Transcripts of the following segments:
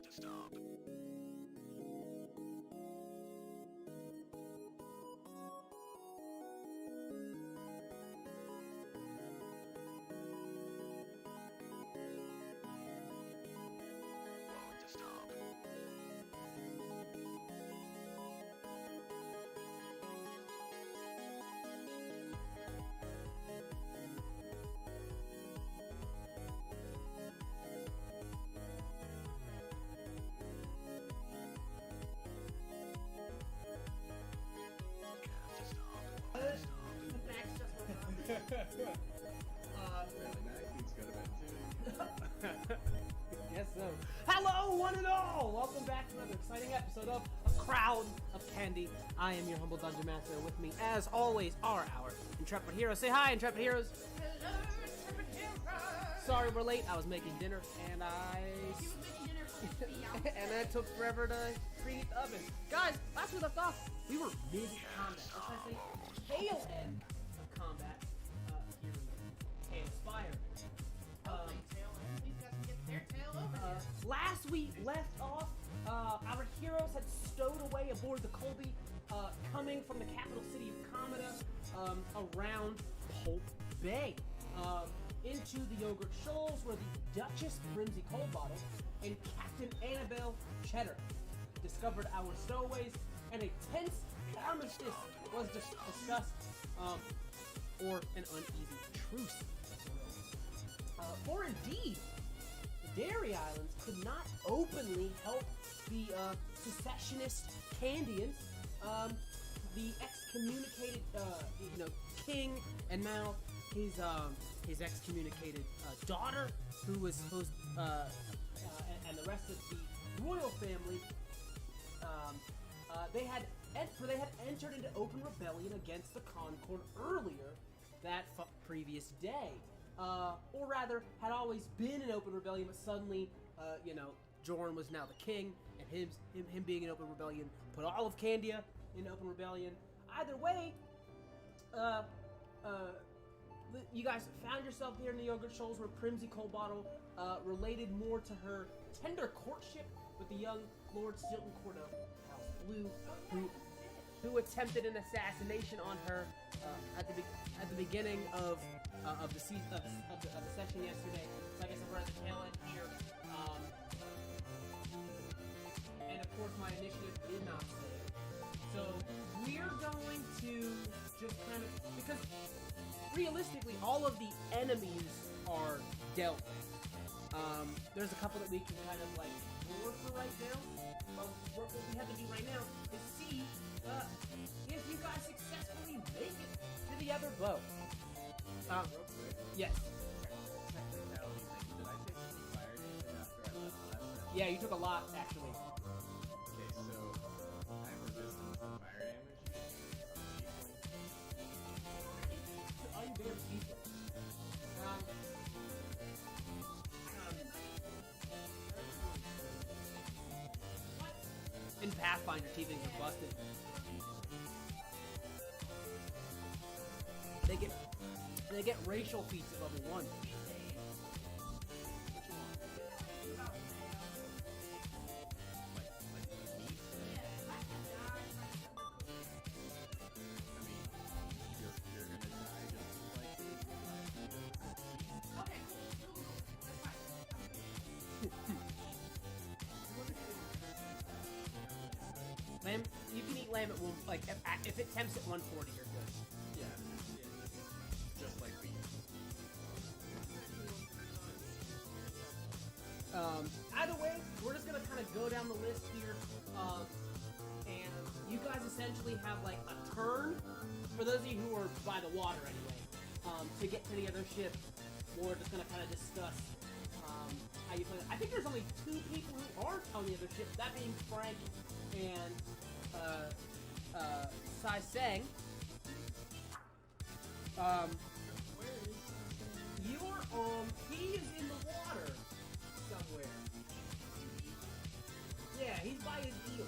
to stop. Won't to stop. Yes, so. Hello, one and all! Welcome back to another exciting episode of A Crowd of Candy. I am your humble Dungeon Master, and with me, as always, are our Intrepid Heroes. Say hi, Intrepid Heroes! Hello, Intrepid Heroes! Sorry we're late, I was making dinner, and He was making dinner for me. and it took forever to preheat the oven. Guys, last we left off, we were mid-combat. Or should I say, tail end of combat here in Tail Spire. These guys can get their tail over here. Last we left off, our heroes had stowed away aboard the Colby, coming from the capital city of Comida, around Pulp Bay, into the Yogurt Shoals, where the Duchess Brimsey Coldbottle and Captain Annabelle Cheddar discovered our stowaways, and a tense armistice was discussed, or an uneasy truce. For indeed, the Dairy Islands could not openly help the secessionist Candians, the excommunicated, king, and now his excommunicated daughter, who was supposed, and the rest of the royal family. They had entered into open rebellion against the Concord earlier that previous day. Or rather, had always been in open rebellion, but suddenly, Jorn was now the king, and him being in open rebellion put all of Candia in open rebellion. Either way, you guys found yourself here in the Yogurt Shoals, where Brimsey Coldbottle related more to her tender courtship with the young Lord Stilton Court of House Blue, who attempted an assassination on her at the beginning of the season of the session yesterday. So I guess we're at the tail end here, and of course my initiative did not save. So we're going to just kind of, because realistically all of the enemies are dealt with. There's a couple that we can kind of like ignore for right now. But what we have to do right now is see if you guys successfully make it to the other boat. Real quick. Yes. Technicality thing. Did I take some fire damage after I left last time? Yeah, you took a lot, actually. Okay, so I'm resistant to fire damage. I'm very easy. In Pathfinder, teethings are busted. They get racial feats at level 1. I mean, you're gonna die just like Okay, cool. That's fine. Lamb, you can eat lamb at one. Like if it tempts at 140, you're good. yeah, just like beef. Either way, we're just gonna kind of go down the list here, and you guys essentially have like a turn, for those of you who are by the water anyway, to get to the other ship. We're just gonna kind of discuss how you play that. I think there's only 2 people who aren't on the other ship, that being Frank and Sai Seng. He is in the water somewhere. Yeah, he's by his eel.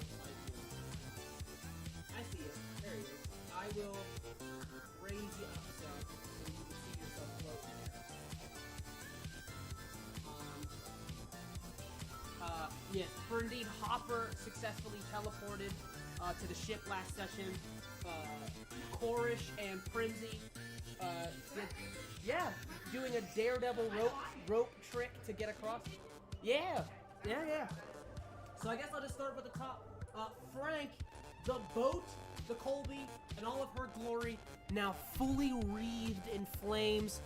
I see it. There he is. I will raise you up some so you can see yourself floating there. Yes, for indeed, Hopper successfully teleported to the ship last session. Korish and Frenzy, doing a daredevil rope trick to get across. Yeah. So I guess I'll just start with the top. Frank, the boat, the Colby, and all of her glory now fully wreathed in flames.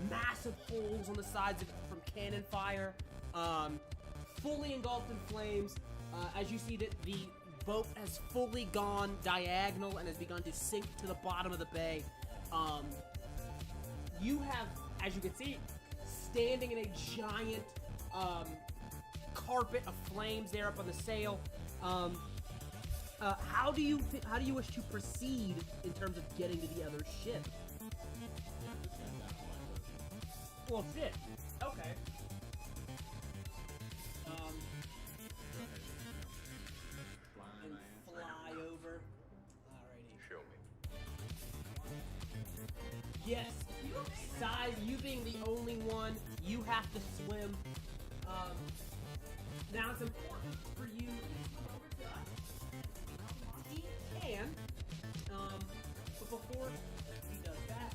Massive holes on the sides of it from cannon fire. Fully engulfed in flames. As you see that the boat has fully gone diagonal and has begun to sink to the bottom of the bay. You have, as you can see, standing in a giant carpet of flames there up on the sail. How do you wish to proceed in terms of getting to the other ship? Well, shit. Okay. And fly over. Alrighty. Show me. Yes. Size, you being the only one, you have to swim. Now it's important for you to swim over to us. He can. But before he does that,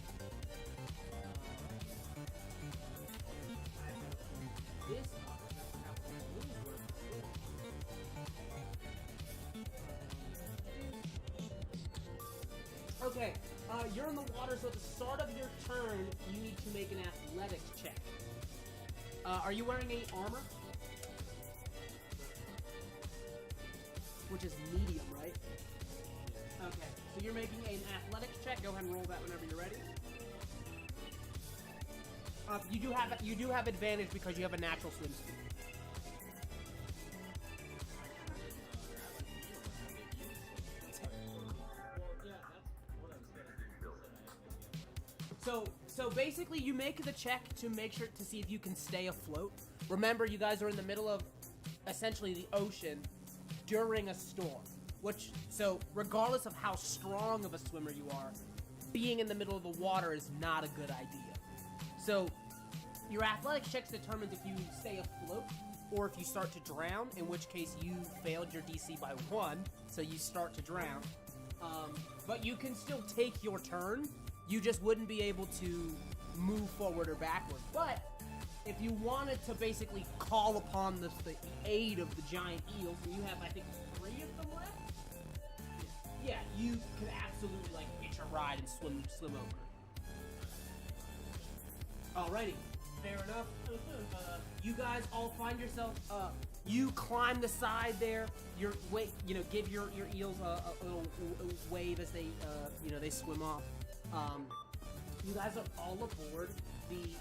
this okay, you're in the water, so at the start of your turn, you need to make an athletics check. Are you wearing any armor? Which is medium, right? Okay, so you're making an athletics check. Go ahead and roll that whenever you're ready. You do have advantage because you have a natural swim speed. So basically, you make the check to make sure to see if you can stay afloat. Remember, you guys are in the middle of essentially the ocean during a storm. So regardless of how strong of a swimmer you are, being in the middle of the water is not a good idea. So your athletics checks determines if you stay afloat or if you start to drown, in which case you failed your DC by 1, so you start to drown. But you can still take your turn. You just wouldn't be able to move forward or backward. But if you wanted to basically call upon the aid of the giant eels, and you have, I think, 3 of them left? Yeah, you could absolutely, like, hitch a ride and swim over. Alrighty, fair enough. You guys all find yourself, you climb the side there, give your eels a little wave as they, they swim off. You guys are all aboard the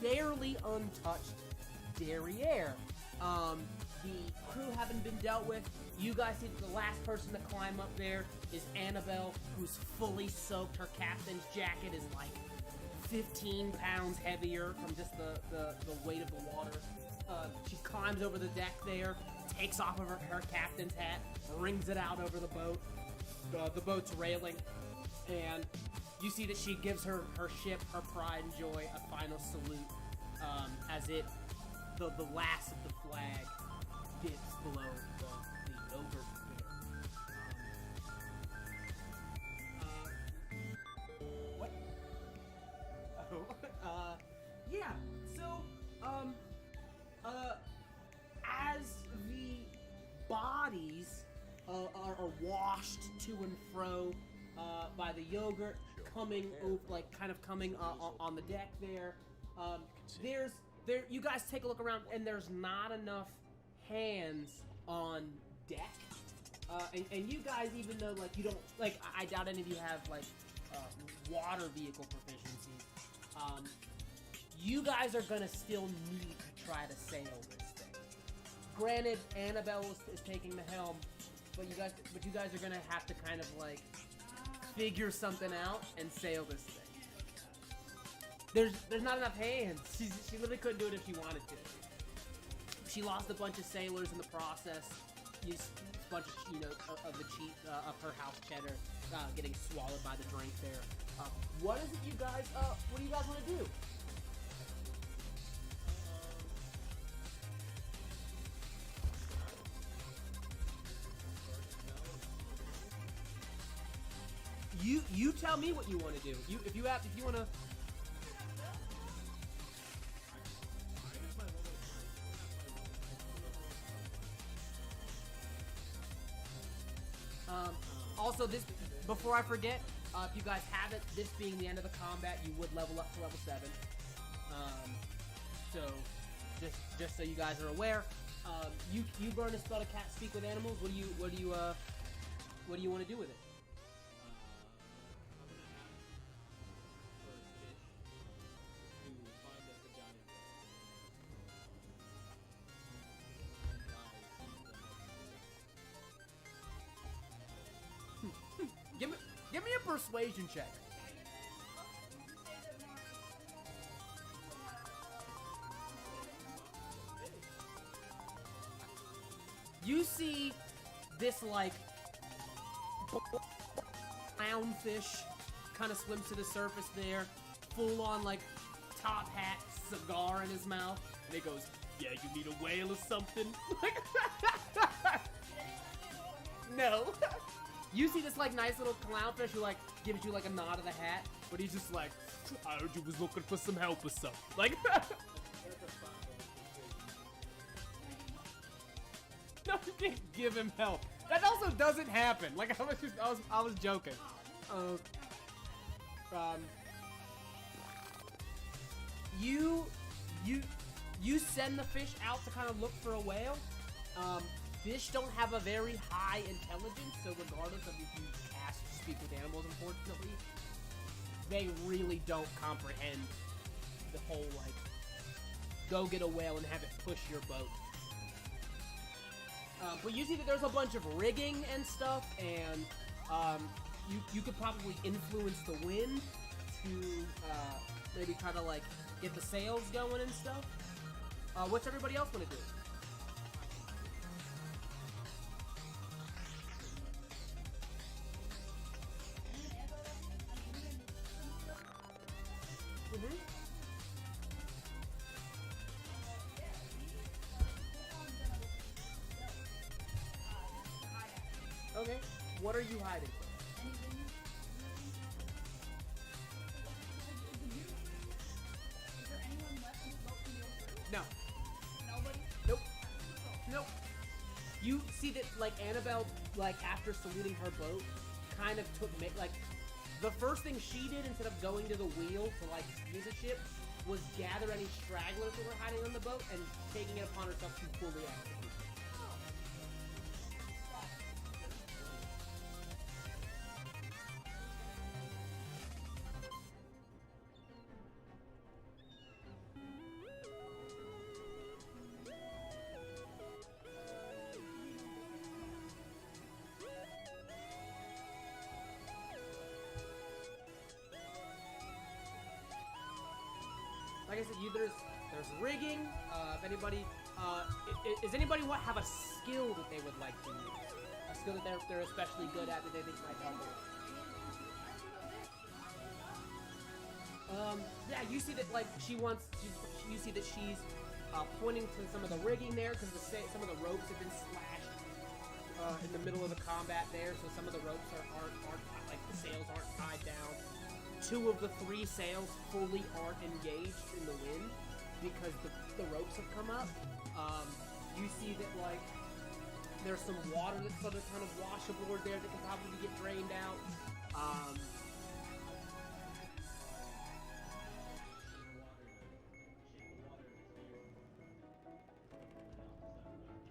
barely untouched derriere. The crew haven't been dealt with. You guys see that the last person to climb up there is Annabelle, who's fully soaked. Her captain's jacket is like 15 pounds heavier from just the weight of the water. She climbs over the deck there, takes off of her captain's hat, brings it out over the boat, the boat's railing, and you see that she gives her ship, her pride and joy, a final salute as the last of the flag dips below the over what? Oh, yeah. So, as the bodies are washed to and fro by the yogurt, coming on the deck there. You guys take a look around, and there's not enough hands on deck. And you guys, even though you don't I doubt any of you have water vehicle proficiency. You guys are gonna still need to try to sail this thing. Granted, Annabelle is taking the helm, but you guys are gonna have to kind of figure something out and sail this thing. There's not enough hands. She literally couldn't do it if she wanted to. She lost a bunch of sailors in the process. Used a bunch of of the cheat of her house cheddar getting swallowed by the drink there. What do you guys want to do? You tell me what you want to do. If you want to. Also, before I forget, if you guys have it, this being the end of the combat, you would level up to level 7. So, just so you guys are aware, you learn a spell to speak with animals. What do you want to do with it? Give me a persuasion check. You see this like clownfish kind of swims to the surface there, full on like top hat, cigar in his mouth, and he goes, "Yeah, you need a whale or something." No. You see this like nice little clownfish who like gives you like a nod of the hat, but he's just like, "I heard you was looking for some help or something." Like, no, you can't give him help. That also doesn't happen. Like, I was joking. You send the fish out to kind of look for a whale. Fish don't have a very high intelligence, so regardless of if you cast speak with animals, unfortunately, they really don't comprehend the whole, like, go get a whale and have it push your boat. But you see that there's a bunch of rigging and stuff, and you could probably influence the wind to maybe kind of, like, get the sails going and stuff. What's everybody else want to do? Okay, what are you hiding from? Is there anyone left in the boat from the old bridge? No. Nobody? Nope. Nope. You see that, like, Annabelle, like, after saluting her boat, kind of took, like, the first thing she did instead of going to the wheel to, like, steer the ship was gather any stragglers that were hiding on the boat and taking it upon herself to fully execute. Like I said, there's rigging. If anybody, is anybody have a skill that they would like to use? A skill that they're especially good at that they think might help them? Yeah, you see that like you see that she's pointing to some of the rigging there because some of the ropes have been slashed in the middle of the combat there, so some of the ropes aren't like the sails aren't tied down. 2 of the 3 sails fully aren't engaged in the wind because the ropes have come up. You see that, like, there's some water that's sort of kind of wash aboard there that can probably get drained out.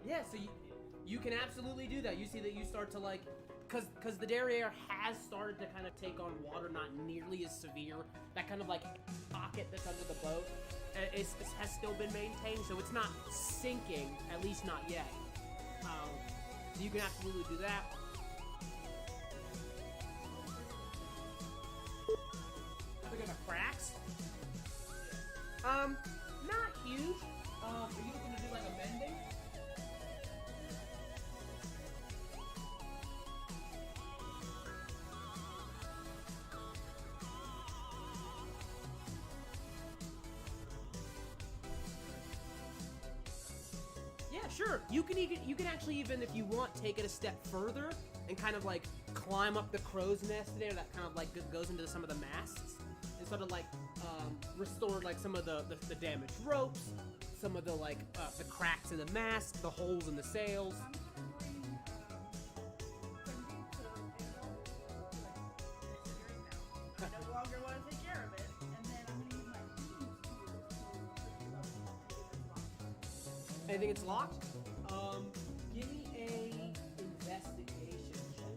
Yeah, so you can absolutely do that. You see that you start to, like, because the derriere has started to kind of take on water, not nearly as severe. That kind of like pocket that's under the boat has still been maintained, so it's not sinking, at least not yet. So you can absolutely do that. Look at the cracks. Not huge. Are you looking to do like a mending? Yeah, sure. You can actually even, if you want, take it a step further and kind of like climb up the crow's nest there that kind of like goes into some of the masts and sort of like restore like some of the damaged ropes, some of the like the cracks in the mast, the holes in the sails. I no longer want to take care of it, and then I'm going to use my Anything it's locked? Give me a investigation check.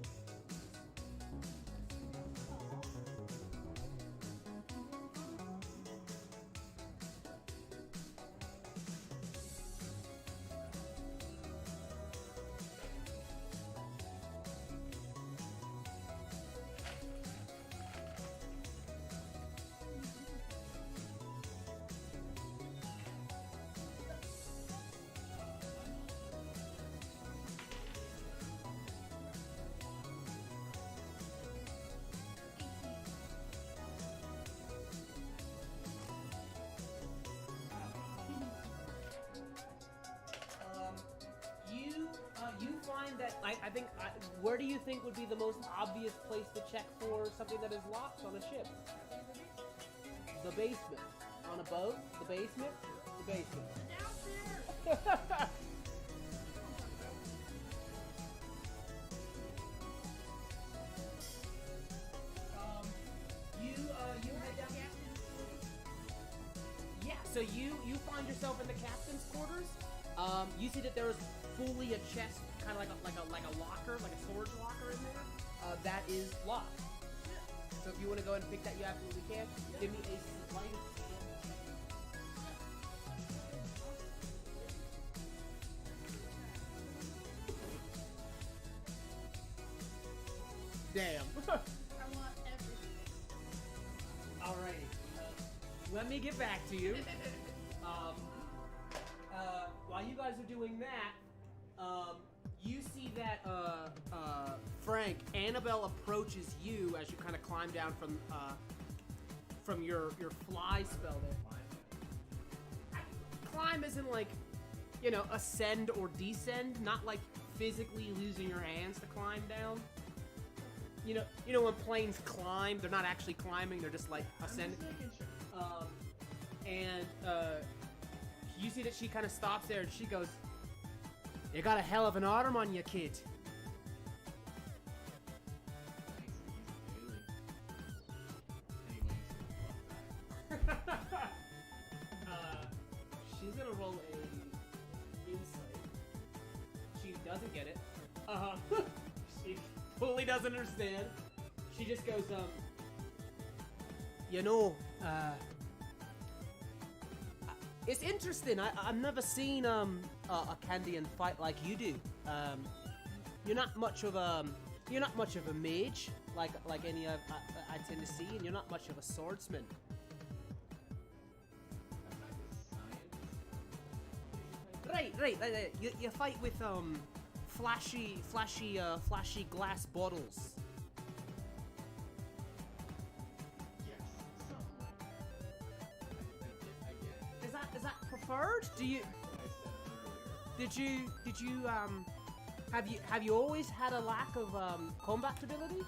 You find that I think where do you think would be the most obvious place to check for something that is locked on a ship? The basement. On a boat? The basement? The basement. downstairs. You head down. Yeah. So you find yourself in the captain's quarters. You see that there is fully a chest, kind of like a locker, like a storage locker in there. That is locked. So if you want to go ahead and pick that, you absolutely can. Give me a sleight of hand. Damn. I want everything. Alrighty. Let me get back to you. While you guys are doing that, you see that Frank, Annabelle approaches you as you kind of climb down from your fly spell there. Climb isn't like, you know, ascend or descend, not like physically using your hands to climb down. You know when planes climb, they're not actually climbing, they're just like ascending. You see that she kind of stops there and she goes, "You got a hell of an arm on you, kid." She's gonna roll a insight. She doesn't get it. She fully doesn't understand. She just goes, you know, it's interesting. I've never seen a Candian fight like you do. You're not much of a mage like any of I tend to see, and you're not much of a swordsman. Right. You fight with flashy glass bottles. Is that preferred? Did you have you always had a lack of combat ability?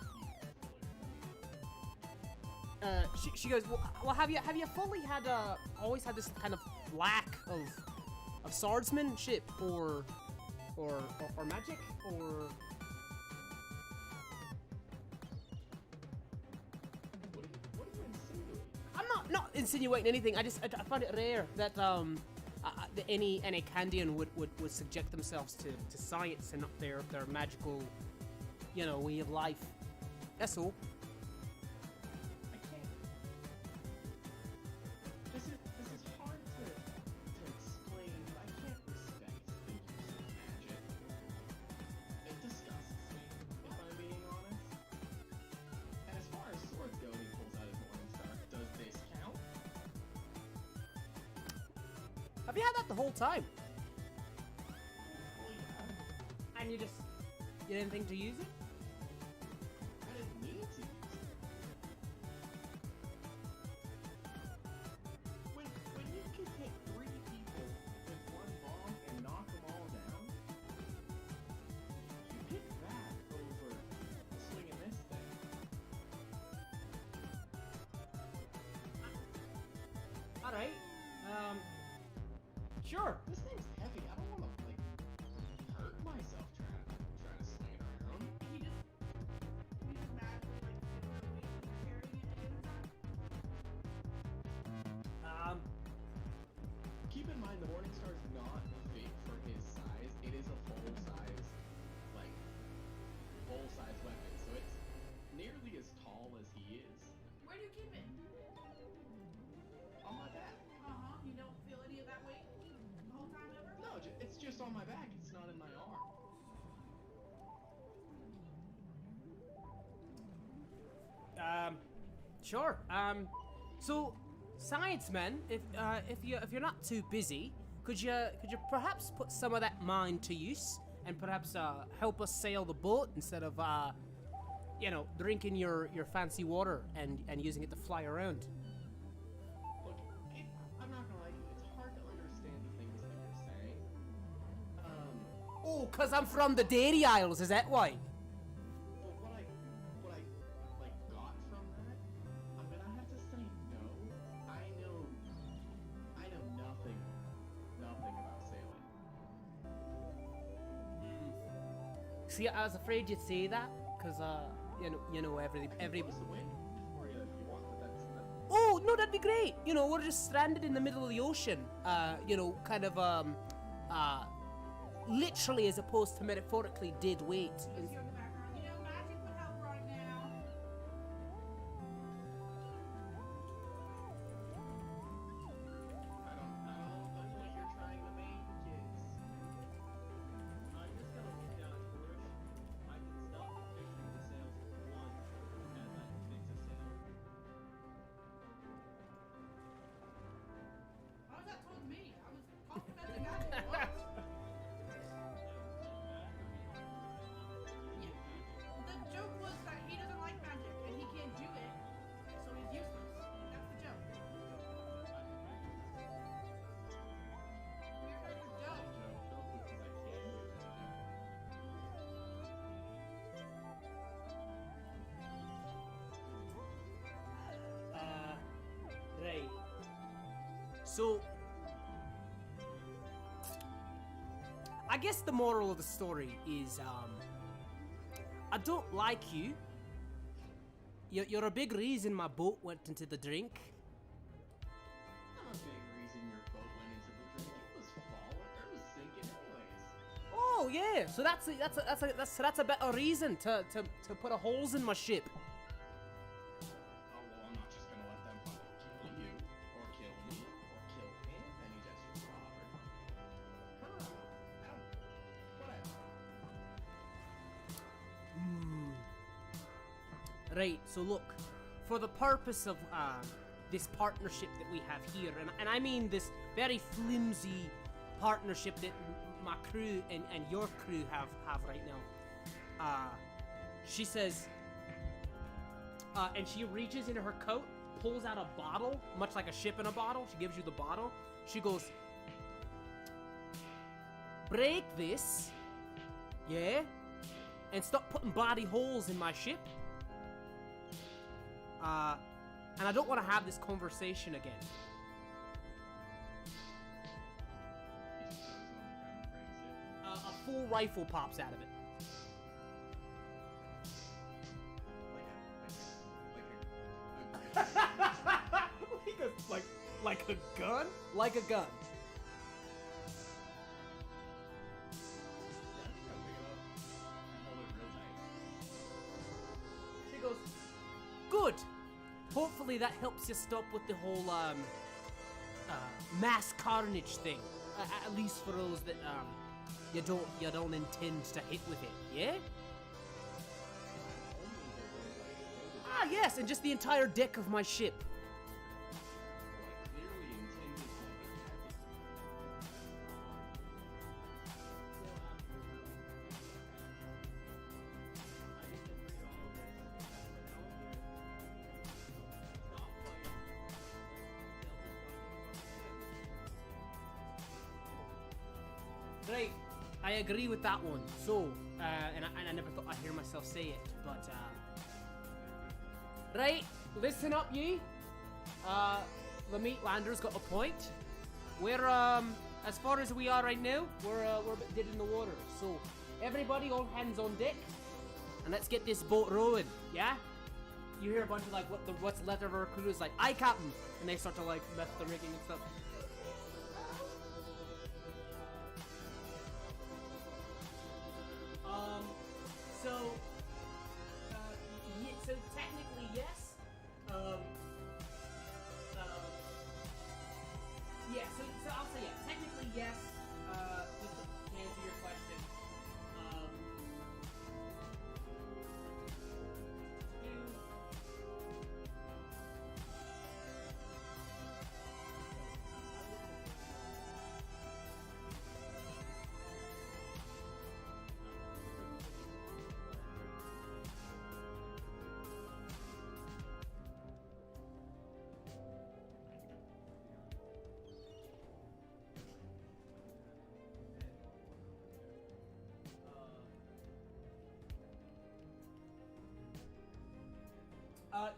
She goes, well have you fully had always had this kind of lack of swordsmanship or magic or What are you insinuating? I'm not insinuating anything. I find it rare that any Candian would subject themselves to science and not their magical, you know, way of life. That's all. I can't. This is hard to explain, but I can't respect the use of magic. It disgusts me, if I'm being honest. And as far as swords go, he pulls out his Morningstar. Does this count? Have you had that the whole time? Well, yeah. And you didn't think to use it? I didn't need to use it. When you can hit 3 people with 1 bomb and knock them all down, you pick that over Sure. This thing's heavy. I don't want to like hurt myself trying to swing it around. You just magically like sit on the weight and carrying it at any time. Keep in mind the Morning Star's not big for his size. It is a full-size weapon, so it's nearly as tall as he is. Where do you keep it? On my back. You don't feel any of that weight the whole time ever? No, it's just on my back. It's not in my arm. Sure. So, Science-Man, if you're not too busy, could you perhaps put some of that mind to use and perhaps help us sail the boat instead of drinking your fancy water and using it to fly around? Look, I'm not gonna lie to you. It's hard to understand the things that you're saying. Oh, 'cause I'm from the Dairy Isles, is that why? But what I like got from that, I'm gonna have to say no. I know nothing about sailing. See, I was afraid you'd say that, 'cause every. Close the wind for you if you want, but that's Oh no, that'd be great. We're just stranded in the middle of the ocean. Literally as opposed to metaphorically dead weight. Just here in the background. Magic would help right now. I don't know what you're trying to make, kids. I'm just gonna look down at Bush. I can stop fixing the sails for one, as I fix a sail. How was that told me? I was complimenting magic. What? Yeah. The joke was that he doesn't like magic and he can't do it, so he's useless. That's the joke. Your character's dope. Right. So, I guess the moral of the story is, I don't like you. You're a big reason my boat went into the drink. I'm a big reason your boat went into the drink. It was falling. It was sinking anyways. Oh yeah, so that's a better reason to put a holes in my ship. Oh well, I'm not just gonna let them fucking kill you, or kill me, or kill Anthony just for Robert. Whatever. Right, so look, for the purpose of this partnership that we have here, and I mean this very flimsy partnership that my crew and your crew have right now, she says, and she reaches into her coat, pulls out a bottle, much like a ship in a bottle. She gives you the bottle. She goes, break this, yeah, and stop putting bloody holes in my ship. And I don't want to have this conversation again. He just throws it on the ground and breaks it. A full rifle pops out of it. He goes, like a gun? Like a gun. Yeah, just gotta pick it up and hold it real tight. She goes, good. Hopefully that helps you stop with the whole mass carnage thing. At least for those that you don't intend to hit with it. Yeah? Ah yes, and just the entire deck of my ship. Well, I clearly intended to attack Right, I agree with that one. So, and I never thought I'd hear myself say it, but right, listen up, ye. The Meatlander's got a point. we're as far as we are right now, we're a bit dead in the water. So everybody, all hands on deck, and let's get this boat rowing. Yeah. You hear a bunch of like what's left of our crew is like, "Aye, Captain," and they start to like mess with the rigging and stuff. So, so technically yes. Yeah. So I'll say yeah. Technically yes. Just to answer your question.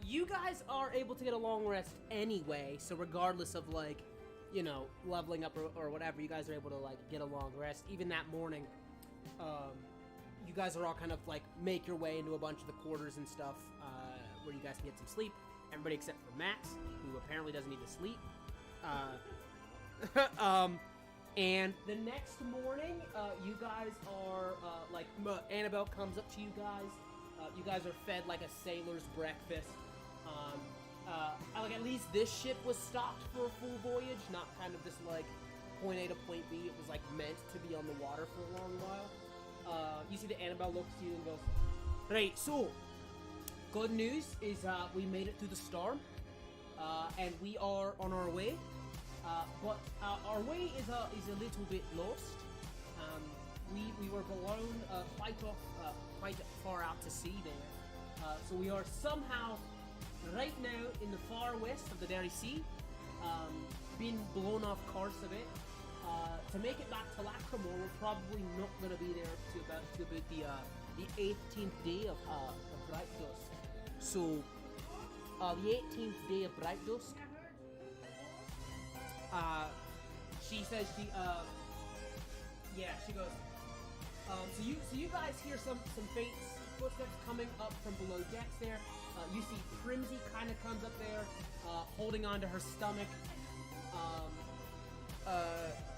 You guys are able to get a long rest anyway, so regardless of, like, you know, leveling up or whatever, you guys are able to, like, get a long rest. Even that morning, you guys are all kind of, like, make your way into a bunch of the quarters and stuff, where you guys can get some sleep. Everybody except for Max, who apparently doesn't need to sleep. And the next morning, you guys are, like, Annabelle comes up to you guys. You guys are fed like a sailor's breakfast. Like at least this ship was stocked for a full voyage, not kind of just like point A to point B. It was like meant to be on the water for a long while. You see that Annabelle looks to you and goes, "Right, so good news is we made it through the storm, and we are on our way. But our way is a little bit lost. We were blown quite far out to sea there. So we are somehow right now in the far west of the Bleu Sea, being blown off course a bit. To make it back to Lacrimore, we're probably not going to be there to about the 18th day of Bright Dusk. So the 18th day of Bright Dusk. She says she goes. So you guys hear some faint footsteps coming up from below decks there. You see Primsy kind of comes up there, holding onto her stomach.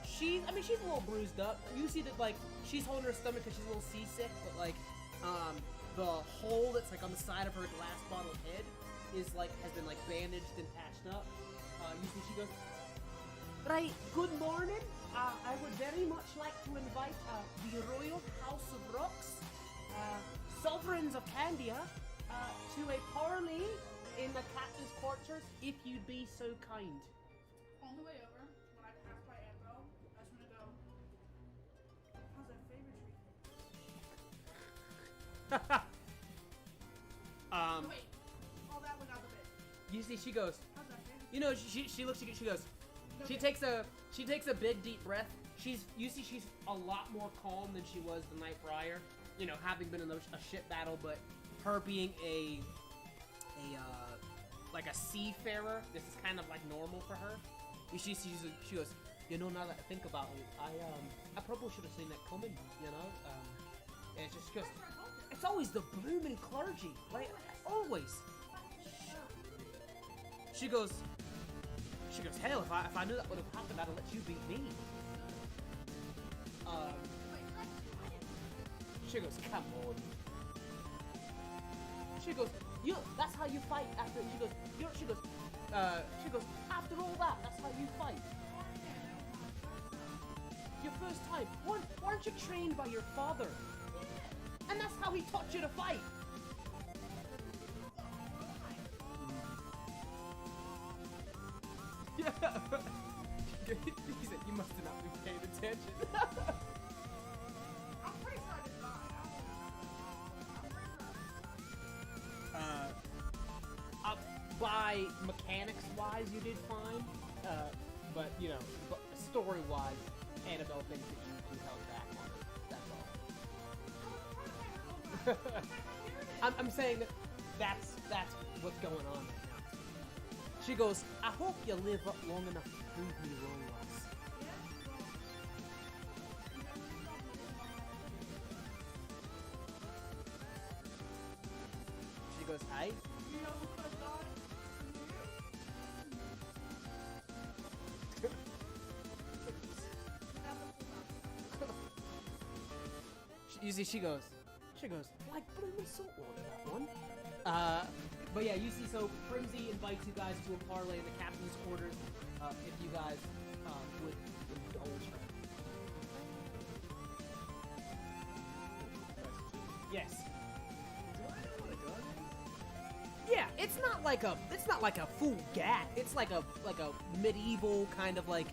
She's a little bruised up. You see that like she's holding her stomach because she's a little seasick, but like the hole that's like on the side of her glass bottle head is like has been like bandaged and patched up. You see she goes, "Right, good morning. I would very much like to invite the Royal House of Rocks, Sovereigns of Candia, to a parley in the captain's quarters, if you'd be so kind." On the way over, when I pass by Annabelle, I just want to go, "How's that favorite tree?" Wait, all that went out the bit. You see she goes, How's that favorite? you know, she looks at you, she goes, she takes a big deep breath. She's a lot more calm than she was the night prior. You know, having been in a ship battle, but her being like a seafarer, this is kind of like normal for her. She goes, "You know, now that I think about it, I probably should have seen that coming, you know." And she goes, "It's always the blooming clergy, right? Always." She goes, "Hell, if I knew that would have happened, I'd have let you beat me." She goes, "Come on." She goes, that's how you fight after, she goes, "After all that, that's how you fight. Your first time, weren't you trained by your father? And that's how he taught you to fight." Yeah. He said, "You must have not been paying attention." I'm pretty sure I did not. By mechanics-wise, you did fine. But, you know, story-wise, Annabelle thinks that you held back on her. That's all. I'm saying that's what's going on right now. She goes, "I hope you live up long enough to prove me wrong, lass." goes, "Hey." You know who could have died? You see, she goes, like blooming saltwater, that one. But yeah, you see, so Frimsy invites you guys to a parlay in the captain's quarters, if you guys, would indulge her. Yes. Do I know what a gun is? Yeah, it's not like a full gat. It's like a medieval kind of like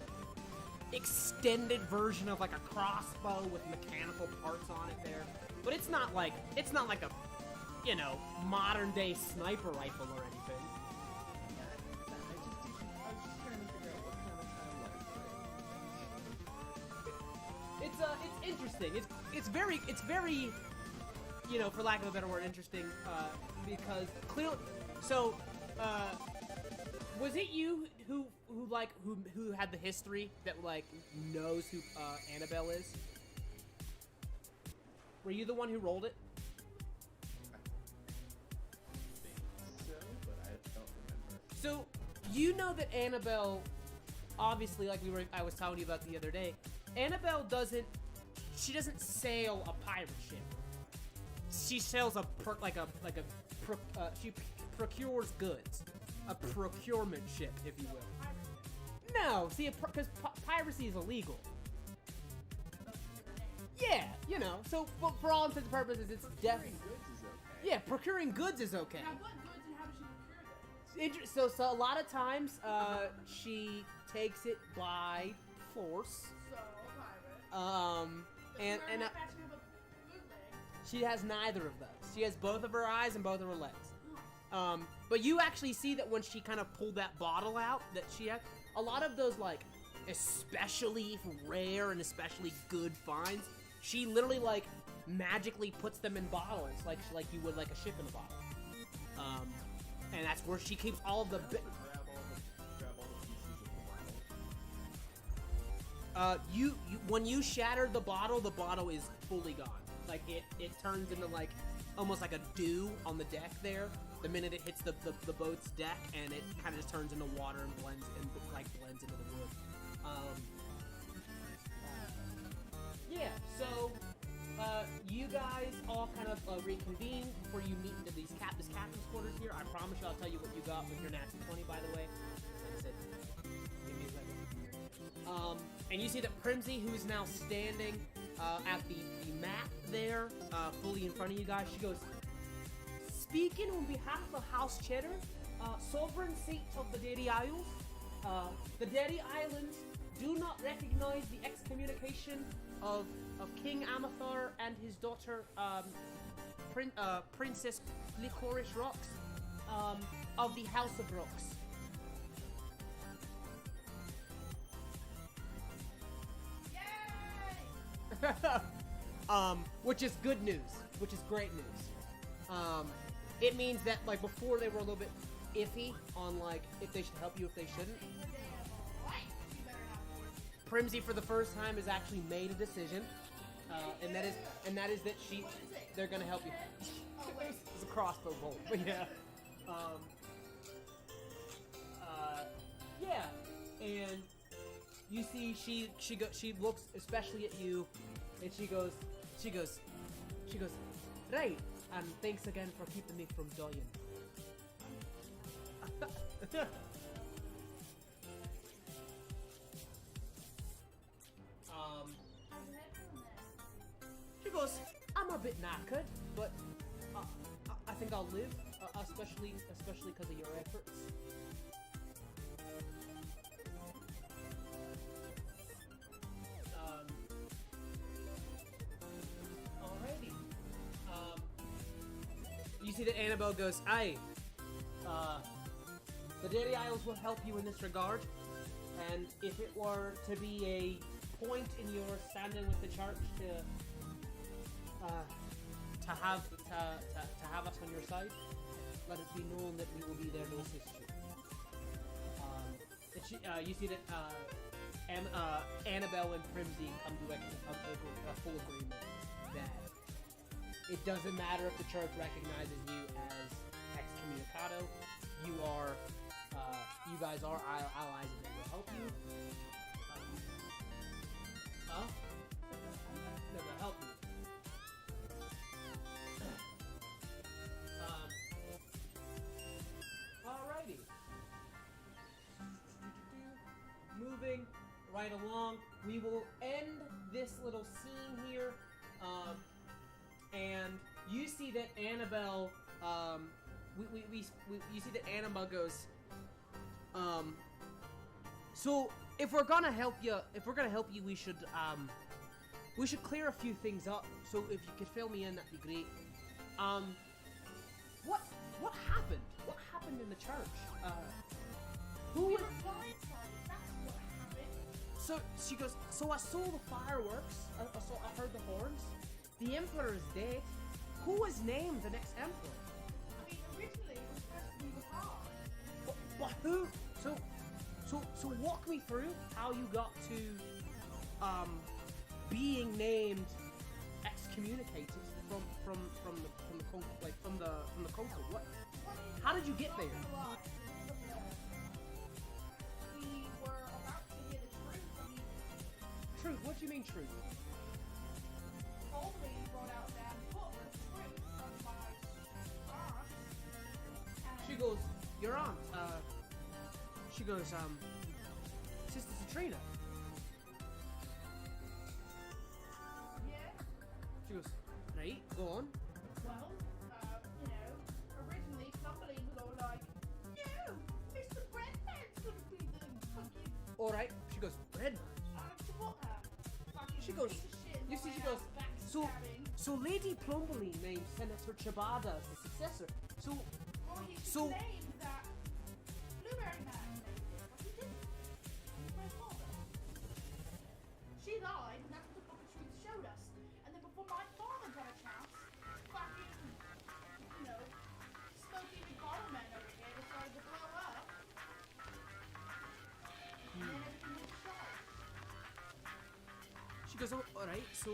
extended version of like a crossbow with mechanical parts on it there. But it's not like a, you know, modern day sniper rifle or anything. Yeah, I was just trying to figure out what kind of It's interesting. It's very, you know, for lack of a better word, interesting, because clearly, so, was it you who had the history that like knows who Annabelle is? Were you the one who rolled it? so, but I don't remember. So you know that Annabelle, obviously, like I was telling you about the other day, Annabelle doesn't sail a pirate ship. She sails she procures goods, a procurement ship, if you will. No, see, because piracy is illegal. Yeah, you know. So, but for all intents and purposes, it's definitely. Goods is okay. Yeah, procuring goods is okay. Now, what goods and how does she procure them? So a lot of times, she takes it by force. So, pirate. And she has neither of those. She has both of her eyes and both of her legs. But you actually see that when she kind of pulled that bottle out, that she had a lot of those like especially rare and especially good finds. She literally like magically puts them in bottles, like you would like a ship in a bottle. And that's where she keeps all of the. Grab all the pieces of the bottle. When you shatter the bottle is fully gone. Like it turns into like almost like a dew on the deck there. The minute it hits the boat's deck, and it kind of just turns into water and blends into the wood. Yeah. So you guys all kind of reconvene before you meet into this captain's quarters here. I promise you, I'll tell you what you got with your nasty 20, by the way. That's it. Give me a second. And you see that Primsy, who's now standing at the map there, fully in front of you guys, she goes, "Speaking on behalf of House Cheddar, sovereign seat of the Dairy Isles, the Dairy Islands do not recognize the excommunication of King Amathar and his daughter, Princess Licorice Rocks, of the House of Rocks." Which is good news, which is great news. It means that like before they were a little bit iffy on like if they should help you, if they shouldn't. Primsy for the first time has actually made a decision, and that is that they're gonna help you. It's a crossbow bolt, but yeah. Yeah, and you see she looks especially at you, and she goes, "Right, and thanks again for keeping me from dying." She goes, "I'm a bit knackered, but I think I'll live, especially because of your efforts." Alrighty. You see that Annabelle goes, "Aye, the Dairy Isles will help you in this regard, and if it were to be a point in your standing with the church to have us on your side, let it be known that we will be there to assist you." You see that Annabelle and Primsy come to a full agreement that it doesn't matter if the church recognizes you as Shadow. You guys are allies and they will help you. Huh? No, they'll help you. Alrighty. Moving right along, we will end this little scene here, and you see that Annabelle, you see that Annabelle goes, so if we're gonna help you, we should clear a few things up. So if you could fill me in, that'd be great. What happened? What happened in the church? Who We was? were blindsided. That's what happened. So she goes. So I saw the fireworks. I heard the horns. The emperor is dead. Who was named the next emperor? I mean, originally it was supposed to be the car. But who? So walk me through how you got to being named excommunicated from the conquer. What? How did you get there? We were about to hear the truth. I mean, Truth. What do you mean truth? Colby brought out that book of truth from my aunt. She goes, your aunt. She goes, Sister Katrina. Yeah. She goes, right, go on. Well, originally somebody was all like, no, Mr. Breadman's gonna be the fucking All right. She goes, Red. what fucking She goes, piece of shit you see, going she goes, out so backstabbing. Lady Plumberly named Senator Chabada as the successor. So Well, he so- claimed that Blueberry Man named it, but he didn't. It's my father. She lied, and that's what the Book of Truth showed us. And then before my father got a chance, fucking, smoky McBottle Man over here decided to blow up. And then everything went shut. she goes, oh, all right. So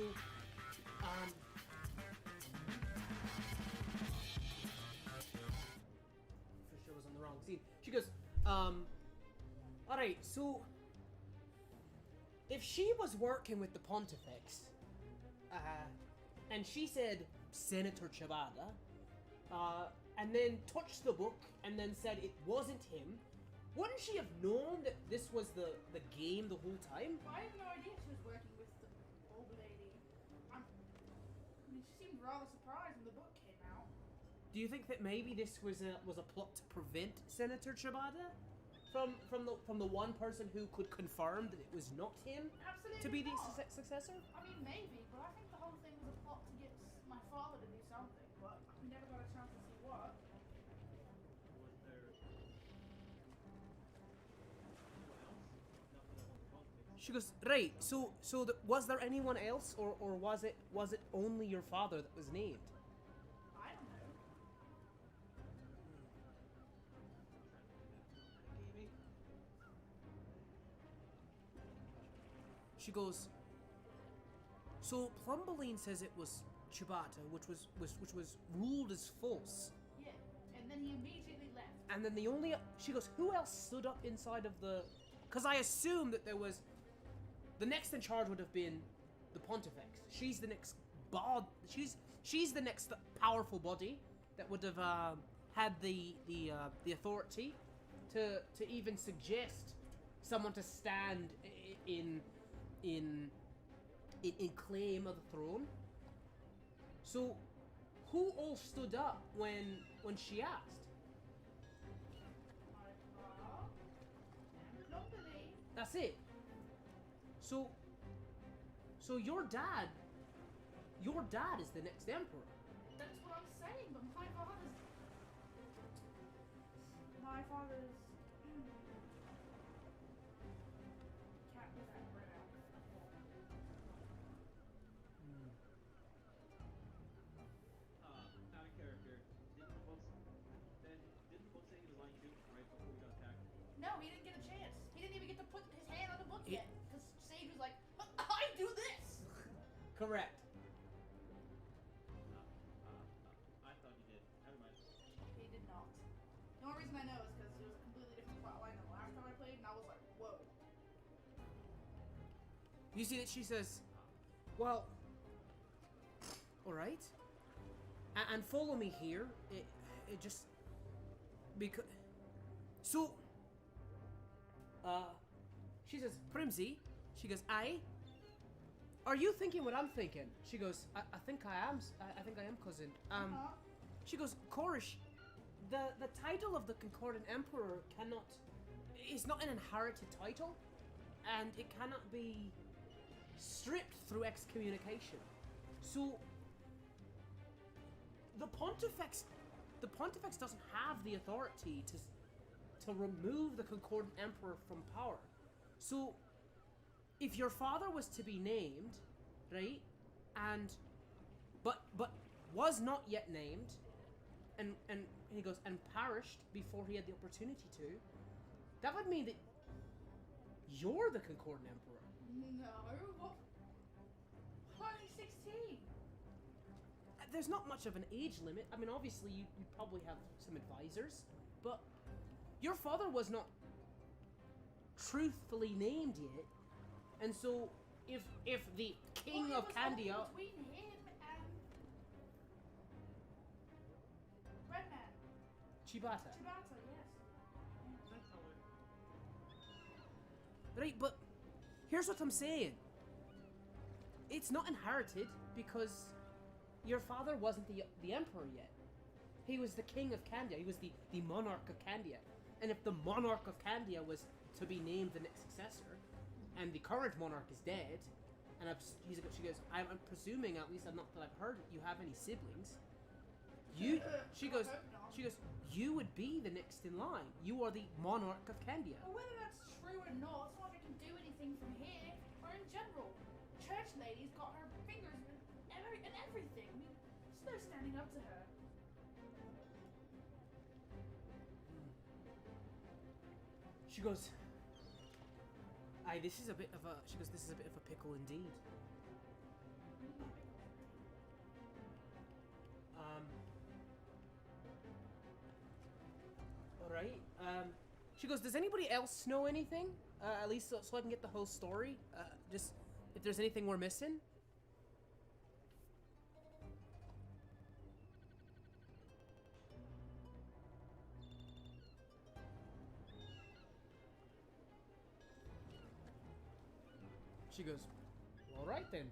for sure was on the wrong scene. She goes, all right. So if she was working with the Pontifex, and she said Senator Chavada, and then touched the book and then said it wasn't him, wouldn't she have known that this was the game the whole time? Well, I have no idea she was working with the old lady. I mean, she seemed rather surprised when the book came out. Do you think that maybe this was a plot to prevent Senator Chabada from the one person who could confirm that it was not him Absolutely to be the not. successor? I mean, maybe, but I think the whole thing was a plot to get my father to do something, but we never got a chance to see what. Was there anyone else? Nothing on politics. She goes, right. So was there anyone else, or was it only your father that was named? I don't know. Maybe. She goes, so Plumbeline says it was Chibata, which was ruled as false. Yeah, and then he immediately left. And then she goes, who else stood up inside of the... Because I assume that there was... The next in charge would have been the Pontifex. She's the next she's the next powerful body that would have had the authority to even suggest someone to stand in claim of the throne. So, who all stood up when she asked? My father and Plumberly. That's it. So your dad is the next emperor. That's what I'm saying, but my father's... Cat was that right out. Out of character. Didn't the book say he was lying too right before we got attacked? No, he didn't get a chance. He didn't even get to put his hand on the book He- yet. Because Sage was like, I do this! Correct. I thought you did. Never mind. He did not. You see that she says, well, alright. And follow me here. It just... Because... So... She says, Primsy. She goes, aye? Are you thinking what I'm thinking? She goes, I think I am. I think I am, cousin. She goes, Korish, the title of the Concordant Emperor cannot... It's not an inherited title, and it cannot be stripped through excommunication. So, the Pontifex doesn't have the authority to remove the Concordant Emperor from power. So, if your father was to be named, right, but was not yet named, and he goes, and perished before he had the opportunity to, that would mean that you're the Concordant Emperor. No. What? I'm only 16. There's not much of an age limit. I mean, obviously, you probably have some advisors, but your father was not truthfully named yet, and so if the king of Candia... Between him and... Redman. Chibata. Chibata, yes. That's how it... Right, but here's what I'm saying. It's not inherited because your father wasn't the emperor yet. He was the king of Candia. He was the monarch of Candia. And if the monarch of Candia was to be named the next successor, and the current monarch is dead, and she goes, I'm presuming, at least not that I've heard, you have any siblings. She goes, you would be the next in line. You are the monarch of Candia. Well, whether that's true or not, it's not like I can do anything from here, or in general. Church lady's got her fingers and everything. I mean, there's no standing up to her. She goes, aye, this is a bit of a... She goes, this is a bit of a pickle indeed. Alright, she goes, does anybody else know anything? At least so I can get the whole story? Just, if there's anything we're missing? She goes, all right then.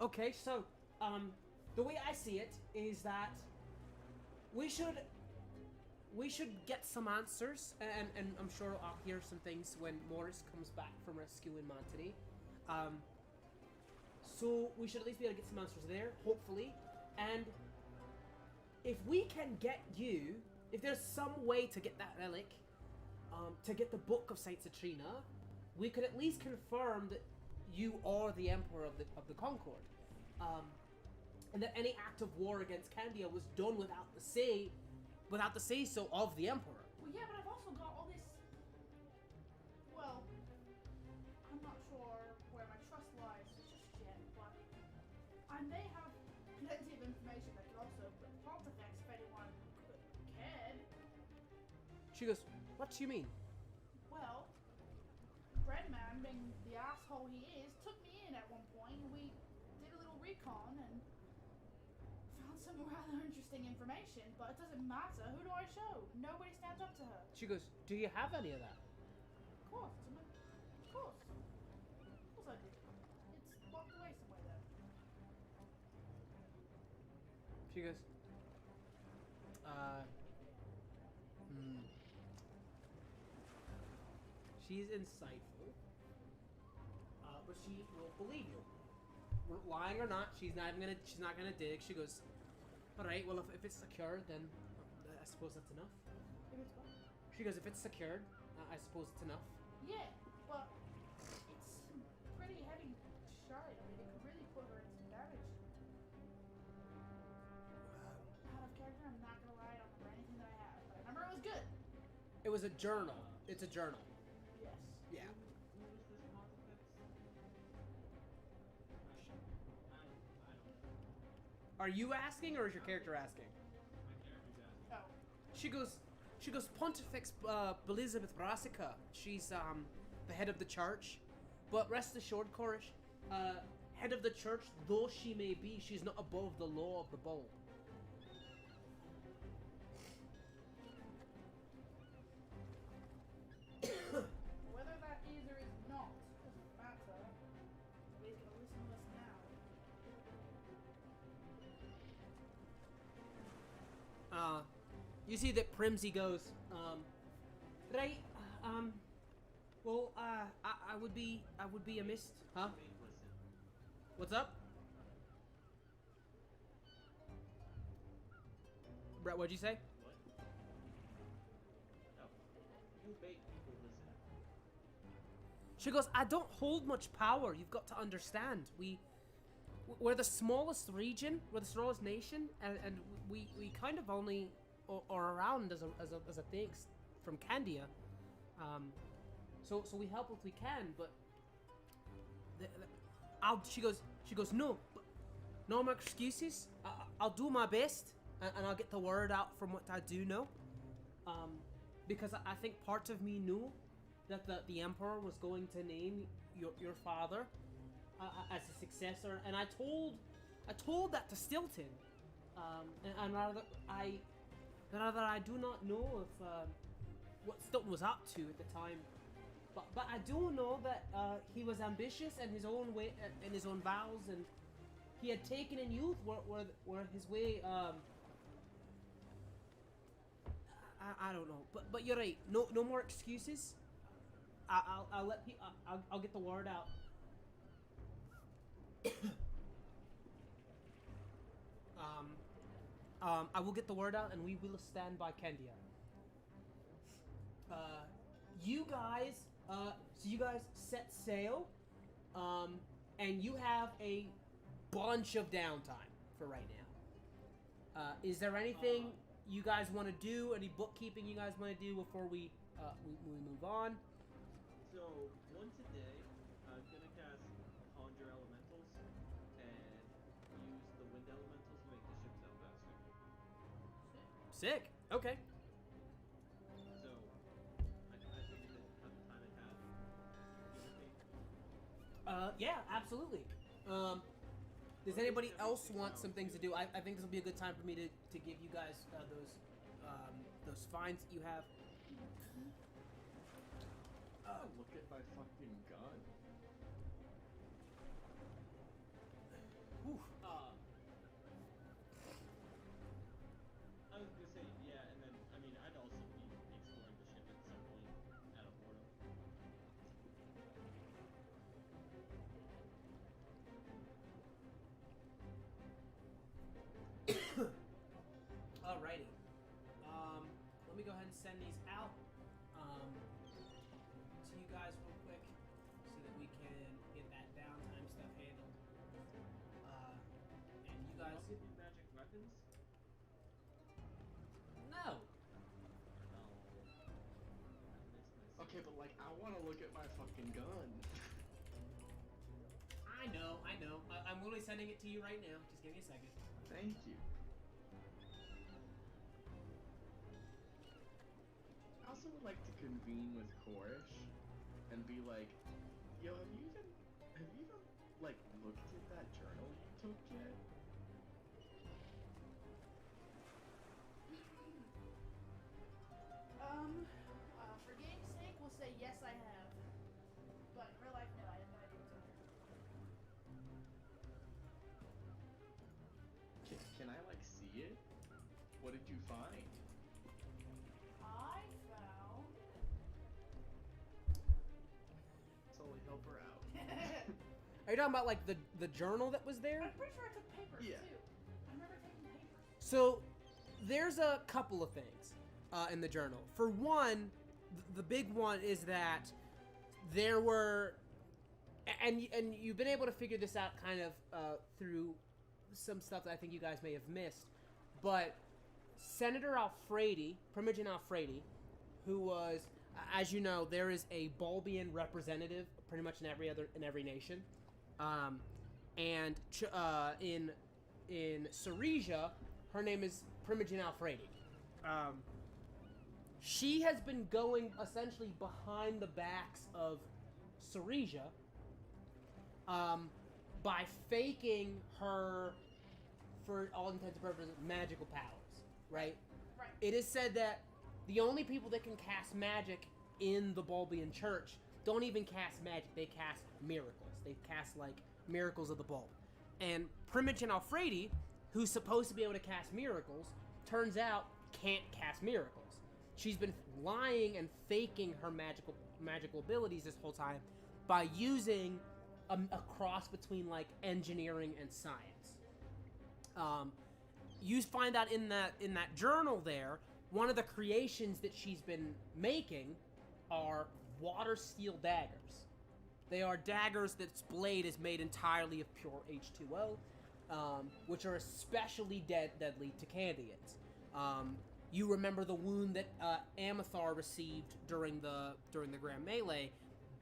Okay, so, the way I see it is that we should get some answers, and I'm sure I'll hear some things when Morris comes back from rescuing Mantini. So we should at least be able to get some answers there, hopefully. And if we can get you, if there's some way to get that relic, to get the Book of Saint Citrina, we could at least confirm that you are the Emperor of the Concord, and that any act of war against Candia was done without the say-so of the Emperor. Well, yeah, but I've also got all this... Well, I'm not sure where my trust lies just yet, but I may have plenty of information that could also Pontifex if anyone cared. She goes, what do you mean? Well, Breadman, being the asshole he is, took me in at one point, and we did a little recon and found some rather interesting information, but it doesn't matter. Who do I show? Nobody stands up to her. She goes, do you have any of that? Of course. Of course. Of course I do. It's locked away somewhere there. She goes, She's insightful, but she won't believe you. Lying or not, she's not gonna dig. She goes, all right, well if it's secured, then I suppose that's enough. If it's what? She goes, if it's secured, I suppose it's enough. Yeah, but it's pretty heavy shard. I mean, it could really put her in some damage. Out of character, I'm not gonna lie, I don't remember anything that I have, but I remember it was good. It was a journal. It's a journal. Yes. Yeah. Who is this Pontifex? I don't know. Are you asking, or is your character asking? My character's asking. Oh. She goes, Pontifex Elizabeth Brassica. She's the head of the church. But rest assured, Korish, head of the church, though she may be, she's not above the law of the bulb. Whether that is or is not doesn't matter. Nobody's gonna listen to us now. You see that Primsy goes, right, well, I would be amiss, huh? Wait, listen. What's up? Brett, what'd you say? What? No. You make people listen. She goes, I don't hold much power, you've got to understand. We're the smallest region, we're the smallest nation, and we kind of only are around as a thing from Candia. So we help if we can, but she goes, no, but no more excuses. I'll do my best, and I'll get the word out from what I do know. Because I think part of me knew that the Emperor was going to name your father as a successor, and I told that to Stilton. And rather I do not know if what Stilton was up to at the time, but I do know that he was ambitious in his own way, in his own vows, and he had taken in youth where his way. I don't know, but you're right. No more excuses. I'll let I'll get the word out. I will get the word out, and we will stand by Kendia. You guys, so you guys set sail, and you have a bunch of downtime for right now. Is there anything you guys want to do? Any bookkeeping you guys want to do before we move on? So, once a day, I'm gonna cast Conjure Elementals and use the Wind Elementals to make the ship sail faster. Sick. Okay. So, I think that at the time I have, Yeah, absolutely. Does anybody else want some things to do? I think this will be a good time for me to give you guys those finds that you have. Look at my fucking gun. Whew. I was gonna say, yeah, and then, I mean, I'd also be exploring the ship at some point out of boredom. Alrighty. Let me go ahead and send these out to you guys real quick so that we can get that downtime stuff handled. And you guys... I'll give you magic weapons. No! Okay, but like, I want to look at my fucking gun. I know. I'm literally sending it to you right now. Just give me a second. Thank you. I also would like to convene with Korish and be like, yo, have you even like looked at that journal you took yet? For game's sake, we'll say yes, I have. But in real life, no, I have no idea what's in there. Can I like see it? What did you find? I found. Totally help her out. Are you talking about like the journal that was there? I'm pretty sure I took papers Yeah. too. I remember taking papers. So there's a couple of things in the journal. For one, the big one is that there were, and you've been able to figure this out kind of through some stuff that I think you guys may have missed, but Senator Alfredi, Primogen Alfredi, who was, as you know, there is a Bulbian representative pretty much in every nation, and in Syresia, her name is Primogen Alfredi. She has been going essentially behind the backs of Syresia by faking her, for all intents and purposes, magical powers, right? Right. It is said that the only people that can cast magic in the Bulbian Church don't even cast magic, they cast miracles. They cast, like, miracles of the bulb. And Primage and Alfredi, who's supposed to be able to cast miracles, turns out can't cast miracles. She's been lying and faking her magical abilities this whole time by using a cross between, like, engineering and science. You find out in that journal there, one of the creations that she's been making are water steel daggers. They are daggers that's blade is made entirely of pure H2O, which are especially deadly to Candians. You remember the wound that Amathar received during the Grand Melee?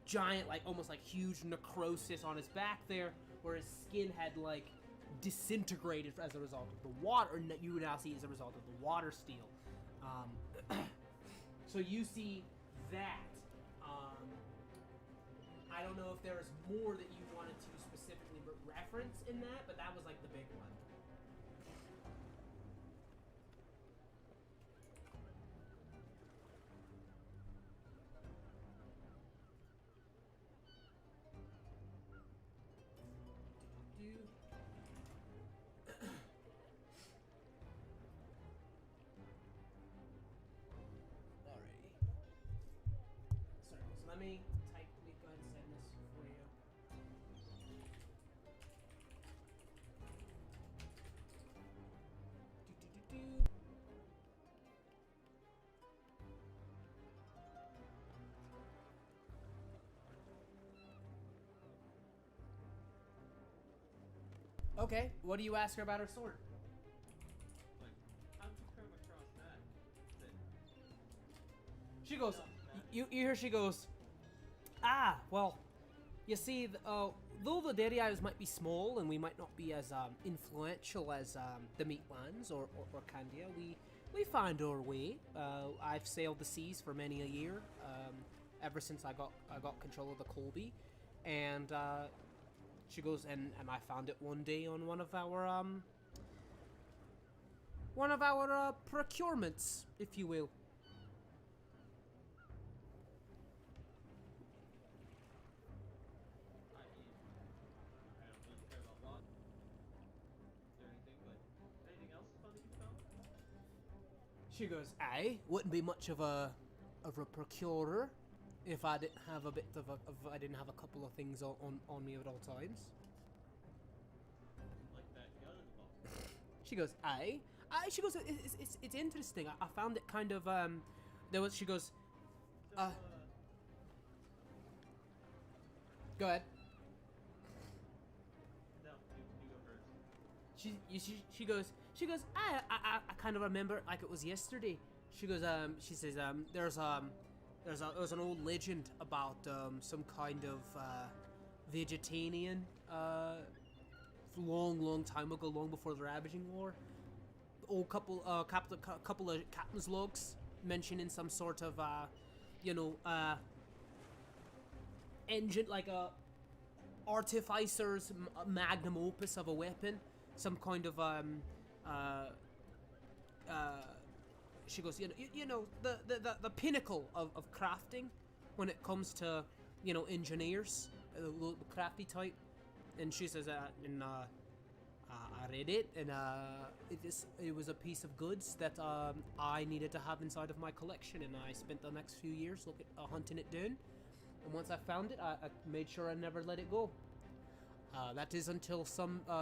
Giant, like, almost like huge necrosis on his back there, where his skin had, like, disintegrated as a result of the water, or you would now see as a result of the water steel. So you see that. I don't know if there's more that you wanted to specifically reference in that, but that was, like, the big one. Let me go ahead and send this for you. Okay, what do you ask her about her sword? Like, how'd you come across that? She goes, you hear she goes, well, you see, though the dairy islands might be small and we might not be as influential as the Meatlands or Candia, we find our way. I've sailed the seas for many a year, ever since I got control of the Colby, and she goes, and I found it one day on one of our procurements, if you will. She goes, I wouldn't be much of a procurer if I didn't have I didn't have a couple of things on me at all times. Like that gun in the box. She goes, she goes, it's interesting. I found it kind of she goes, So, go ahead. No, you go first. She goes, I kind of remember it like it was yesterday. She goes, she says, there's an old legend about some kind of vegetarian long time ago, long before the Ravaging War. Old couple of captain's logs mentioning some sort of engine, like a artificer's magnum opus of a weapon, some kind of she goes, you know the pinnacle of crafting when it comes to engineers, the crafty type. And she says, I read it, and it was a piece of goods that I needed to have inside of my collection, and I spent the next few years hunting it down. And once I found it, I made sure I never let it go. That is until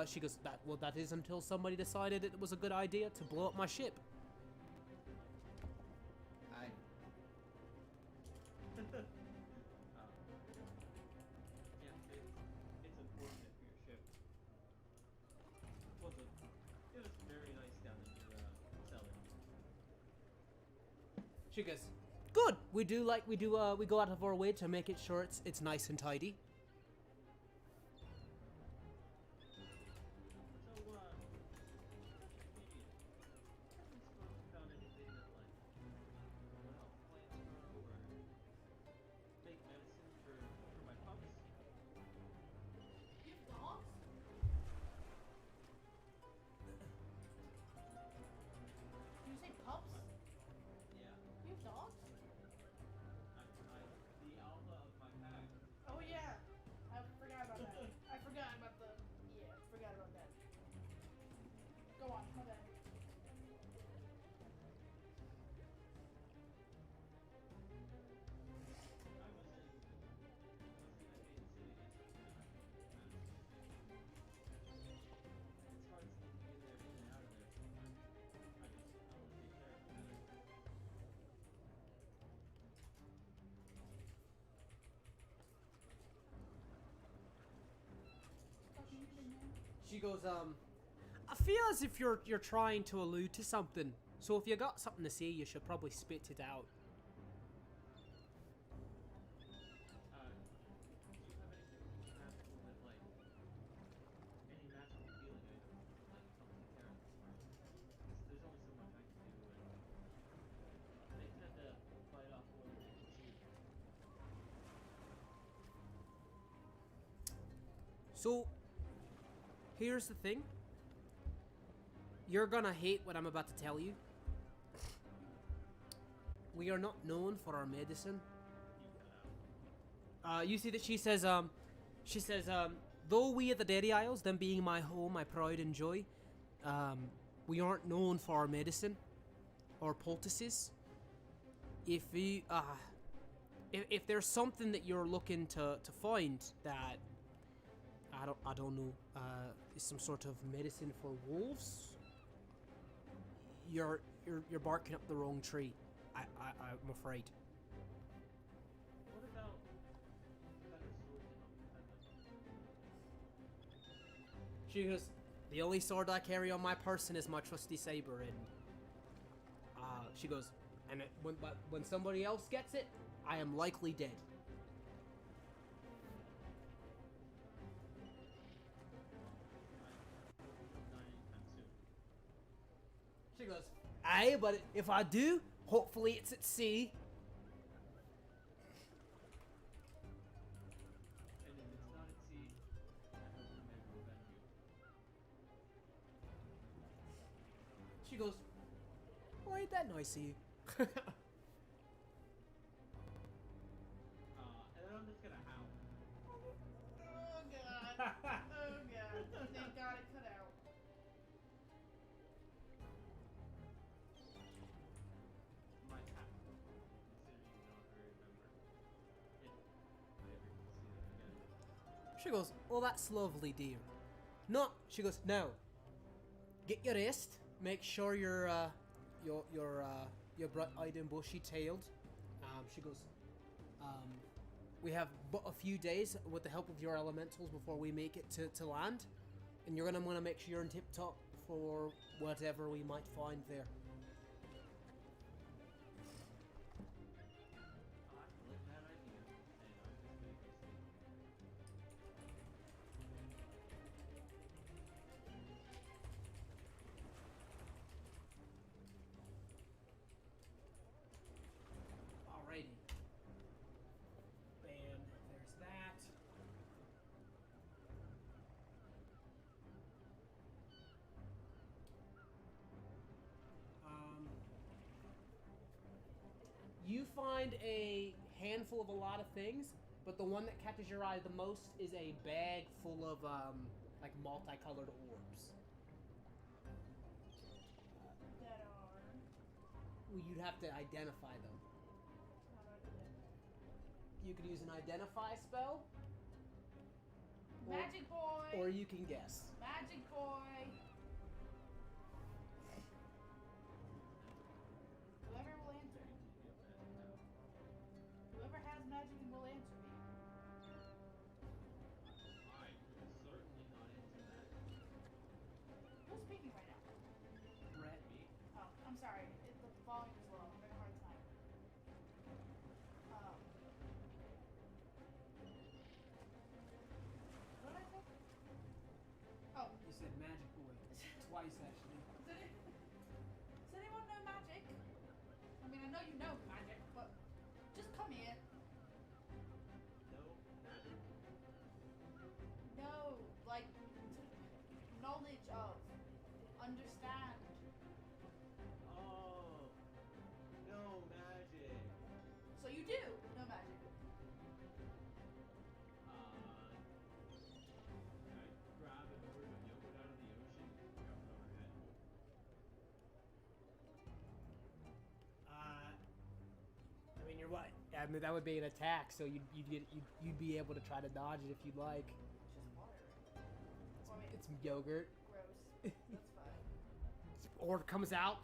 she goes, that is until somebody decided it was a good idea to blow up my ship. Aye. Yeah, it's unfortunate for your ship. It was very nice down that you're selling. She goes, good. We go out of our way to make it sure it's nice and tidy. She goes, I feel as if you're trying to allude to something. So if you got something to say, you should probably spit it out. Do you have anything magical that, like, any magical healing item that, like, helps the characters? There's only so much I can do, and they tend to bite off more than they can chew. So, here's the thing. You're gonna hate what I'm about to tell you. We are not known for our medicine. You see that she says, though we at the Dairy Isles, them being my home, my pride and joy, we aren't known for our medicine or poultices. If you, if there's something that you're looking to find that I don't know, is some sort of medicine for wolves, you're barking up the wrong tree. I'm afraid. What about better swords and She goes, the only sword I carry on my person is my trusty saber, and she goes, and when somebody else gets it, I am likely dead. She goes, aye, but if I do, hopefully it's at sea. And if it's not at sea, I hope we may revenge you. She goes, well, ain't that nice of you? And then I'm just gonna howl. Oh god. Oh god. Thank God it cut out. My hat, considering you not very member. If I ever get to see them again. She goes, oh, that's lovely, dear. No, she goes, no. Get your rest. Make sure you're bright-eyed and bushy-tailed. She goes, we have but a few days with the help of your elementals before we make it to land. And you're gonna want to make sure you're in tip-top for whatever we might find there. I like that idea, and I'm just gonna go sleep. Alrighty. Bam, there's that. You find a handful of a lot of things, but the one that catches your eye the most is a bag full of like multicolored orbs. That are. Well, you'd have to identify them. How do I do that? You could use an identify spell, Magic boy. or you can guess. Magic boy. Whoever will answer. Whoever has magic and will answer me. I'm certainly not into that. Who's speaking right now? Brett. Me? Oh, I'm sorry. The volume is low. I'm having a hard time. What did I say? Oh, You said magic boy twice actually. does anyone know magic? I mean, I know you know magic, but just come here. No, magic. No, like knowledge of, understand. Oh, no magic. So you do know magic. Can I grab an orb of yogurt out of the ocean and drop it on her head? I mean, you're what? I mean, that would be an attack, so you'd be able to try to dodge it if you'd like. It's just water. Well, I mean, It's yogurt. gross. That's fine. Or it comes out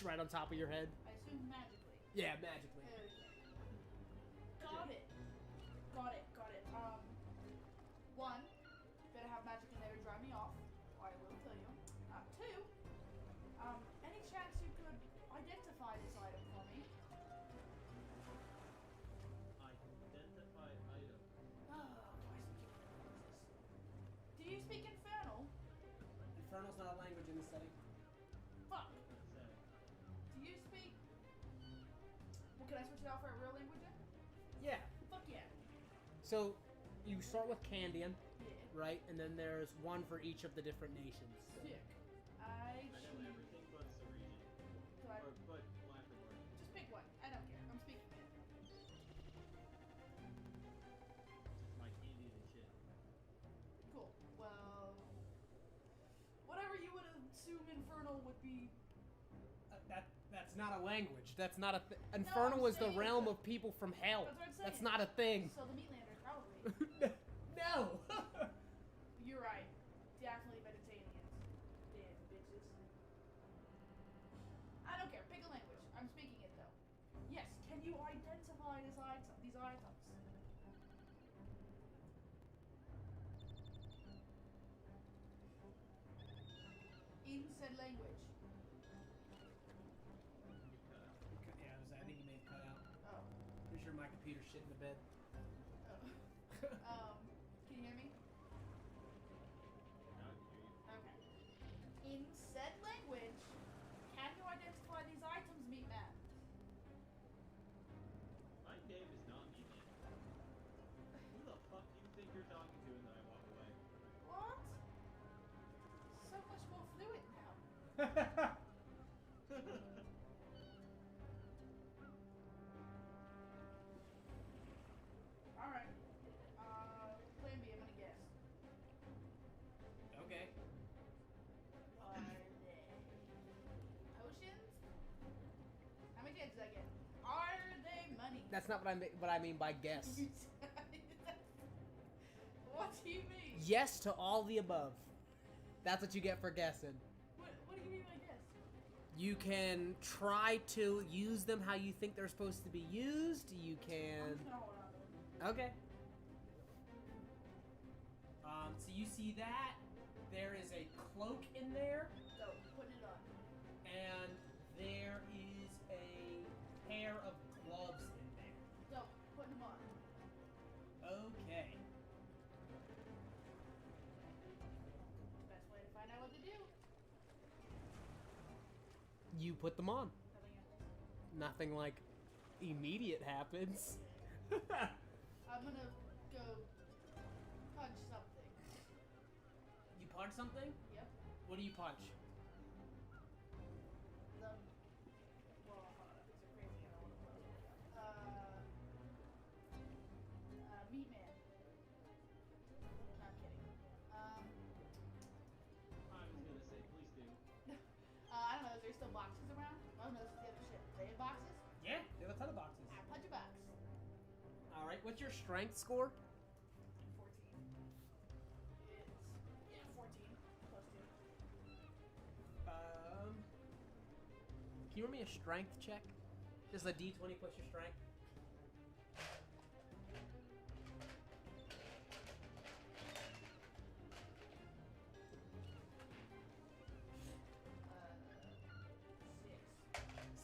right on top of your head. I assume magically. Yeah, magically. Got it. Got it. Got it. One, better have magic in there to dry me off. to offer a real language in? Yeah. Fuck yeah. So you start with Candian, Yeah. right? And then there's one for each of the different nations. Sick. I know everything but Serene. So I Or but Blackboard. just pick one. I don't care. I'm speaking it. My Canadian and shit. Cool. Well, whatever you would assume Infernal would be. That's not a language. That's not a Infernal is the saying- realm of people from hell. That's what I'm That's saying. not a thing. So the Meatlanders, probably. No. You're right. Definitely Mediterraneans. Damn bitches. I don't care. Pick a language. I'm speaking it though. Yes. Can you identify these items? In said language. Yeah, I think you may have cut out. Oh. Pretty sure my computer's shit in the bed. Oh. Can you hear me? Now I can hear you. Okay. In said language, can you identify these items, meat man? My name is not Meatman. Who the fuck do you think you're talking to? And then I walk away. What? So much more fluid now. Alright. Plan B, I'm gonna guess. Okay. Are they potions? How many chances did I get? Are they money? That's not what I mean by guess. What do you mean? Yes to all the above. That's what you get for guessing. What do you mean by guess? You can try to use them how you think they're supposed to be used. You I'm can. just gonna hold on to them. Okay. So you see that there is a cloak in there, So, putting it on. and there is a pair of gloves in there. So, putting them on. Okay. Best way to find out what to do. You put them on. Nothing else. Nothing like immediate happens. I'm gonna go punch something. You punch something? Yep. What do you punch? The. Well, hold on. These are crazy. I don't want to close it up. Meat Man. No, I'm kidding. I was gonna say, please do. I don't know. Is there still boxes around? Oh no, this is the other shit. They have boxes? Yeah, there are a ton of boxes. Ah, punch a box. All right, what's your strength score? 14. It's. Yeah, 14. Plus 2. Can you roll me a strength check? Just a d20 plus your strength.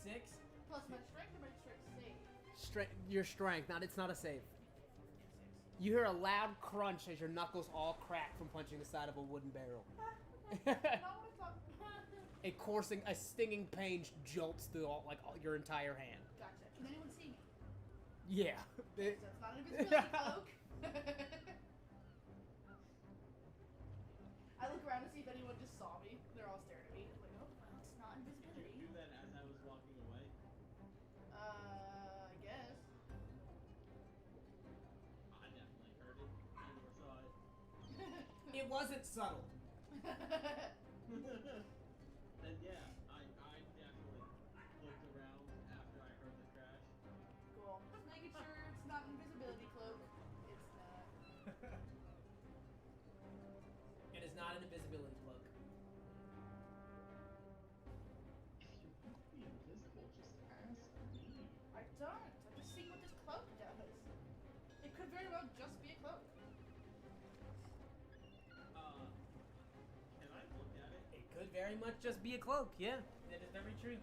Six. 6. Plus my strength or my strength save? Your strength. It's not a save. Yeah, 6. You hear a loud crunch as your knuckles all crack from punching the side of a wooden barrel. Not what I thought. A stinging pain jolts through your entire hand. Gotcha. Can anyone see me? Yeah. So it's not an invisibility cloak. I look around to see if anyone just saw me. They're all staring at me. I'm like, oh, well, it's not Did you invisibility. do that as I was walking away? I guess. I definitely heard it and or saw it. It wasn't subtle. Then yeah, I definitely looked around after I heard the crash. Cool. Just making sure it's not an invisibility cloak. It's not. It is not an invisibility cloak. If you want to be invisible, just ask me. I don't. I'm just seeing what this cloak does. It could very well just be a cloak. Can I look at it? It could very much just be a cloak. Yeah, that is very true.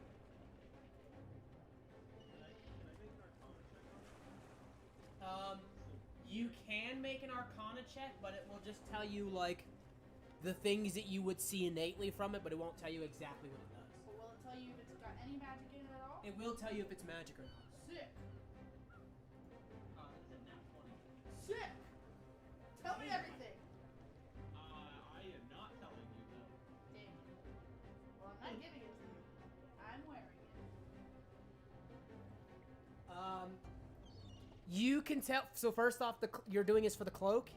Can I make an Arcana check on it? You can make an Arcana check, but it will just tell you the things that you would see innately from it, but it won't tell you exactly what it does. But will it tell you if it's got any magic in it at all? It will tell you if it's magic or not. Sick. Sick. Tell me everything. I am not telling you though. Damn. Well, I'm not giving it to you. I'm wearing it. You can tell. So first off, you're doing this for the cloak.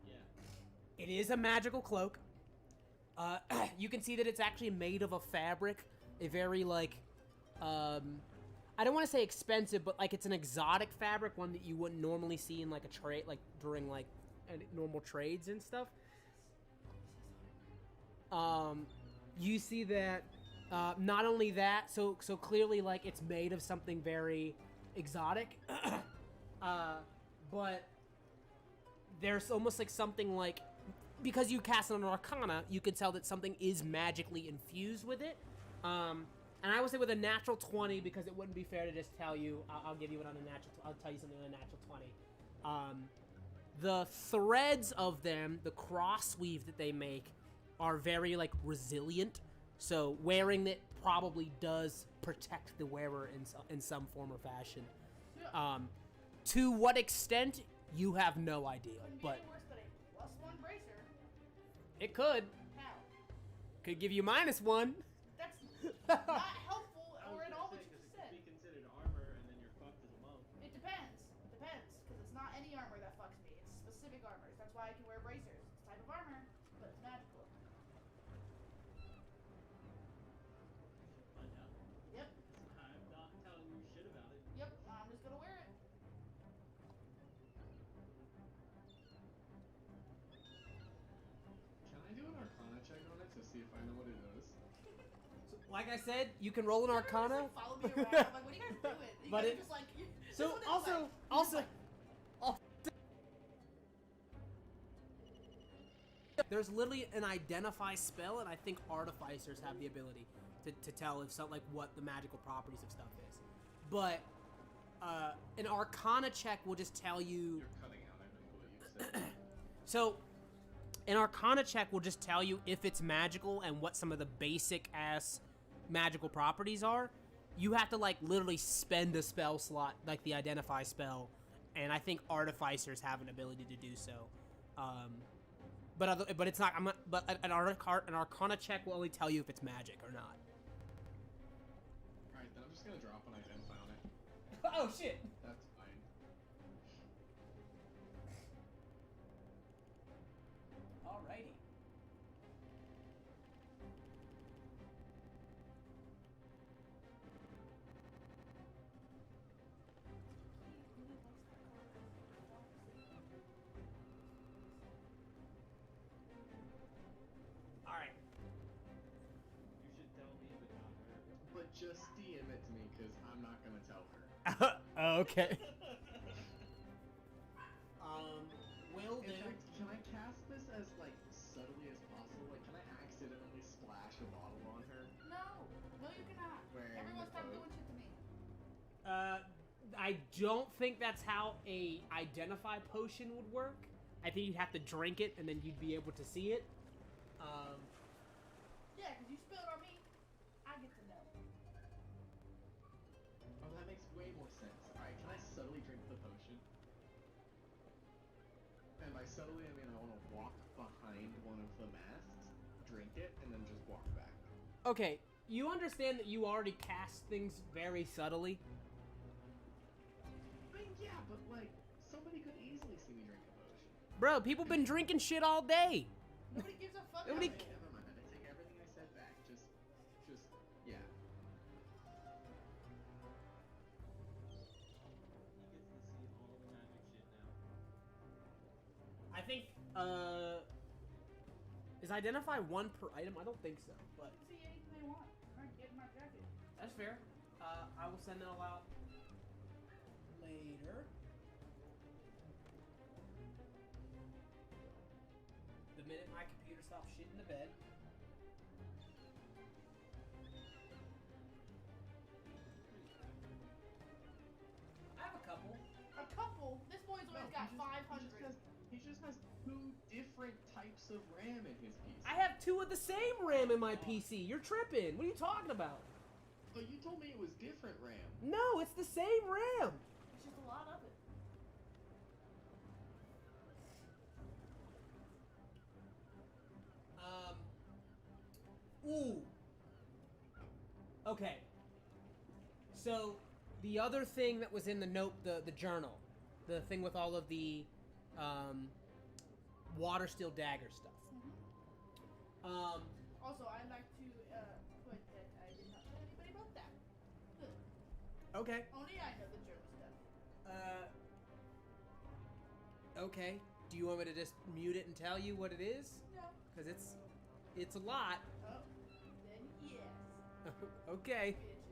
Yeah. It is a magical cloak. You can see that it's actually made of a fabric, a very like, I don't want to say expensive, but like it's an exotic fabric, one that you wouldn't normally see in like a trade, like during like normal trades and stuff. You see that, not only that, so clearly like it's made of something very exotic, but there's almost like something like, because you cast it on Arcana, you can tell that something is magically infused with it. And I would say with a natural 20, because it wouldn't be fair to just tell you. I'll give you it on a natural. I'll tell you something on a natural 20. The threads of them, the cross weave that they make, are very like resilient. So wearing it probably does protect the wearer in some form or fashion. To what extent, you have no idea. Couldn't be But any worse than a +1 bracer. it could. How? Could give you -1. That's not helpful I was or at gonna all say, what you 'cause just it could said. be considered armor, and then you're fucked as a monk. It depends. Depends, because it's not any armor that fucks me. It's specific armors. That's why I can wear bracers. It's a type of armor, but it's magical. Find out. Yep. I'm not telling you shit about it. Yep. I'm just gonna wear it. Can I do an Arcana check on it to see if I know what it is? Like I said, you can roll an Arcana. Just, like, follow me around. I'm like, what are you guys doing? You But guys it- are just like. So this one is also, like, also, there's literally an identify spell, and I think artificers have the ability to tell if something like what the magical properties of stuff is. But an Arcana check will just tell you. You're cutting out, I know what you said. So, an Arcana check will just tell you if it's magical and what some of the basic ass magical properties are. You have to like literally spend a spell slot, like the identify spell, and I think artificers have an ability to do so. But it's not. But an Arcana check will only tell you if it's magic or not. Alright, then I'm just gonna drop an identify on it. Oh shit! That's fine. Alrighty. Alright. You should tell me, but not her. But just DM it to me, because I'm not gonna tell her. Okay. Will In do. fact, can I cast this as, like, subtly as possible? Like, can I accidentally splash a bottle on her? No. No, you cannot. Wearing Everyone the stop cloak. doing shit to me. I don't think that's how a identify potion would work. I think you'd have to drink it and then you'd be able to see it. Yeah, because you spilled on me. I get to know. Oh, that makes way more sense. Alright, can I subtly drink the potion? And by subtly, I mean I want to walk behind one of the masks, drink it, and then just walk back. Okay, you understand that you already cast things very subtly. I mean, yeah, but like, somebody could easily see me drink a potion. Bro, people been drinking shit all day. Nobody gives a fuck. Nobody about Okay, it. never mind. I take everything I said back. Just, yeah. He gets to see all the magic shit now. I think, is identify one per item? I don't think so, but You can see anything they want. I'm not getting my jacket. that's fair. I will send it all out later. The minute my computer stops shitting the bed. I have a couple. A couple? This boy's always got 500. He just has 2 different types of RAM in his PC. I have 2 of the same RAM in my PC. You're tripping. What are you talking about? But you told me it was different RAM. No, it's the same RAM. It's just a lot of it. Ooh. Okay. So the other thing that was in the note, the journal, the thing with all of the water steel dagger stuff. Also, I'd like to put that I did not tell anybody about that. Okay. Only I know the journal stuff. Okay. Do you want me to just mute it and tell you what it is? No. Because it's a lot. Oh, then yes. Okay. Bitches.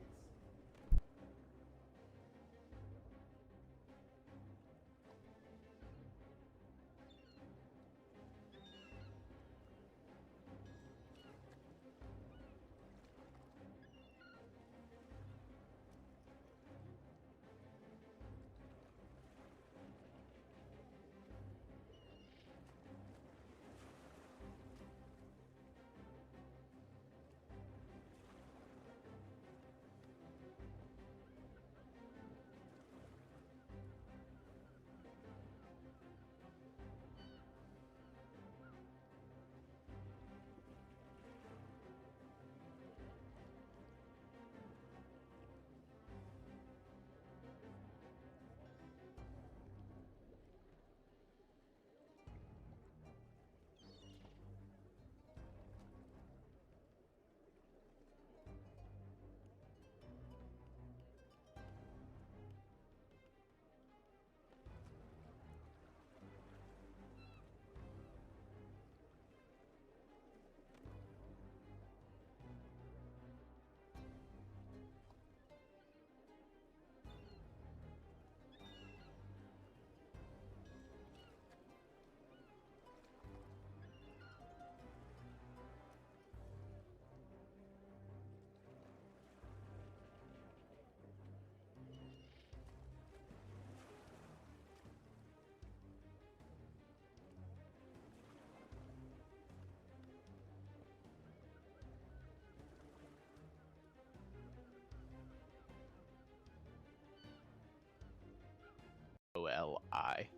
OLI.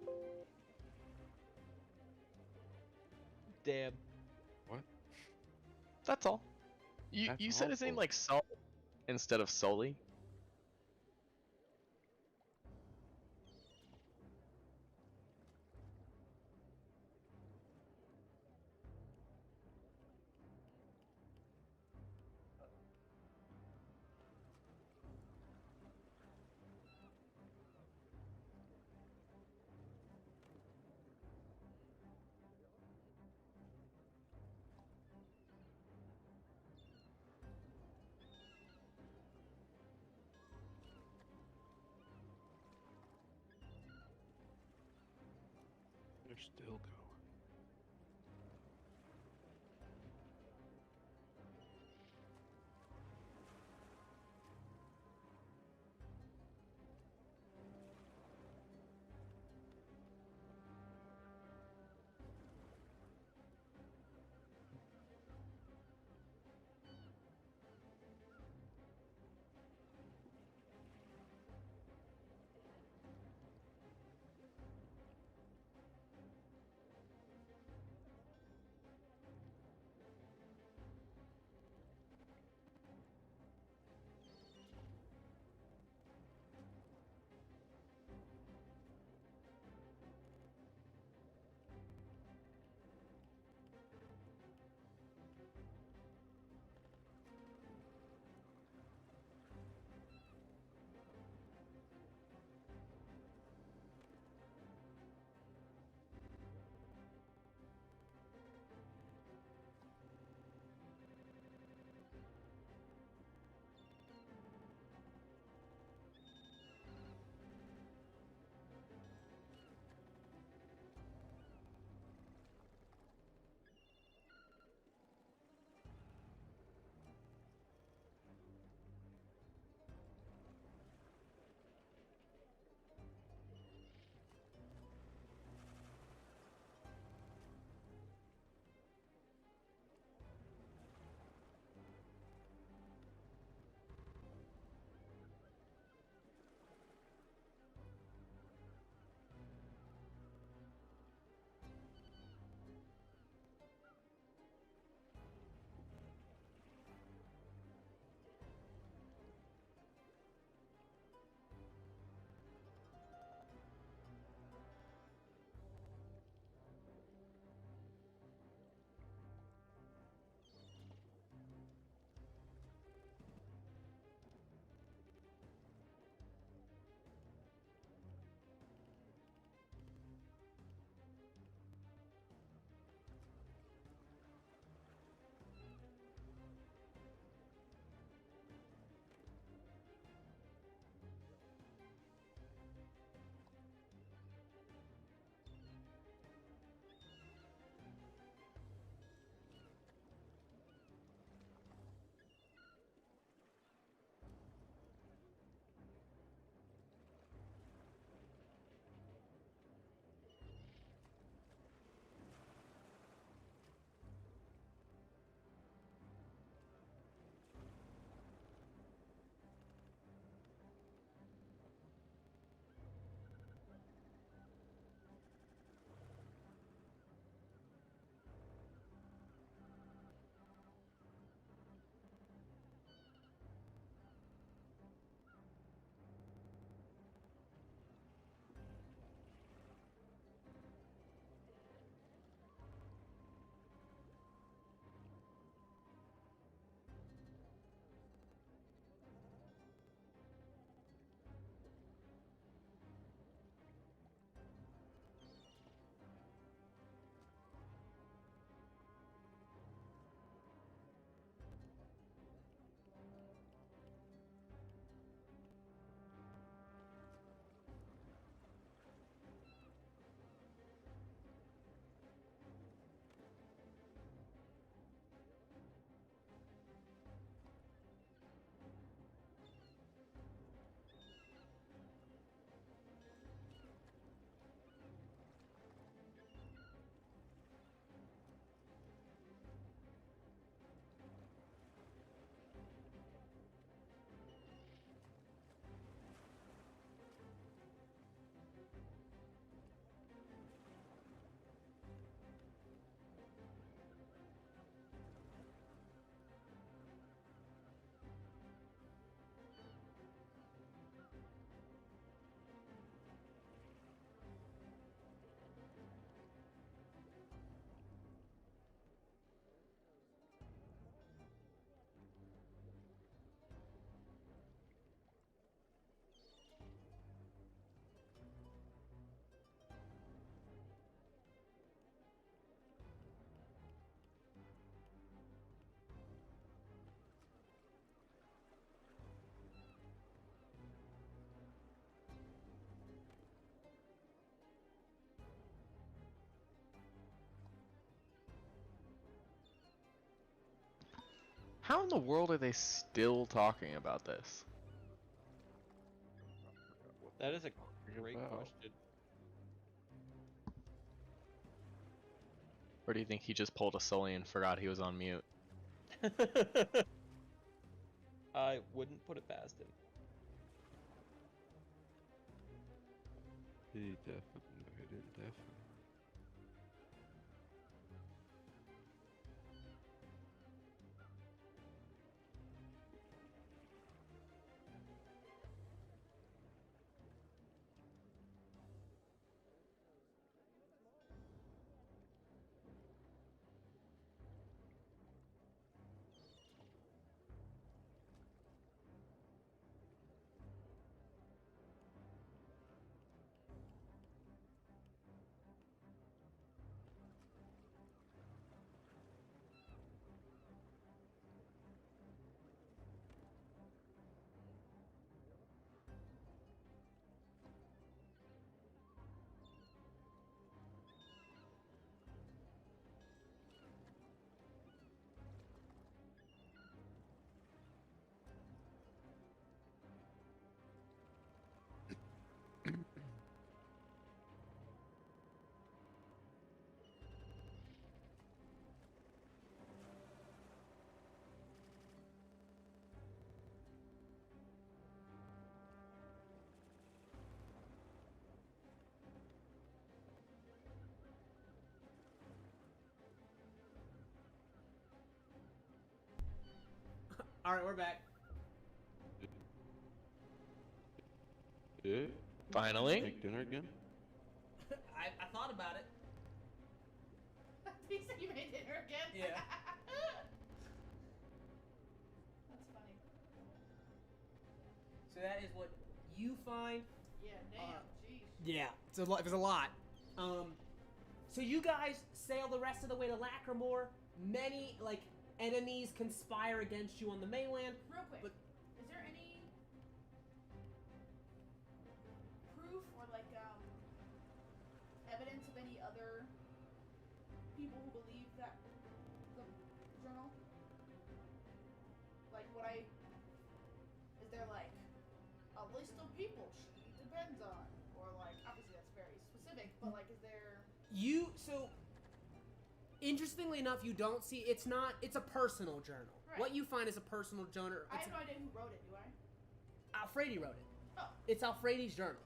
Damn. What? That's all. You That's you said his name awful. like Sol instead of Sully. They're still going. How in the world are they still talking about this? That is a great about. question. Or do you think he just pulled a Sully and forgot he was on mute? I wouldn't put it past him. He definitely did, definitely. All right, we're back. Yeah. Finally? Make dinner again? I thought about it. He said you made dinner again? Yeah. That's funny. So that is what you find. Yeah, damn, jeez. Yeah, it was a lot. So you guys sail the rest of the way to Lacrimore. Many enemies conspire against you on the mainland. Real quick, But- is there any proof or evidence of any other people who believe that the journal? Is there a list of people she depends on? Or obviously that's very specific, but is there... Interestingly enough, you don't see, it's a personal journal. Right. What you find is a personal journal. I have no idea who wrote it, do I? Alfredi wrote it. Oh, It's Alfredi's journal.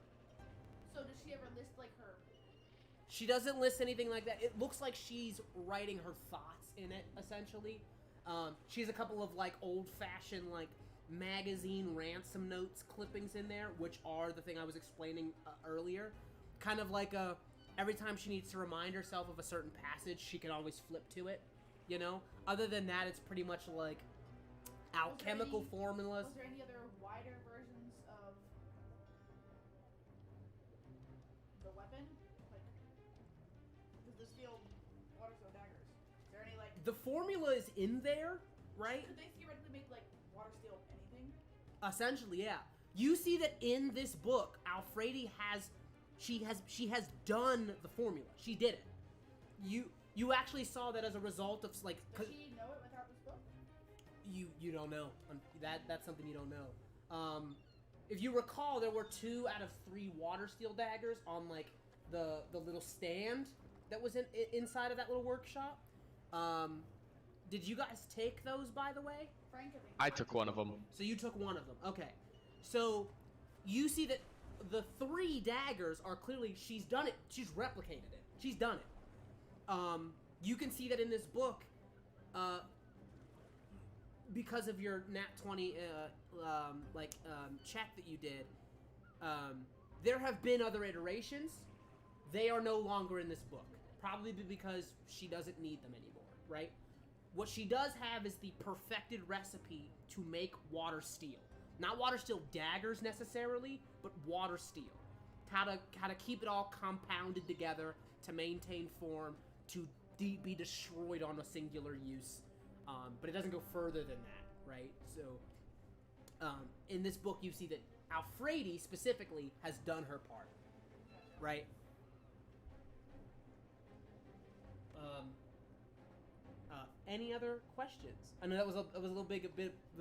so does she ever list her... She doesn't list anything like that. It looks like she's writing her thoughts in it, essentially. She has a couple of old-fashioned magazine ransom notes clippings in there, which are the thing I was explaining earlier. Kind of every time she needs to remind herself of a certain passage, she can always flip to it, you know? Other than that, it's pretty much alchemical formulas. Was there any other wider versions of the weapon? The steel water steel daggers. Is there any The formula is in there, right? Could they theoretically make water steel anything? Essentially, yeah. You see that in this book, Alfredi she has done the formula. She did it. You actually saw that as a result of Does she know it without this book? you don't know. That's something you don't know. If you recall, there were 2 out of 3 water steel daggers on the little stand that was inside of that little workshop. Did you guys take those, by the way? Frank, I think. I took one of them. So you took one of them. Okay. So you see that the 3 daggers are clearly, she's done it. She's replicated it. She's done it. You can see that in this book, because of your nat 20 check that you did, there have been other iterations. They are no longer in this book. Probably because she doesn't need them anymore, right? What she does have is the perfected recipe to make water steel. Not water steel daggers necessarily, but water steel. How to keep it all compounded together to maintain form, to be destroyed on a singular use. But it doesn't go further than that, right? So, in this book, you see that Alfredi specifically has done her part, right? Any other questions? I know that was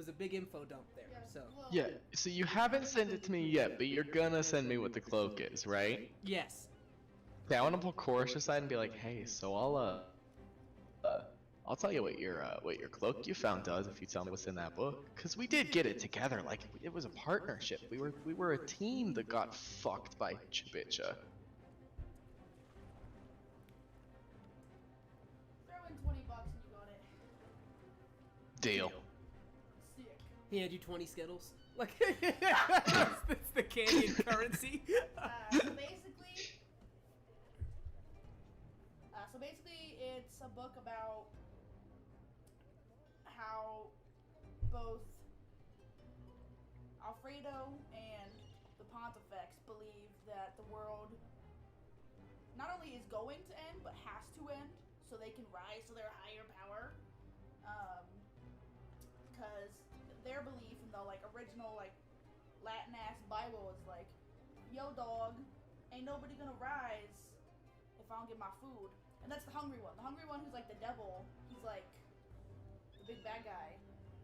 a big info dump there. Yeah, So well, Yeah, so you haven't sent it to me yet, but you're gonna send me what the cloak is, right? yes, Okay, I want to pull Chorus aside and be like, hey, so I'll tell you what your cloak you found does if you tell me what's in that book. Cause we did get it together, like it was a partnership. We were a team that got fucked by Chibicha. throw in $20 and you got it. Deal. Sick. he had you 20 Skittles. Like it's the Canadian currency. So basically, it's a book about how both Alfredo and the Pontifex believe that the world not only is going to end, but has to end, so they can rise to their higher power. Because their belief in the original Latin ass Bible is yo dog, ain't nobody gonna rise if I don't get my food. And that's the hungry one. The hungry one who's the devil. He's the big bad guy.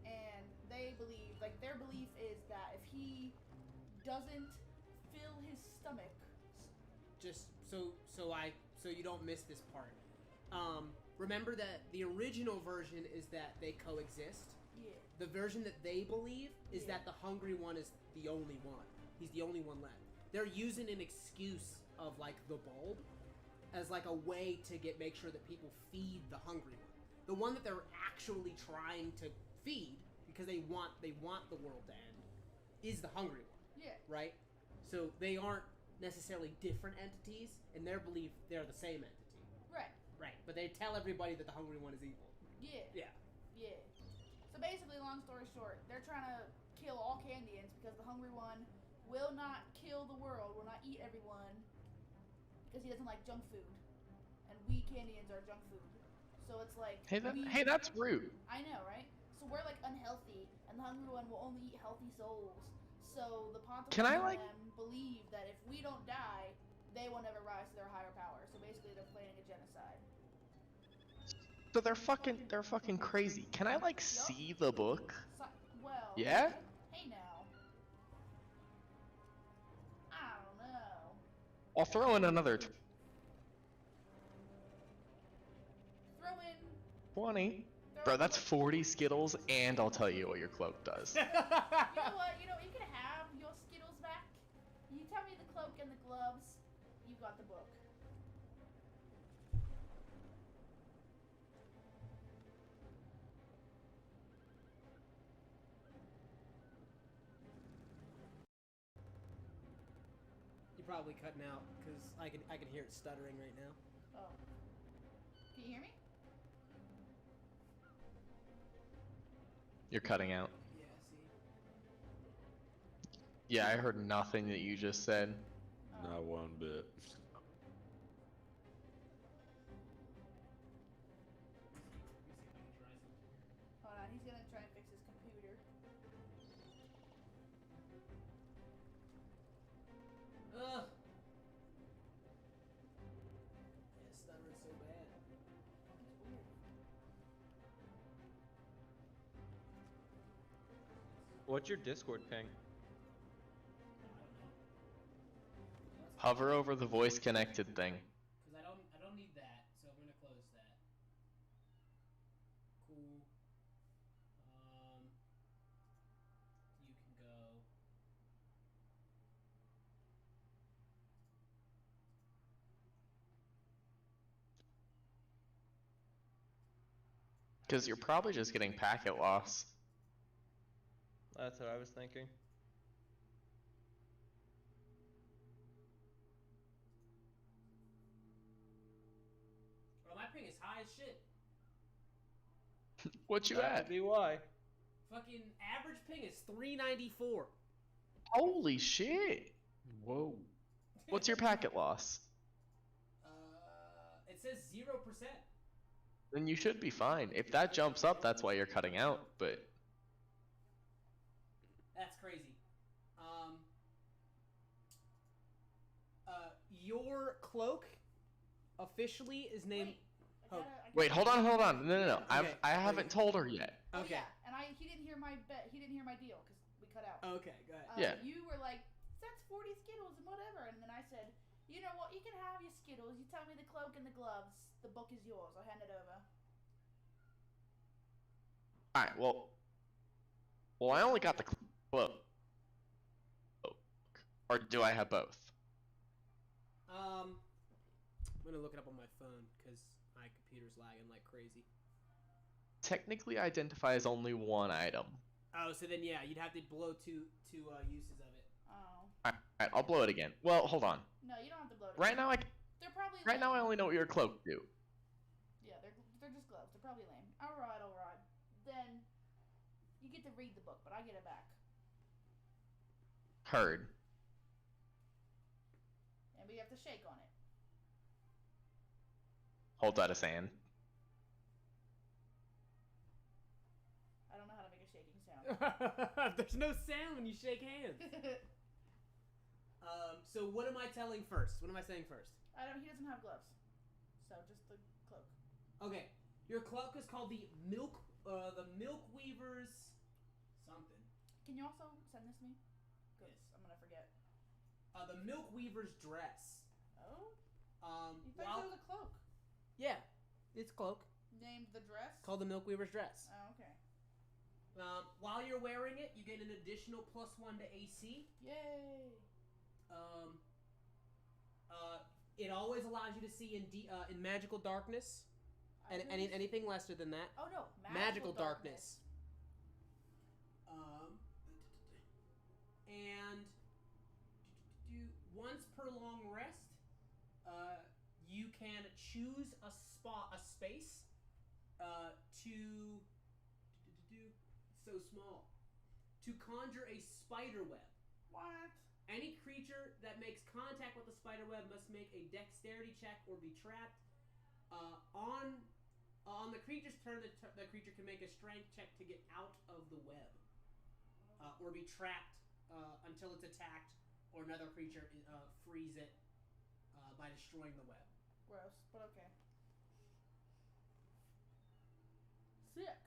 And they believe, their belief is that if he doesn't fill his stomach. Just so you don't miss this part. Remember that the original version is that they coexist. Yeah. The version that they believe is that the hungry one is the only one. He's the only one left. They're using an excuse of the bulb as a way to make sure that people feed the hungry one. The one that they're actually trying to feed because they want the world to end is the hungry one. Yeah. Right? So they aren't necessarily different entities. In their belief, they're the same entity. Right. Right. But they tell everybody that the hungry one is evil. Yeah. Yeah. Yeah. So basically, long story short, they're trying to kill all Candians because the hungry one will not kill the world, will not eat everyone, because he doesn't like junk food. And we Candians are junk food. So it's Hey, that's rude. I know, right? So we're unhealthy, and the hungry one will only eat healthy souls. So the Pontifex Can I, and them believe that if we don't die, they will never rise to their higher power. So basically, they're planning a genocide. So they're fucking crazy. Can I see the book? So, well. Yeah? Hey now. I don't know. I'll throw in another Throw in. 20. Throw Bro, in that's 40 Skittles, and I'll tell you what your cloak does. You know what? You can have your Skittles back. You tell me the cloak and the gloves. You got the book. You're probably cutting out because I can hear it stuttering right now. Oh. Can you hear me? You're cutting out. Yeah. See. Yeah, I heard nothing that you just said. Not one bit. Hold on. He's gonna try and fix his computer. Ugh. Yeah, stuttering so bad. It's weird. What's your Discord ping? Hover over the voice connected thing. Because I don't need that, so I'm gonna close that. Cool. You can go. Because you're probably just getting packet loss. That's what I was thinking. Bro, my ping is high as shit. What you That at? could be why. Fucking average ping is 394. Holy shit! Whoa. What's your packet loss? It says 0%. Then you should be fine. If that jumps up, that's why you're cutting out, but... That's crazy. Your cloak officially is named. Wait, Oh, Wait, hold on. No. Okay. I haven't told her yet. Oh, Okay. yeah, and he didn't hear my bet. He didn't hear my deal because we cut out. Okay, go ahead. Yeah. You were like, that's 40 Skittles and whatever, and then I said, you know what? You can have your Skittles. You tell me the cloak and the gloves. The book is yours. I'll hand it over. All right. Well, I only got the cloak. Or do I have both? I'm gonna look it up on my phone because my computer's lagging like crazy. Technically, identify as only one item. Oh, so then yeah, you'd have to blow two uses of it. Oh. All right, I'll blow it again. Well, hold on. No, you don't have to blow it. Right now, They're probably right now I lame. only know what your cloak do. Yeah, they're just gloves. They're probably lame. All right. Then you get to read the book, but I get it back. Heard. And we have to shake on it. Hold that a sand. I don't know how to make a shaking sound. There's no sound when you shake hands. So what am I telling first? What am I saying first? He doesn't have gloves, so just the cloak. Okay, your cloak is called the Milk Weaver's something. Can you also send this to me? Because Yes. I'm gonna forget. The Milk Weaver's dress. Oh? You While- thought it was a cloak. Yeah, it's cloak Named the dress? called the Milk Weaver's dress. Oh, okay. While you're wearing it, you get an additional +1 to AC. Yay! It always allows you to see in magical darkness, and anything lesser than that. Oh no, Magical darkness. And once per long rest, you can choose a space to so small to conjure a spider web. What? Any creature that makes contact with the spider web must make a dexterity check or be trapped. On the creature's turn, the creature can make a strength check to get out of the web, or be trapped until it's attacked, or another creature frees it by destroying the web. Gross, but okay. Sick.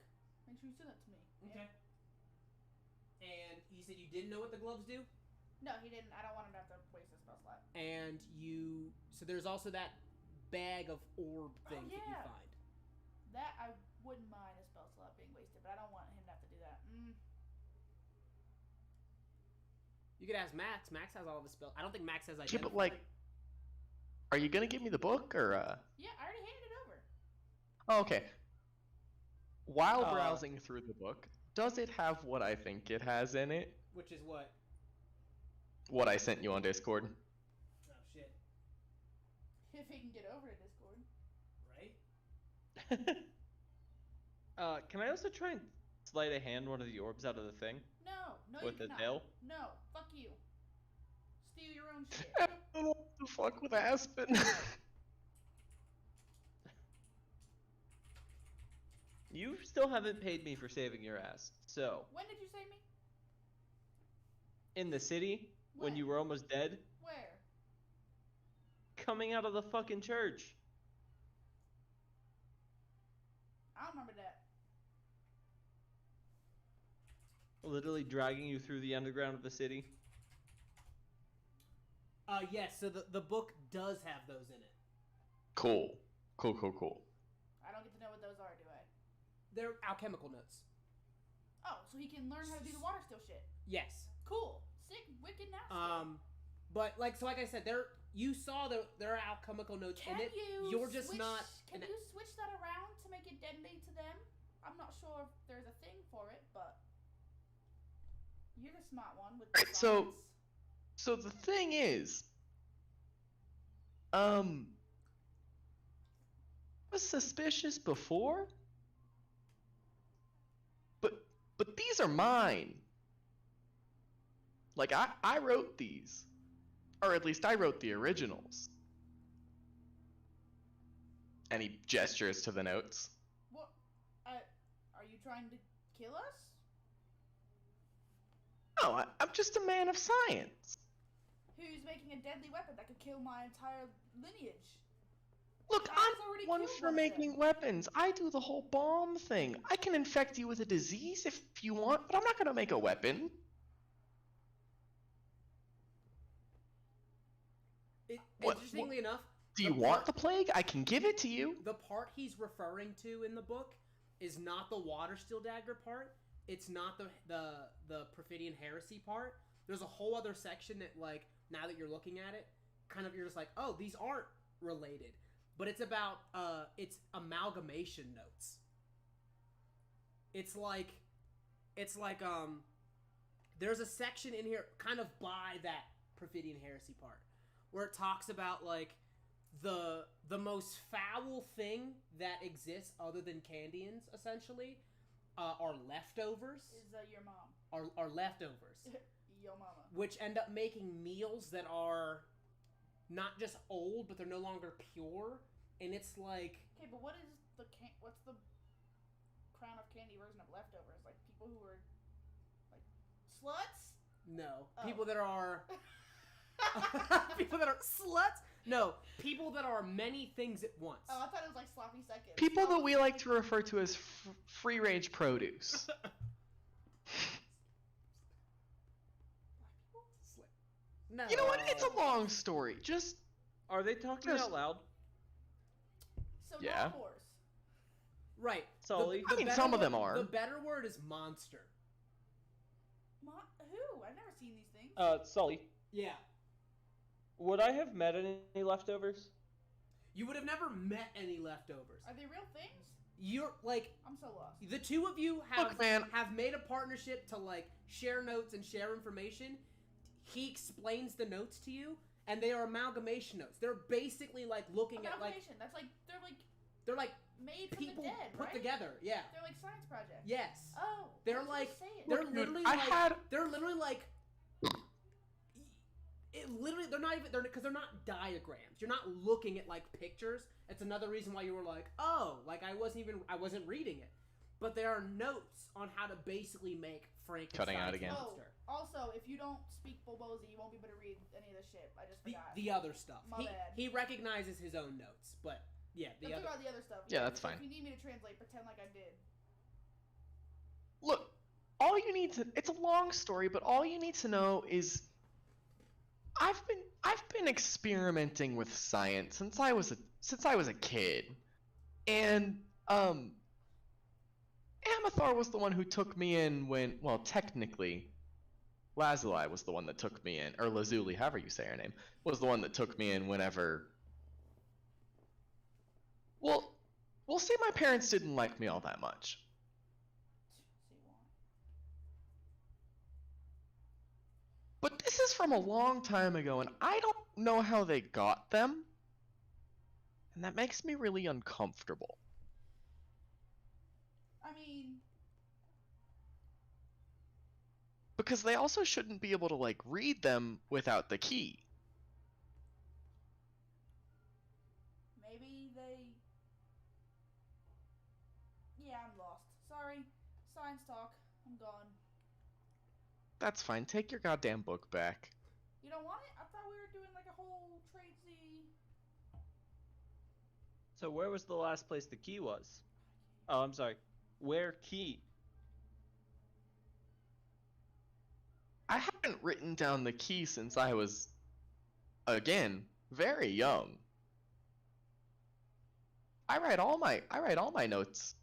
Make sure you send that to me. Okay. And you said you didn't know what the gloves do? No, he didn't. I don't want him to have to waste a spell slot. And so there's also that bag of orb thing that you yeah. find. That I wouldn't mind a spell slot being wasted, but I don't want him to have to do that. You could ask Max. Max has all of the spells. I don't think Max has Yeah, identified. but like, are you gonna give me the book or? Yeah, I already handed it over. Oh, okay. While browsing through the book, does it have what I think it has in it? Which is what? What I sent you on Discord. Oh shit! If he can get over to Discord. Right? Can I also try and sleight of hand one of the orbs out of the thing? No, With you the cannot. tail? No, fuck you. Steal your own shit. I don't know what the fuck with Aspen. You still haven't paid me for saving your ass. So, When did you save me? in the city, when you were almost dead, Where? coming out of the fucking church. I don't remember that. Literally dragging you through the underground of the city. Yes. So the book does have those in it. Cool. I don't get to know what those are, do I? They're alchemical notes. Oh, so he can learn how to do the water still shit. Yes. Cool. Sick, wicked, nasty. But like I said, you saw there are alchemical notes in it. You're just not. Can you switch that around to make it deadly to them? I'm not sure if there's a thing for it, but you're the smart one with the Right, so- science. So the thing is, was suspicious before, but these are mine. Like I wrote these, or at least I wrote the originals. And he gestures to the notes. What? Are you trying to kill us? No, I'm just a man of science. Who's making a deadly weapon that could kill my entire lineage? Look, I was I'm already one killed for one of making them. weapons. I do the whole bomb thing. I can infect you with a disease if you want, but I'm not gonna make a weapon. What- Interestingly enough, Do you want the plague? I can give it to you. the part he's referring to in the book is not the water steel dagger part. It's not the Perfidian heresy part. There's a whole other section that, like, now that you're looking at it, kind of you're just like, oh, these aren't related. But it's about it's amalgamation notes. It's like there's a section in here kind of by that Perfidian heresy part where it talks about like the most foul thing that exists other than Candians essentially are leftovers. Is your mom? Are leftovers, Yo mama. which end up making meals that are not just old, but they're no longer pure. And it's like, Okay, but what's the Crown of Candy version of leftovers? Like people who are like sluts? no, Oh. people that are people that are sluts. No, people that are many things at once. Oh, I thought it was like sloppy seconds. People that we like to refer to as free-range produce. No. You know what? It's a long story. Just Are they talking Just- out loud? So Yeah. Wars. Right. Sully. I mean, better some of word- them are. The better word is monster. Who? I've never seen these things. Sully, Yeah. would I have met any leftovers? You would have never met any leftovers. Are they real things? You're like I'm so lost. the two of you have Look, man. have made a partnership to like share notes and share information. He explains the notes to you, and they are amalgamation notes. They're basically like looking at like Amalgamation. That's like they're like made from people the dead, put right? together. Yeah. They're like science projects. Yes. Oh. They're I was like just saying. they're Look, dude, literally I like had- they're literally like they're not even because they're not diagrams. You're not looking at like pictures. It's another reason why you were like, oh, like I wasn't reading it. But there are notes on how to basically make Frankenstein's Cutting out again. monster. Also, if you don't speak Bulbozi, you won't be able to read any of this shit. I just forgot. The other stuff. My bad. He recognizes his own notes, but yeah, Let's talk about the other stuff. Yeah, that's so fine. If you need me to translate, pretend like I did. Look, all you need to it's a long story, but all you need to know is I've been experimenting with science since I was a kid. And Amathar was the one who took me in when, well, technically Lazuli was the one that took me in, or Lazuli, however you say her name, was the one that took me in whenever. Well, we'll say my parents didn't like me all that much. See why? But this is from a long time ago, and I don't know how they got them. And that makes me really uncomfortable. I mean, Because they also shouldn't be able to, like, read them without the key. maybe they. Yeah, I'm lost. Sorry. Science talk. I'm gone. That's fine. Take your goddamn book back. You don't want it? I thought we were doing like a whole tradesy. So where was the last place the key was? Oh, I'm sorry. Where key? I haven't written down the key since I was, again, very young. I write all my notes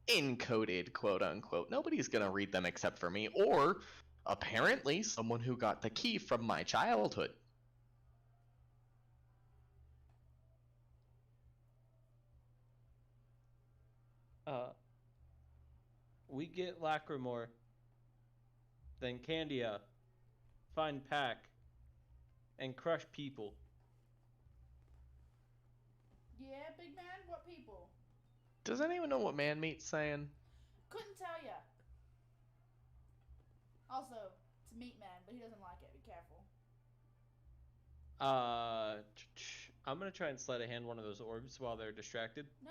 encoded, quote unquote. Nobody's gonna read them except for me, or apparently someone who got the key from my childhood. We get Lacrimore. Then Candia. Find Pack. And crush people. Yeah, big man? What people? Does anyone know what man meat's saying? Couldn't tell ya. Also, it's meat man, but he doesn't like it. Be careful. I'm gonna try and sleight of hand one of those orbs while they're distracted. No!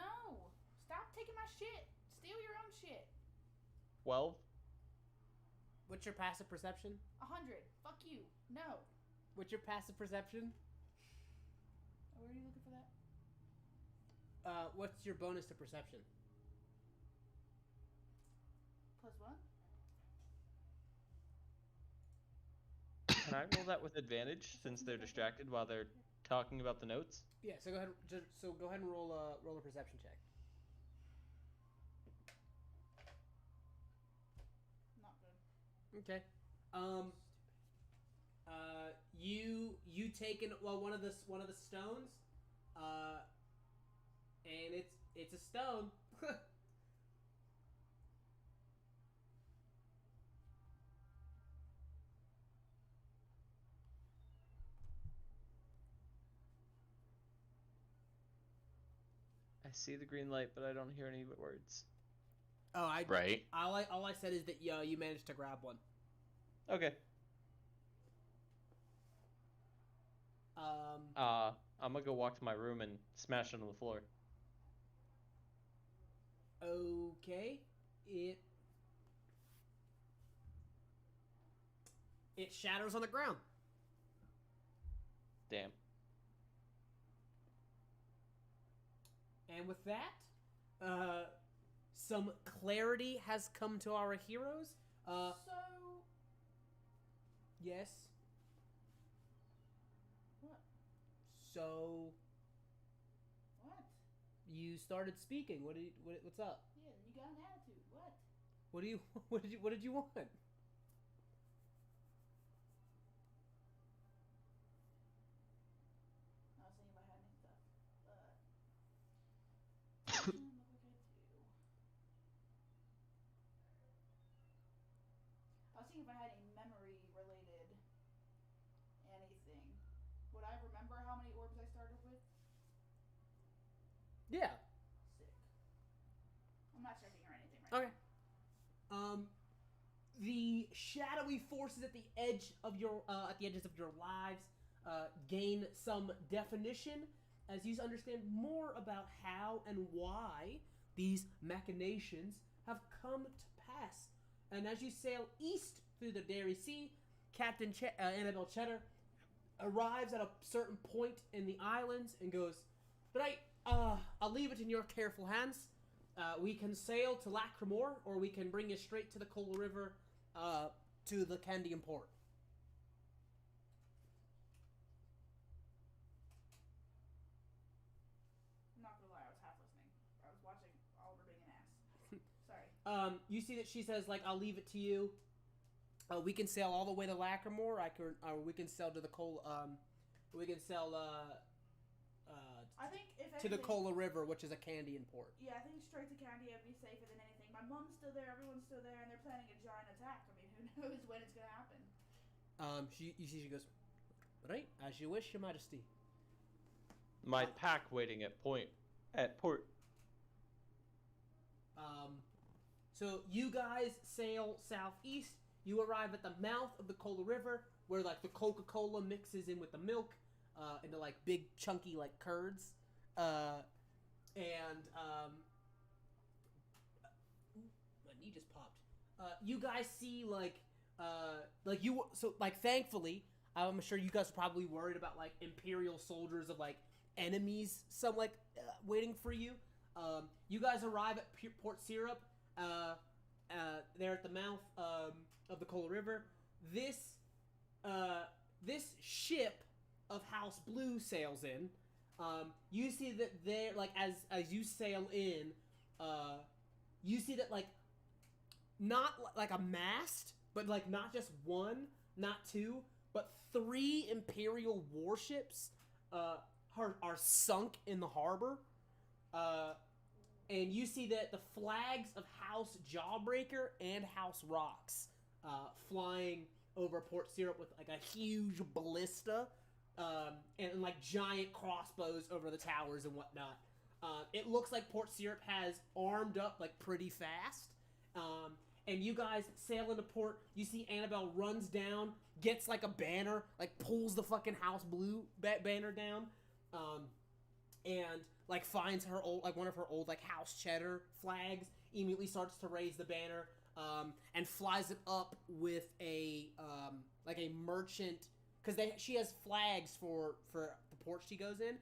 Stop taking my shit! Steal your own shit! 12. What's your passive perception? 100. Fuck you. No. What's your passive perception? Where are you looking for What's your bonus to perception? +1. Can I roll that with advantage since they're distracted while they're talking about the notes? Yeah. So go ahead. So go ahead and roll a perception check. Not good. Okay. You taken one of the stones, and it's a stone. I see the green light, but I don't hear any words. Oh, Right. All I said is that you managed to grab one. Okay. I'm gonna go walk to my room and smash it on the floor. Okay. It shatters on the ground. Damn. And with that, some clarity has come to our heroes. So, Yes. what? So What? you started speaking. What's up? Yeah, you got an attitude. What? What did you want? I was thinking if I had any stuff, but look like I do. I was thinking if I had any memory-related anything. Would I remember how many orbs I started with? Yeah. Sick. I'm not checking or anything right Okay. The shadowy forces at the edges of your lives gain some definition as you understand more about how and why these machinations have come to pass. And as you sail east through the Bleu Sea, Captain Annabelle Cheddar arrives at a certain point in the islands and goes, "Right, I'll leave it in your careful hands. We can sail to Lacrimore, or we can bring you straight to the Coal River, to the Candian port." I'm not gonna lie, I was half listening. I was watching Oliver being an ass. Sorry. You see that she says, like, "I'll leave it to you. We can sail all the way to Lacrimore. We can sail to the Coal. We can sail I think if to the anything- Cola River, which is a Candian port." Yeah, I think straight to Candy would be safer than anything. My mom's still there, everyone's still there, and they're planning a giant attack. I mean, who knows when it's gonna happen? You see, she goes, "Right, as you wish, Your Majesty." My pack waiting at port. So you guys sail southeast. You arrive at the mouth of the Cola River, where like the Coca-Cola mixes in with the milk into like big chunky like curds, my knee just popped. You guys see thankfully, I'm sure you guys are probably worried about like Imperial soldiers of like enemies, waiting for you. You guys arrive at Port Syrup. There at the mouth of the Cola River. This ship of House Blue sails in. You see that there, like, as you sail in, you see that, like, not like a mast, but like not just one, not two, but 3 Imperial warships are sunk in the harbor. And you see that the flags of House Jawbreaker and House Rocks flying over Port Syrup with like a huge ballista and like giant crossbows over the towers and whatnot. It looks like Port Syrup has armed up like pretty fast. And you guys sail into port. You see Annabelle runs down, gets like a banner, like pulls the fucking House Blue banner down. And like finds her old, like one of her old like House Cheddar flags, immediately starts to raise the banner, and flies it up with a like a merchant, because she has flags for the port she goes in.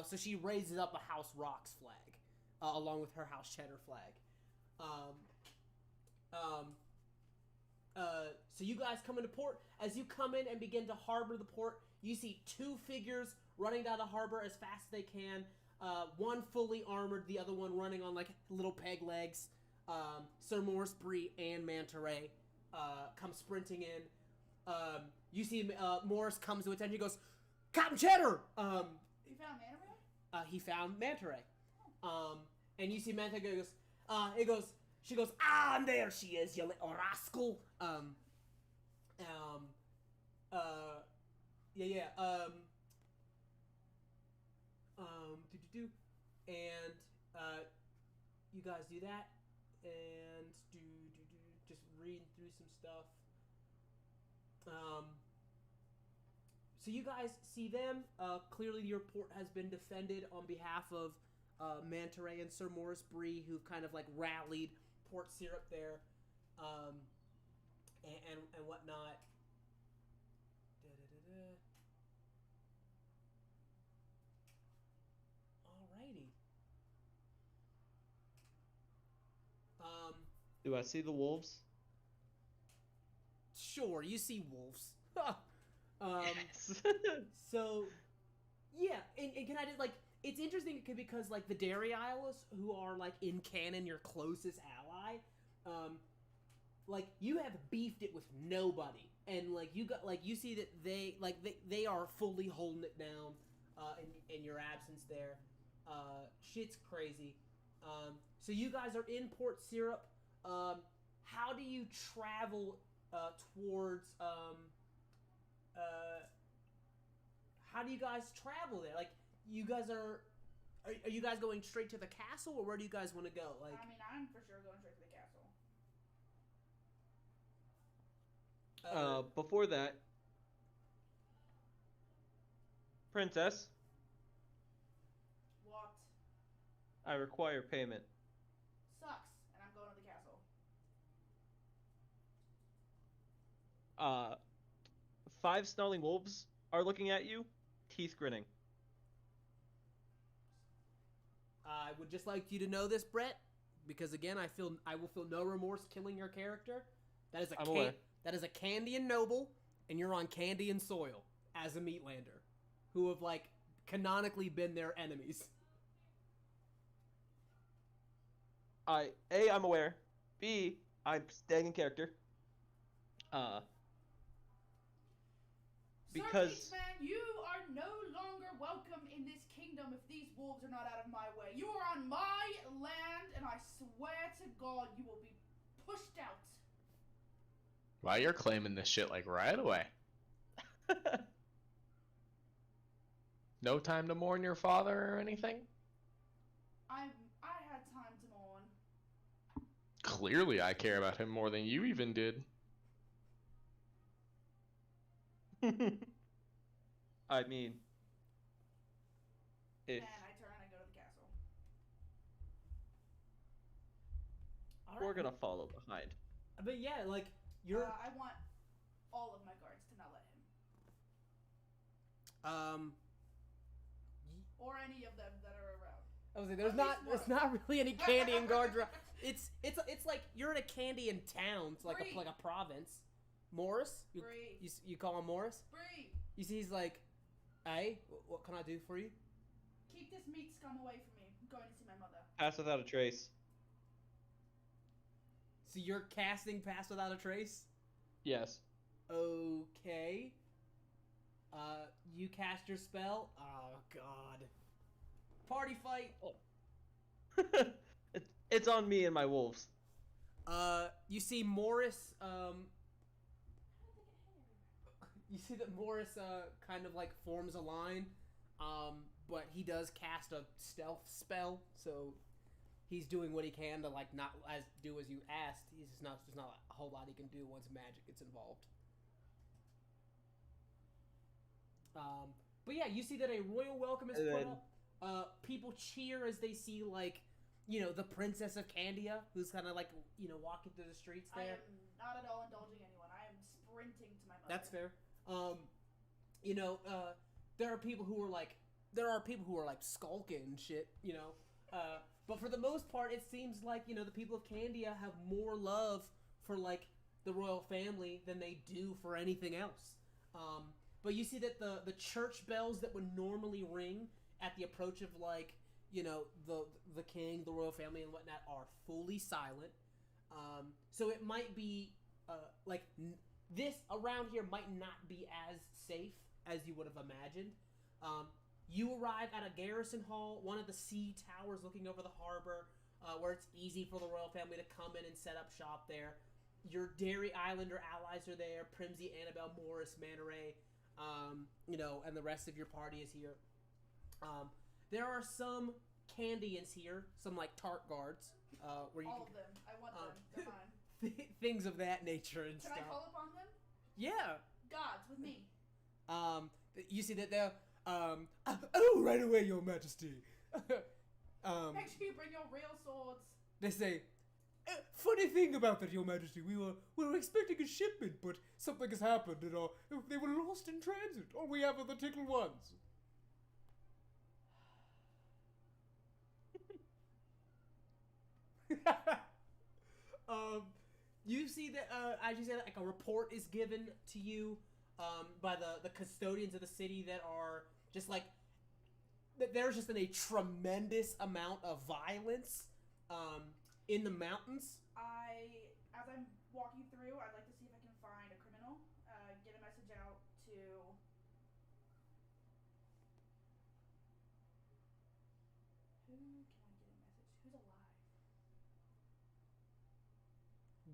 So she raises up a House Rocks flag, along with her House Cheddar flag. So you guys come into port. As you come in and begin to harbor the port, you see two figures running down the harbor as fast as they can. One fully armored, the other one running on like little peg legs. Sir Morris Bree and Manta Ray come sprinting in. You see Morris comes to attention. He goes, Captain Cheddar! You found Manta Ray? He found Manta Ray. And you see Manta goes, she goes, and there she is, you little rascal. And, you guys do that, and just reading through some stuff. So you guys see them. Clearly your port has been defended on behalf of Manta Ray and Sir Morris Bree, who've kind of like rallied Port Syrup there, and whatnot. Alrighty. Do I see the wolves? Sure, you see wolves. Yes. So, yeah, and can I just, like, it's interesting because, like, the Dairy Isles, who are, like, in canon your closest ally, like, you have beefed it with nobody, and, like, you see that they are fully holding it down, in your absence there. Shit's crazy. So you guys are in Port Syrup. How do you travel, towards, how do you guys travel there? Like, you guys are you guys going straight to the castle, or where do you guys want to go? Like, I mean, I'm for sure going straight to the castle. Before that, Princess, What? I require payment. Sucks, and I'm going to the castle. 5 snarling wolves are looking at you, teeth grinning. I would just like you to know this, Brett, because again, I will feel no remorse killing your character. That is I'm aware. That is a Candian noble, and you're on Candian soil as a Meatlander, who have like canonically been their enemies. I'm aware. B, I'm staying in character. Because Sir Beastman, you are no longer welcome in this kingdom if these wolves are not out of my way. You are on my land, and I swear to God you will be pushed out. Wow, you're claiming this shit like right away. No time to mourn your father or anything? I had time to mourn. Clearly I care about him more than you even did. I mean, if And I turn and go to the castle. All we're right. gonna follow behind. But yeah, like you're I want all of my guards to not let him. Or any of them that are around. I was like, At least there's one. not really any Candian guards around. It's like you're in a Candian town. It's like Bree. a province. Morris, Bree. you call him Morris. Bree, You see, he's like, hey, what can I do for you? keep this meat scum away from me. I'm going to see my mother. Pass without a trace. So you're casting Pass Without a Trace? Yes. Okay. You cast your spell? Oh, God. Party fight! It's on me and my wolves. You see Morris, you see that Morris, kind of, like, forms a line, but he does cast a stealth spell, so he's doing what he can to, like, not do as you asked. There's not a whole lot he can do once magic gets involved. But yeah, you see that a royal welcome is put up. People cheer as they see, like, you know, the Princess of Candia, who's kind of, like, you know, walking through the streets there. I am not at all indulging anyone. I am sprinting to my mother. That's fair. You know, there are people who are like, there are people who are like skulking and shit, you know. But for the most part, it seems like, you know, the people of Candia have more love for like the royal family than they do for anything else. But you see that the church bells that would normally ring at the approach of like, you know, the king, the royal family, and whatnot are fully silent. So it might be this around here might not be as safe as you would have imagined. You arrive at a garrison hall, one of the sea towers looking over the harbor, where it's easy for the royal family to come in and set up shop there. Your Dairy Islander allies are there, Primsy, Annabelle, Morris, Manoray, you know, and the rest of your party is here. There are some Candians here, some like tart guards, where you All can, of them. I want them. They're mine. things of that nature and Can stuff. I call upon them? Yeah. Gods with me. You see that they're oh, right away, Your Majesty. Make sure you bring your real swords. They say, funny thing about that, Your Majesty, we were expecting a shipment, but something has happened, and they were lost in transit. All we have are the tickle ones. You see that, as you said, like a report is given to you by the custodians of the city that are just like, that there's just been a tremendous amount of violence in the mountains. As I'm walking through, I'd like to see if I can find a criminal, get a message out to... Who can I get a message? Who's alive?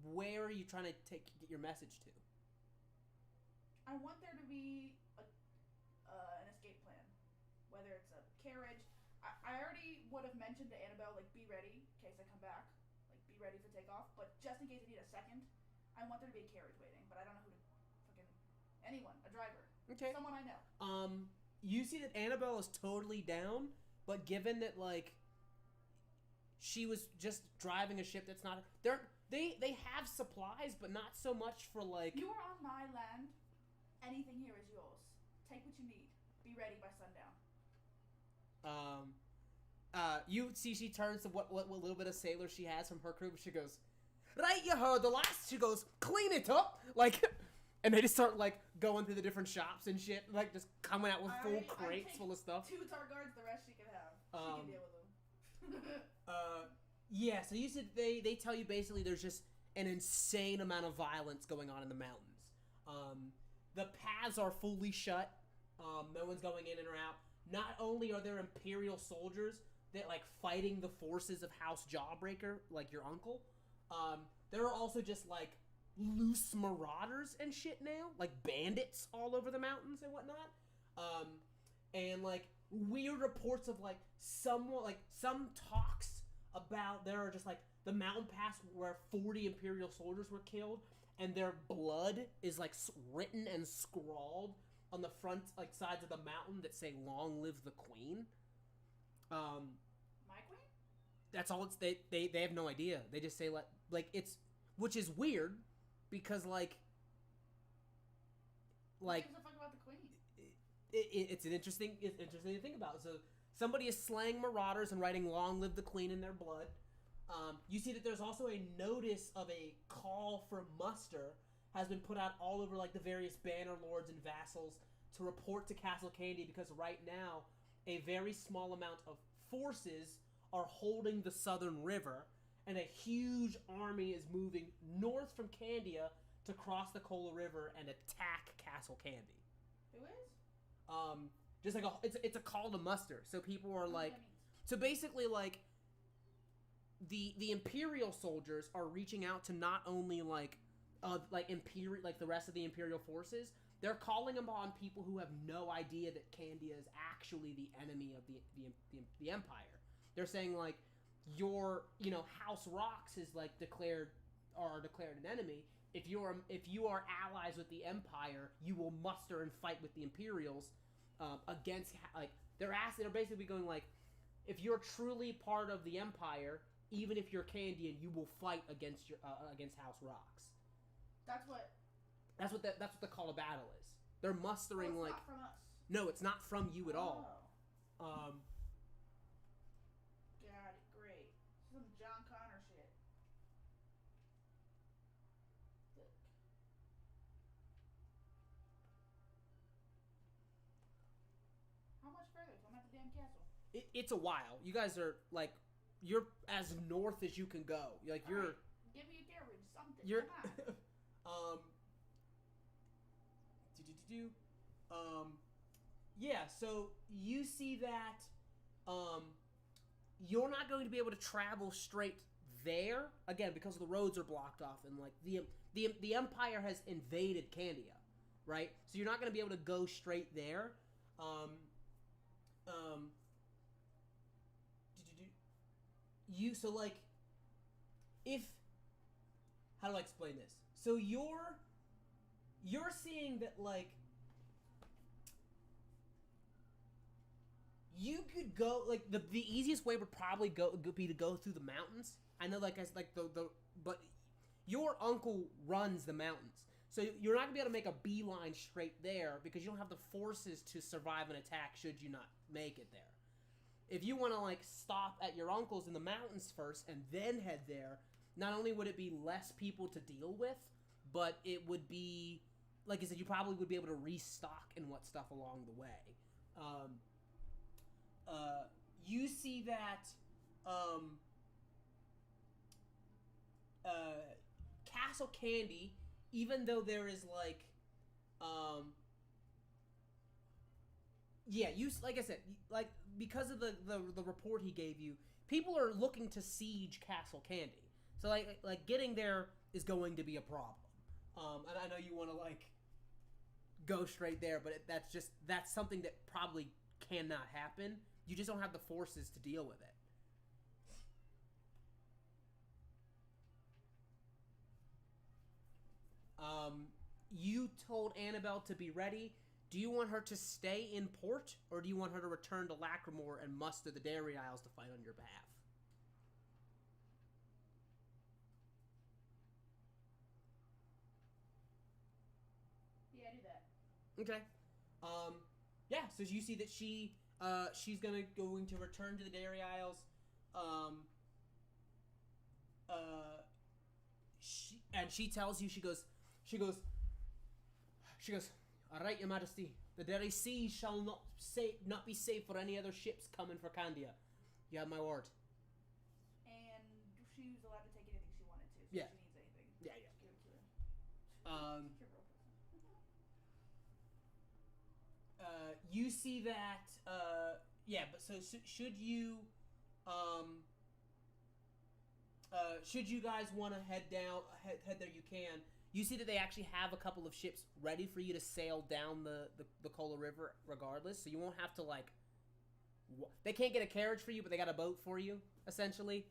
Where are you trying to get your message to? I want there to be an escape plan. Whether it's a carriage. I already would have mentioned to Annabelle, like, be ready in case I come back. Like, be ready for takeoff. But just in case I need a second, I want there to be a carriage waiting. But I don't know who to fucking... Anyone. A driver. Okay. Someone I know. You see that Annabelle is totally down, but given that, like, she was just driving a ship that's not... They have supplies, but not so much for, like... You are on my land. Anything here is yours. Take what you need. Be ready by sundown. You see she turns to what little bit of sailor she has from her crew, but she goes, right, you heard the last. She goes, clean it up. Like, and they just start, like, going through the different shops and shit, like, just coming out with full crates full of stuff. 2 tar guards, the rest she can have. She can deal with them. Yeah, so you said they tell you basically there's just an insane amount of violence going on in the mountains. The paths are fully shut. No one's going in and out. Not only are there Imperial soldiers that, like, fighting the forces of House Jawbreaker, like your uncle, there are also just, like, loose marauders and shit now, like bandits all over the mountains and whatnot. And, like, weird reports of, like, some talks about there are just, like, the mountain pass where 40 Imperial soldiers were killed, and their blood is, like, written and scrawled on the front, like, sides of the mountain that say, long live the queen. My queen? That's all it's, they have no idea. They just say, like, it's, which is weird, because, like, Who gives a fuck about the queen? It's interesting to think about. So, somebody is slaying marauders and writing long live the queen in their blood. You see that there's also a notice of a call for muster has been put out all over, like, the various banner lords and vassals to report to Castle Candy, because right now a very small amount of forces are holding the southern river, and a huge army is moving north from Candia to cross the Cola River and attack Castle Candy. Who is? Just like it's a call to muster. So people are like, What that means. so basically, like, the Imperial soldiers are reaching out to not only like the rest of the Imperial forces. They're calling upon people who have no idea that Candia is actually the enemy of the Empire. They're saying, like, House Rocks is, like, declared an enemy. If you are allies with the Empire, you will muster and fight with the Imperials against, like, they're basically going, like, if you're truly part of the Empire, even if you're Candian, you will fight against House Rocks. That's what the call to battle is. They're mustering, it's like, not from us. no, it's not from you at all. Got it. Great. Some John Connor shit. Look. How much further? So I'm at the damn castle. It's a while. You guys are like, you're as north as you can go. Like you're. Right. Give me a carriage, something. You're. Come on. Yeah. So you see that. You're not going to be able to travel straight there again because the roads are blocked off and like the Empire has invaded Candia, right? So you're not going to be able to go straight there. You so like if how do I explain this? So you're seeing that like you could go like the easiest way would probably be to go through the mountains. I know like but your uncle runs the mountains. So you're not gonna be able to make a beeline straight there because you don't have the forces to survive an attack should you not make it there. If you want to like stop at your uncle's in the mountains first and then head there, not only would it be less people to deal with, but it would be, like I said, you probably would be able to restock and what stuff along the way. You see that Castle Candy, even though there is like, yeah, you like I said, like because of the report he gave you, people are looking to siege Castle Candy. So like getting there is going to be a problem. And I know you want to like go straight there, but that's something that probably cannot happen. You just don't have the forces to deal with it. You told Annabelle to be ready. Do you want her to stay in port, or do you want her to return to Lacrimore and muster the Dairy Isles to fight on your behalf? Yeah, do that. Okay. Yeah, so you see that she's going to return to the Dairy Isles. She tells you, she goes, all right, Your Majesty, the Dairy Sea shall not be safe for any other ships coming for Candia. You have my word. And she was allowed to take anything she wanted to, so Yeah. if she needs anything. Yeah. Just give it to her. You see that, yeah, but so should you guys want to head there, you can. You see that they actually have a couple of ships ready for you to sail down the Cola River regardless, so you won't have to, like, they can't get a carriage for you, but they got a boat for you, essentially.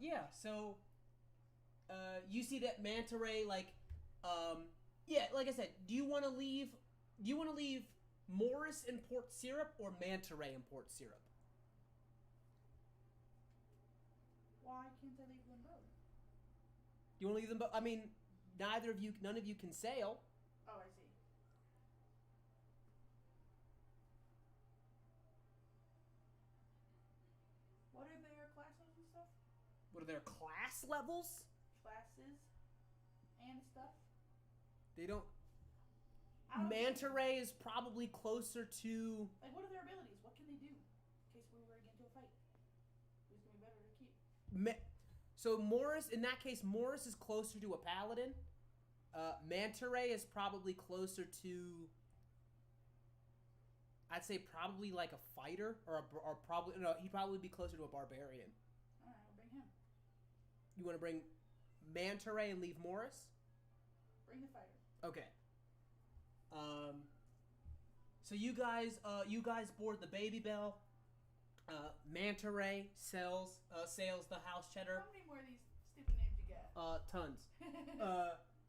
Yeah, so, you see that Manta Ray, like, yeah, like I said, do you want to leave Morris in Port Syrup or Manta Ray in Port Syrup? Why can't I leave them both? You want to leave them both? I mean, none of you can sail. Oh, I see. What are their classes and stuff? What are their class levels? Classes and stuff? They don't. I don't Manta Ray is probably closer to. Like, what are their abilities? What can they do? In case we were to get into a fight. Who's going to be better to keep? So Morris, in that case, Morris is closer to a paladin. Manta Ray is probably closer to. I'd say probably like a fighter, or probably no. He'd probably be closer to a barbarian. All right, I'll bring him. You want to bring Manta Ray and leave Morris? Bring the fighter. Okay. So you guys board the Baby Bell. Manta Ray sails the House Cheddar. How many more of these stupid names you got? Tons.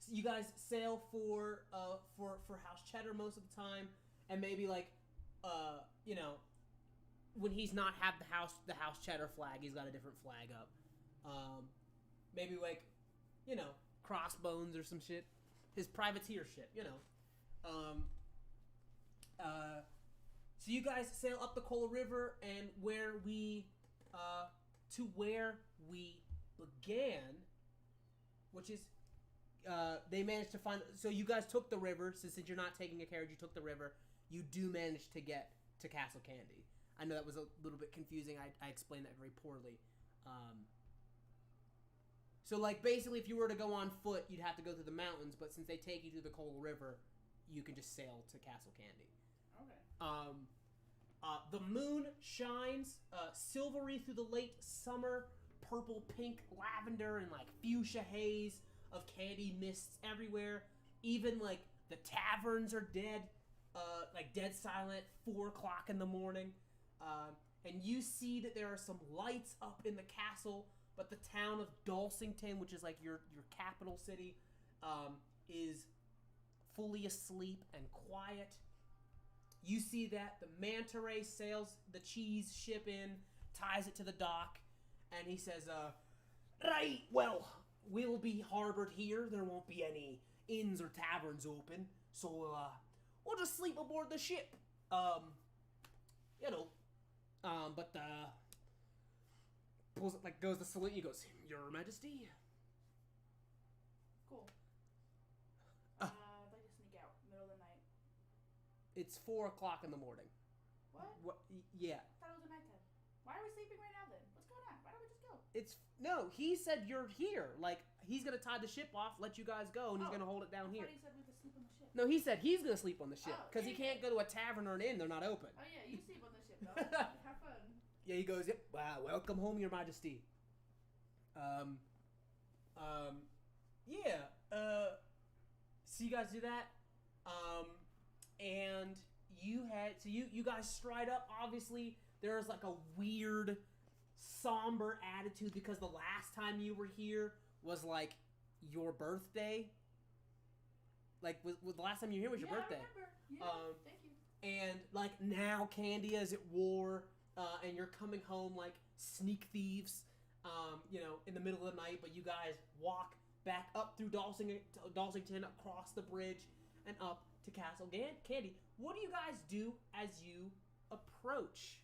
So you guys sail for House Cheddar most of the time, and maybe like, when he's not have the House Cheddar flag, he's got a different flag up. Maybe like, Crossbones or some shit. His privateer ship, So you guys sail up the Cola River, and where we began, which is they managed to find. So you guys took the river. Since you're not taking a carriage, you took the river. You do manage to get to Castle Candy. I know that was a little bit confusing. I explained that very poorly. So, like, basically, if you were to go on foot, you'd have to go through the mountains. But since they take you through the Cola River, you can just sail to Castle Candy. Okay. The moon shines silvery through the late summer, purple, pink, lavender, and like fuchsia haze of candy mists everywhere. Even like the taverns are dead, like dead silent. 4 o'clock in the morning, and you see that there are some lights up in the castle, but the town of Dalsington, which is like your capital city, is fully asleep and quiet. You see that the manta ray sails the cheese ship in, ties it to the dock, and he says, right, well, we'll be harbored here. There won't be any inns or taverns open, so we'll just sleep aboard the ship. But pulls like goes to salute. He goes, Your Majesty. Cool. I'd like to sneak out middle of the night. It's 4 o'clock in the morning. What? Yeah. I thought it was a nighttime. Why are we sleeping right now then? What's going on? Why don't we just go? No. He said you're here. Like he's gonna tie the ship off, let you guys go, and he's gonna hold it down I here. thought he said we could sleep on the ship. No, he said he's gonna sleep on the ship Oh, because he yeah. can't go to a tavern or an inn. They're not open. Oh yeah, you sleep on the ship though. Have fun. Yeah, he goes, yep, welcome home, Your Majesty. So you guys do that, and you guys stride up. Obviously, there's like a weird, somber attitude because the last time you were here was like your birthday. Like, the last time you were here was your birthday. I remember. Yeah, thank you. And like now, Candy is at war. And you're coming home like sneak thieves, in the middle of the night. But you guys walk back up through Dalsington, across the bridge, and up to Castle Candy. What do you guys do as you approach?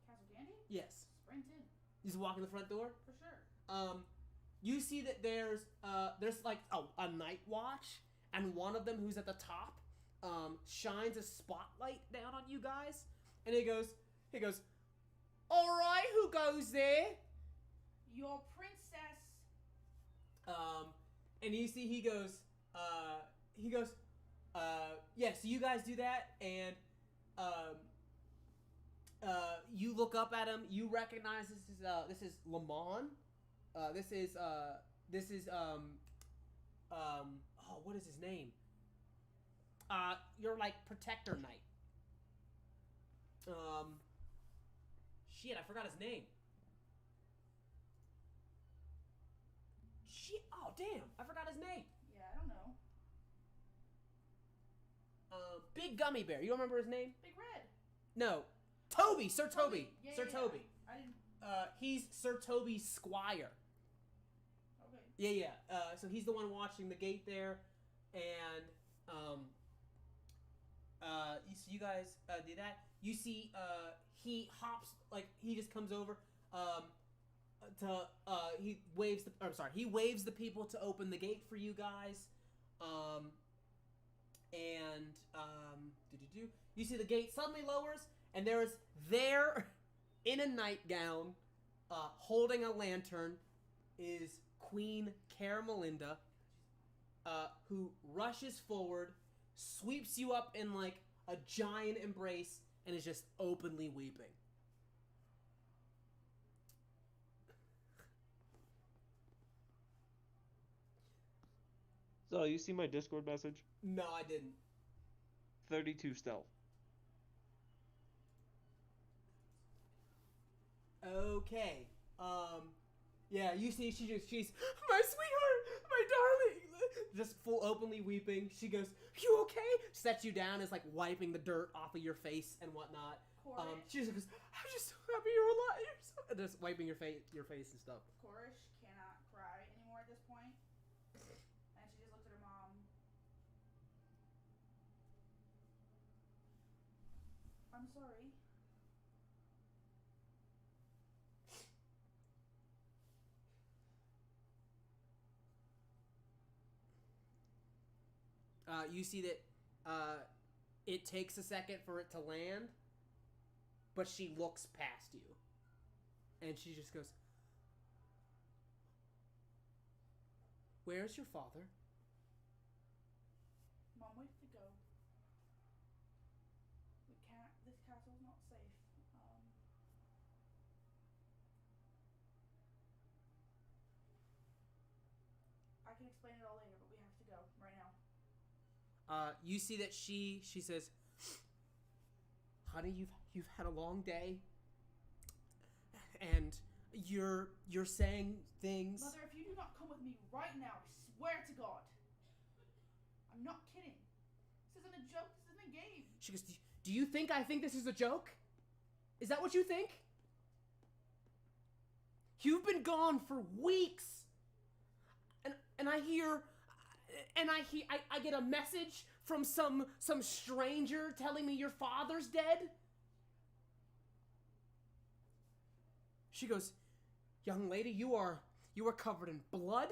Castle Candy? Yes. Sprint in. You just walk in the front door? For sure. You see that there's like a night watch, and one of them who's at the top shines a spotlight down on you guys, and he goes, all right, who goes there? Your princess. And you see he goes, yeah, so you guys do that, and, you look up at him, you recognize this is Lamont. This is, what is his name? You're like Protector Knight. Shit, I forgot his name. Shit, oh damn, I forgot his name. Yeah, I don't know. Big Gummy Bear. You don't remember his name? Big Red. No, Toby. Sir Toby. Yeah, Sir yeah, Toby. Yeah. I didn't. He's Sir Toby's squire. Okay. Yeah. So he's the one watching the gate there, and so you guys do that. You see, he hops like he just comes over. He waves the people to open the gate for you guys. You see the gate suddenly lowers, and there in a nightgown, holding a lantern, is Queen Caramelinda, who rushes forward, sweeps you up in like a giant embrace, and is just openly weeping. So, you see my Discord message? No, I didn't. 32 stealth. Okay. Yeah, you see she's my sweetheart, my darling, just full openly weeping. She goes, "You okay?" Sets you down, is like wiping the dirt off of your face and whatnot. She just goes, "I'm just so happy you're alive." Just wiping your face and stuff. Korish cannot cry anymore at this point. And she just looks at her mom. sorry. You see that it takes a second for it to land, but she looks past you. And she just goes, "Where's your father?" Mom, we have to go. We can't. This castle's not safe. I can explain it all later, but we have to go right now. You see that she says, "Honey, you've had a long day, and you're saying things." Mother, if you do not come with me right now, I swear to God, I'm not kidding. This isn't a joke. This isn't a game. She goes, "Do you think I think this is a joke? Is that what you think? You've been gone for weeks, and I hear, I get a message from some stranger telling me your father's dead." She goes, "Young lady, you are covered in blood,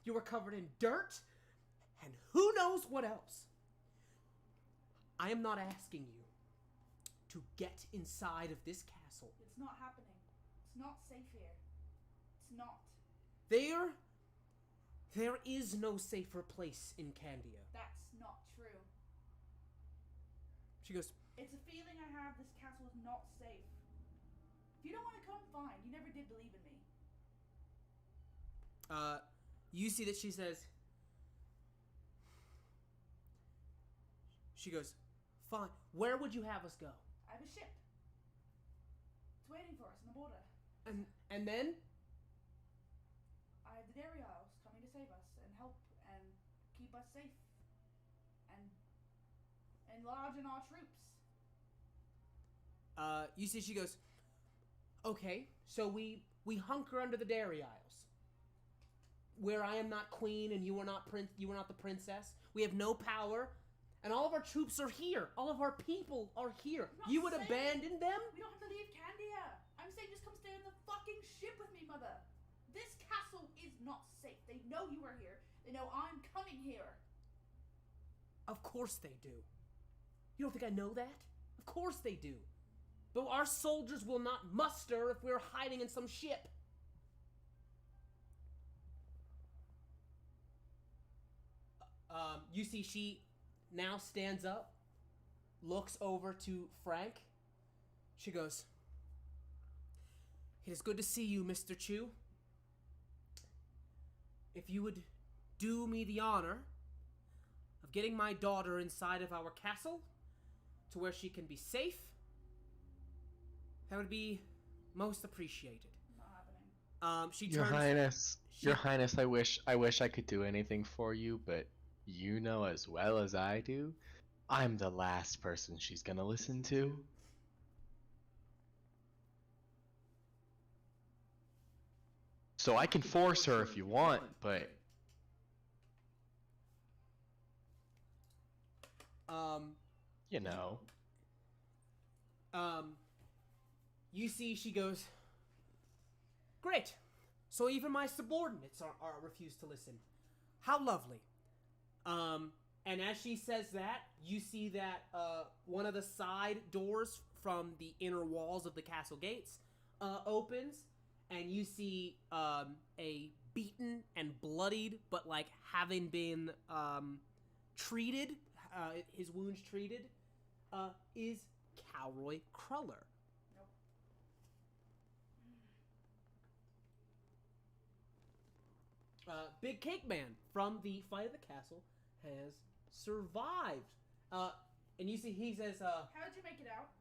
you are covered in dirt, and who knows what else. I am not asking you to get inside of this castle. It's not happening. It's not safe here. It's not. There is no safer place in Candia." That's not true. She goes, It's a feeling I have. This castle is not safe. If you don't want to come, fine. You never did believe in me. you see that she says, she goes, "Fine. Where would you have us go?" I have a ship. It's waiting for us on the border. And then? I have the Dairy Isles coming to save us and help and keep us safe and enlarge in our troops. You see she goes, "Okay, so we hunker under the Dairy Isles, where I am not queen and you are not the princess. We have no power, and all of our troops are here. All of our people are here. You would abandon them?" We don't have to leave Candia. I'm saying just come stay on the fucking ship with me, Mother. This castle is not safe. They know you are here. They know I'm coming here. Of course they do. You don't think I know that? Of course they do. But our soldiers will not muster if we're hiding in some ship. You see she now stands up, looks over to Frank. She goes, "It is good to see you, Mr. Chu. If you would do me the honor of getting my daughter inside of our castle to where she can be safe, that would be most appreciated." Not happening. She Your turns. Highness, Your Highness, I wish I could do anything for you, but you know as well as I do, I'm the last person she's gonna listen to. So I can force her if you want, but you know. You see she goes, "Great. So even my subordinates are refused to listen. How lovely." And as she says that, you see that one of the side doors from the inner walls of the castle gates opens, and you see a beaten and bloodied, but like having been treated, his wounds treated, is Calroy Cruller. Big Cake Man from the fight of the castle has survived. And you see he says, How did you make it out?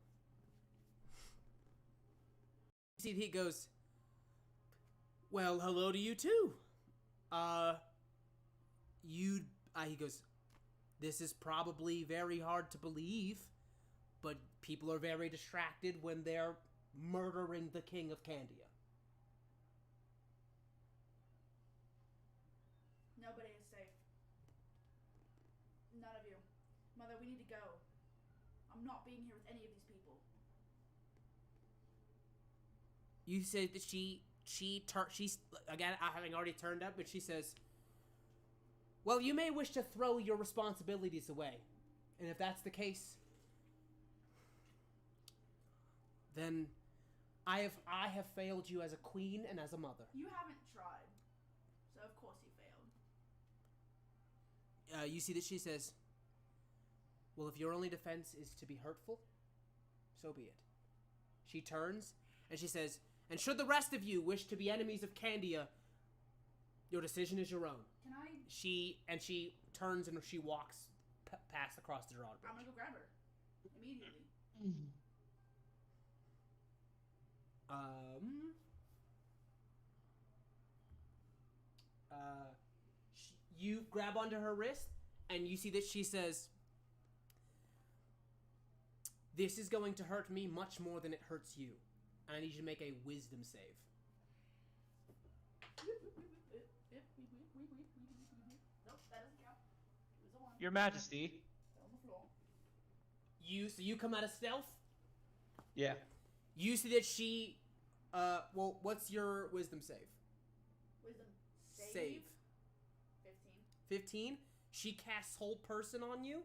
you see he goes, "Well, hello to you too. He goes, "This is probably very hard to believe, but people are very distracted when they're murdering the King of Candia." Nobody is safe. None of you. Mother, we need to go. I'm not being here with any of these people. You say that she's again having already turned up, but she says, "Well, you may wish to throw your responsibilities away, and if that's the case, then I have failed you as a queen and as a mother." You haven't tried, so of course you failed. You see that she says, "Well, if your only defense is to be hurtful, so be it." She turns and she says, "And should the rest of you wish to be enemies of Candia, your decision is your own." Can I? She turns and she walks past across the drawbridge. I'm gonna go grab her immediately. You grab onto her wrist, and you see that she says, "This is going to hurt me much more than it hurts you, and I need you to make a wisdom save." Nope, that doesn't count. It was a 1. Your Majesty. Fell on the floor. You come out of stealth. Yeah. You see that she, well, what's your wisdom save? Wisdom Save. save. 15. She casts hold person on you.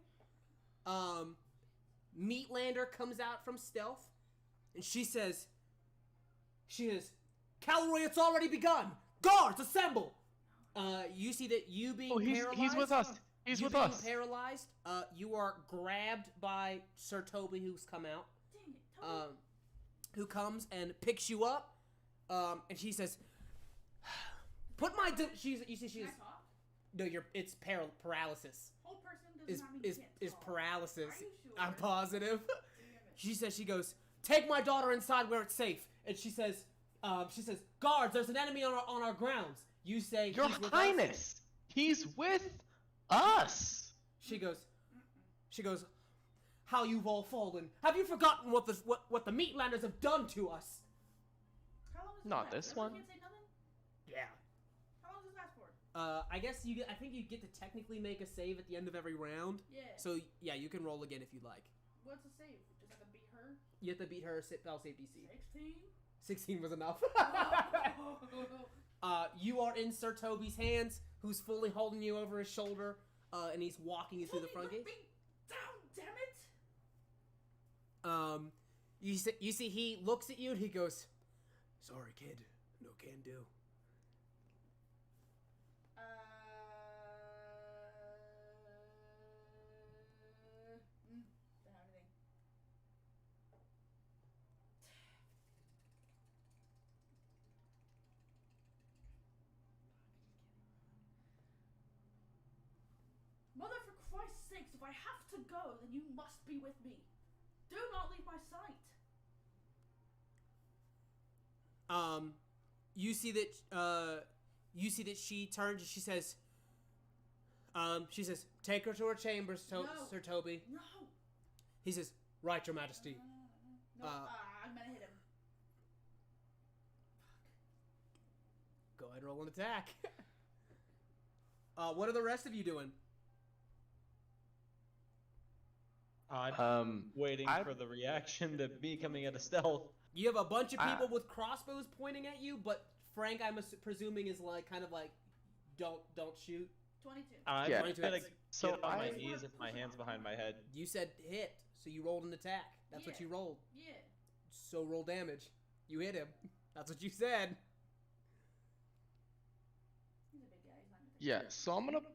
Meatlander comes out from stealth, and she says, "Calorum, it's already begun. Guards, assemble." You see that you being paralyzed. He's with us. He's you with being us. paralyzed. You are grabbed by Sir Toby, who's come out. Dang it, Toby. Who comes and picks you up. And she says, "Put my." You see, she's. Can I talk? No, it's paralysis. Whole person doesn't Is not mean you is can't is talk. paralysis? Are you sure? I'm positive. Damn it. She goes, "Take my daughter inside where it's safe." And she says, "Guards, there's an enemy on our grounds." You say, Your "He's with Highness, us." he's with us. She goes, "How you've all fallen. Have you forgotten what the Meatlanders have done to us?" How long does Not this this last? one. Can't say nothing? Yeah. How long does this last for? I guess I think you get to technically make a save at the end of every round. Yeah. So yeah, you can roll again if you'd like. What's the save? Just have to beat her? You have to beat her spell save DC. 16? 16 was enough. You are in Sir Toby's hands, who's fully holding you over his shoulder, and he's walking you through the front Toby, gate. let me down, damn it! You see, he looks at you and he goes, "Sorry, kid, no can do." Don't have anything. Mother, for Christ's sakes, if I have to go, then you must be with me. Do not leave my sight. You see that she turns and she says, "Take her to her chambers, No. Sir Toby." No. He says, "Right, Your Majesty." No, I'm gonna hit him. Go ahead and roll an attack. What are the rest of you doing? I'm waiting for the reaction to me coming at a stealth. You have a bunch of people with crossbows pointing at you, but Frank, I'm presuming, is kind of like, don't shoot. 22. I'm Yeah. gonna So get on my I- knees with my hands behind my head. You said hit, so you rolled an attack. That's what Yeah. you rolled. Yeah. So roll damage. You hit him. That's what you said. He's a big guy. He's not gonna take Yeah, so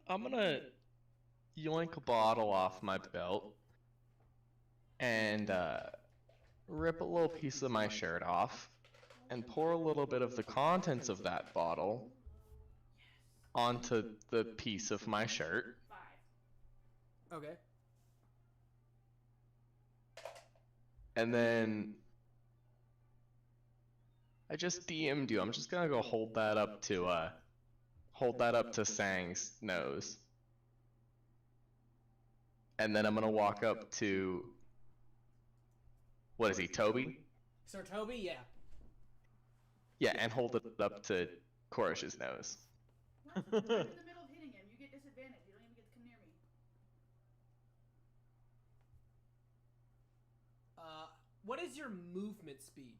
I'm gonna yoink a bottle off my belt and rip a little piece of my shirt off and pour a little bit of the contents of that bottle onto the piece of my shirt. 5. Okay. And then I just DM'd you. I'm just gonna go hold that up to Sang's nose. And then I'm gonna walk up to, what is he, Toby? Sir Toby, yeah. Yeah, and hold it up to Korish's nose. What? I'm in the middle of hitting him. You get disadvantage. You don't even get to come near me. What is your movement speed?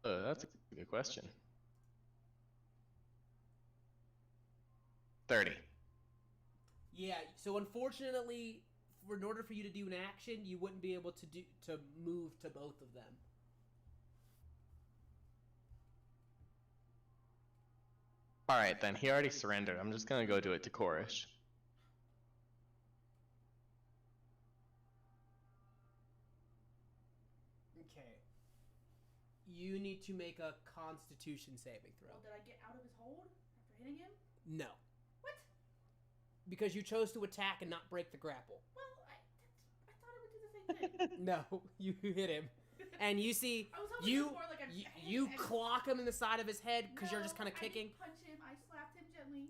That's a good question. 30. Yeah. So unfortunately, in order for you to do an action, you wouldn't be able to move to both of them. All right, then he already surrendered. I'm just gonna go do it to Korish. Okay. You need to make a Constitution saving throw. Well, did I get out of his hold after hitting him? No. What? Because you chose to attack and not break the grapple. Well, I thought it would do the same thing. No, you hit him, and you see I was hoping it you was more like a you hand- clock him in the side of his head because you're just kind of No, kicking. I didn't punch him. I slapped him gently.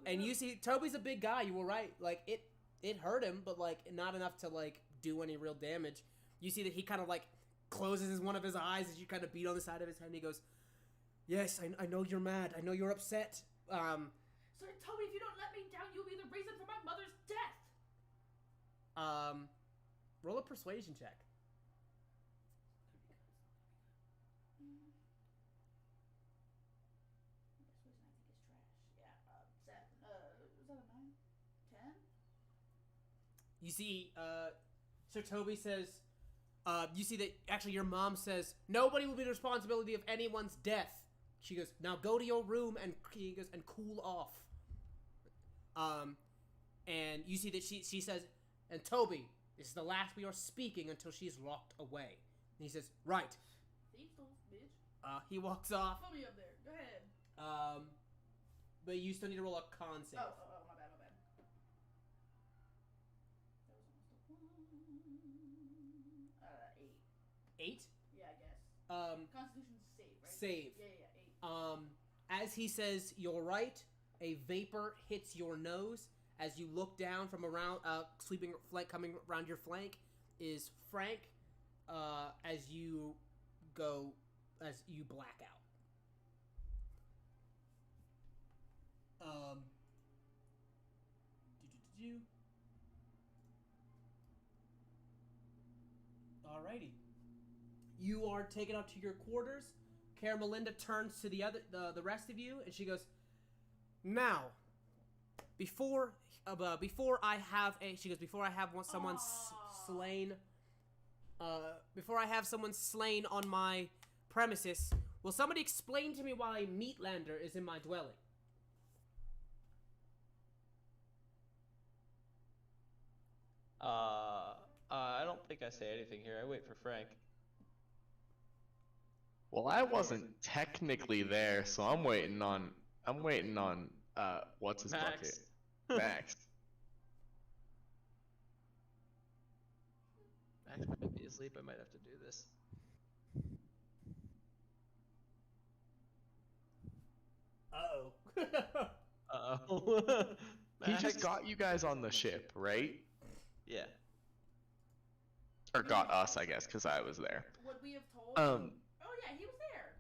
And you see Toby's a big guy. You were right. Like it hurt him, but like not enough to like do any real damage. You see that he kind of like closes one of his eyes as you kind of beat on the side of his head. And he goes, "Yes, I know you're mad. I know you're upset." Sir Toby, if you don't let me down, you'll be the reason for my mother's death. Roll a persuasion check. You see, Sir Toby says, you see that actually your mom says, nobody will be the responsibility of anyone's death. She goes, now go to your room and he goes, and cool off. And you see that she says, and Toby, this is the last we are speaking until she's locked away. And he says, right. Thief stole, bitch. He walks off. Put me up there. Go ahead. But you still need to roll a con save. Oh, my bad. That was almost a 8. 8? Yeah, I guess. Constitution save, right? Save. Yeah, 8. As he says, you're right, a vapor hits your nose. As you look down from around, sleeping flank coming around your flank is Frank. As you black out. Alrighty. You are taken up to your quarters. Cara Melinda turns to the rest of you, and she goes, "Now, before I have someone slain, before I have someone slain on my premises, will somebody explain to me why Meatlander is in my dwelling?" I don't think I say anything here. I wait for Frank. Well, I wasn't technically there, so I'm waiting on what's his Max. bucket? Max. Max might be asleep. I might have to do this. Uh-oh. He Max? just got you guys on the ship, right? Yeah. Or got us, I guess, because I was there. Would we have told? Um. Oh yeah, he was there.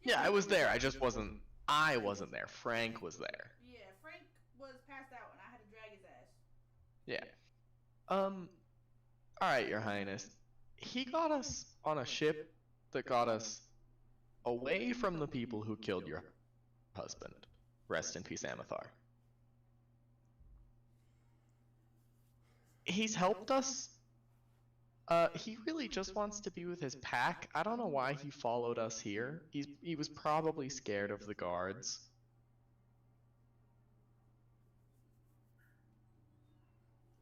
Yeah, I was there. I just wasn't. I wasn't there. Frank was there. Yeah, Frank was passed out, and I had to drag his ass. Yeah. All right, Your Highness. He got us on a ship that got us away from the people who killed your husband. Rest in peace, Amathar. He's helped us. He really just wants to be with his pack. I don't know why he followed us here. He was probably scared of the guards.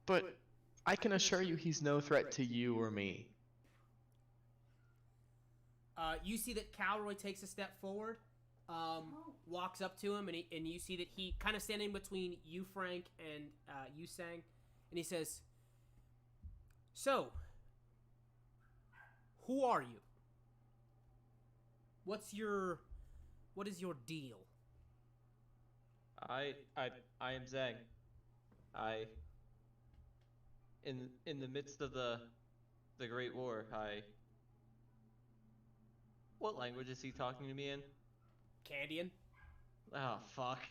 But I can assure you he's no threat to you or me. You see that Calroy takes a step forward, walks up to him, and you see that he kind of standing between you, Frank, and you, Sang, and he says, "So, who are you? What is your deal?" I am Zhang. In the midst of the Great War, what language is he talking to me in? Candian. Oh fuck.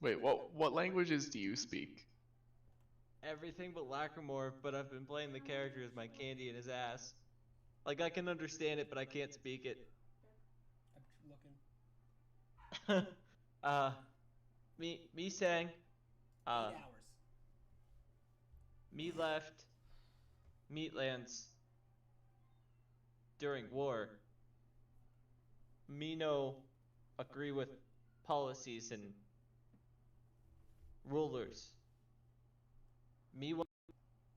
Wait, what languages do you speak? everything but Lacrimore, but I've been playing the character as my candy in his ass. Like, I can understand it, but I can't speak it. I'm looking. Me sang. 8 hours. Me left Meatlands during war. Me no agree with policies and rulers. Me want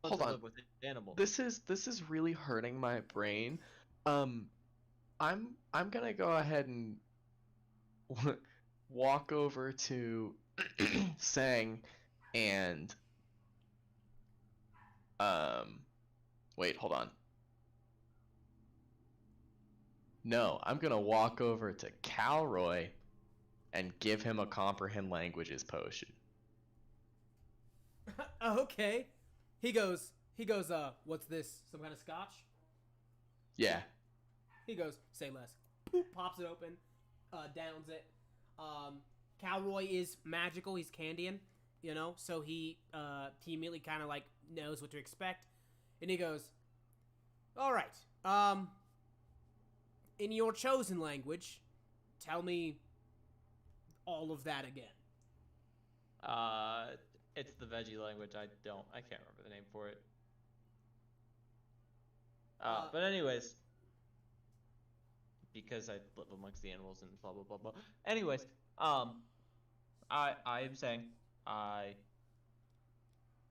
Hold to on. live with animals. This is really hurting my brain. I'm gonna go ahead and walk over to Sang and wait, hold on. No, I'm gonna walk over to Calroy and give him a comprehend languages potion. Okay. He goes, what's this? Some kind of scotch? Yeah. He goes, say less. Poop, pops it open, downs it. Calroy is magical, he's Candian, you know, so he immediately kind of like knows what to expect. And he goes, alright, in your chosen language, tell me all of that again. It's the veggie language. I can't remember the name for it. But anyways, because I live amongst the animals and blah blah blah blah. Anyways, I am saying I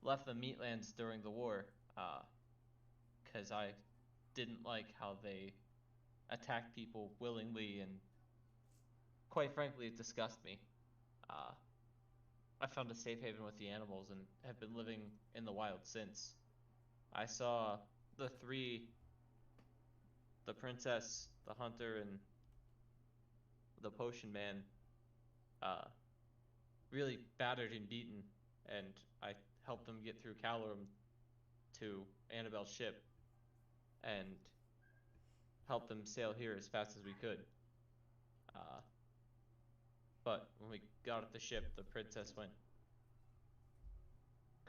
left the Meatlands during the war, because I didn't like how they attacked people willingly, and quite frankly, it disgusted me. I found a safe haven with the animals and have been living in the wild since. I saw the three, the princess, the hunter, and the potion man, really battered and beaten, and I helped them get through Calorum to Annabelle's ship, and helped them sail here as fast as we could. But when we got off the ship, the princess went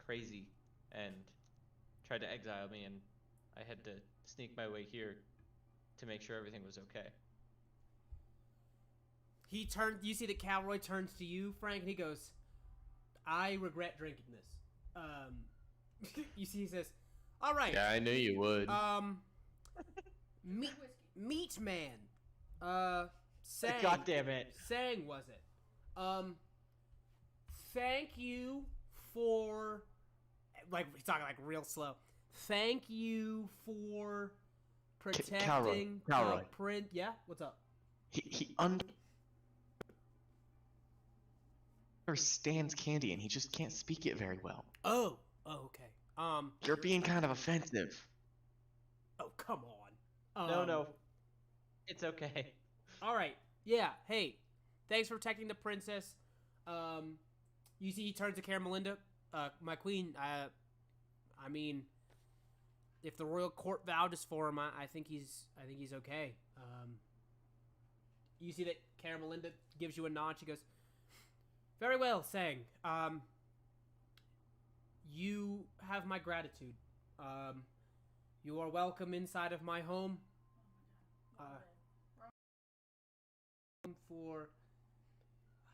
crazy and tried to exile me, and I had to sneak my way here to make sure everything was okay. You see that Calroy turns to you, Frank, and he goes, I regret drinking this. You see he says, alright. Yeah, I knew you would. Meat Man. Sang. God damn it. Sang was it. Thank you for, like, he's talking like real slow. Thank you for protecting Calroy. Print. Yeah, what's up? He understands Candy and he just can't speak it very well. Oh, okay. You're being kind of offensive. Oh, come on. No. It's okay. All right. Yeah. Hey, thanks for protecting the princess. You see, he turns to Caramelinda. My queen. I mean, if the royal court vowed us for him, I think he's okay. You see that Caramelinda gives you a nod. She goes, "Very well, Sang. You have my gratitude. You are welcome inside of my home. For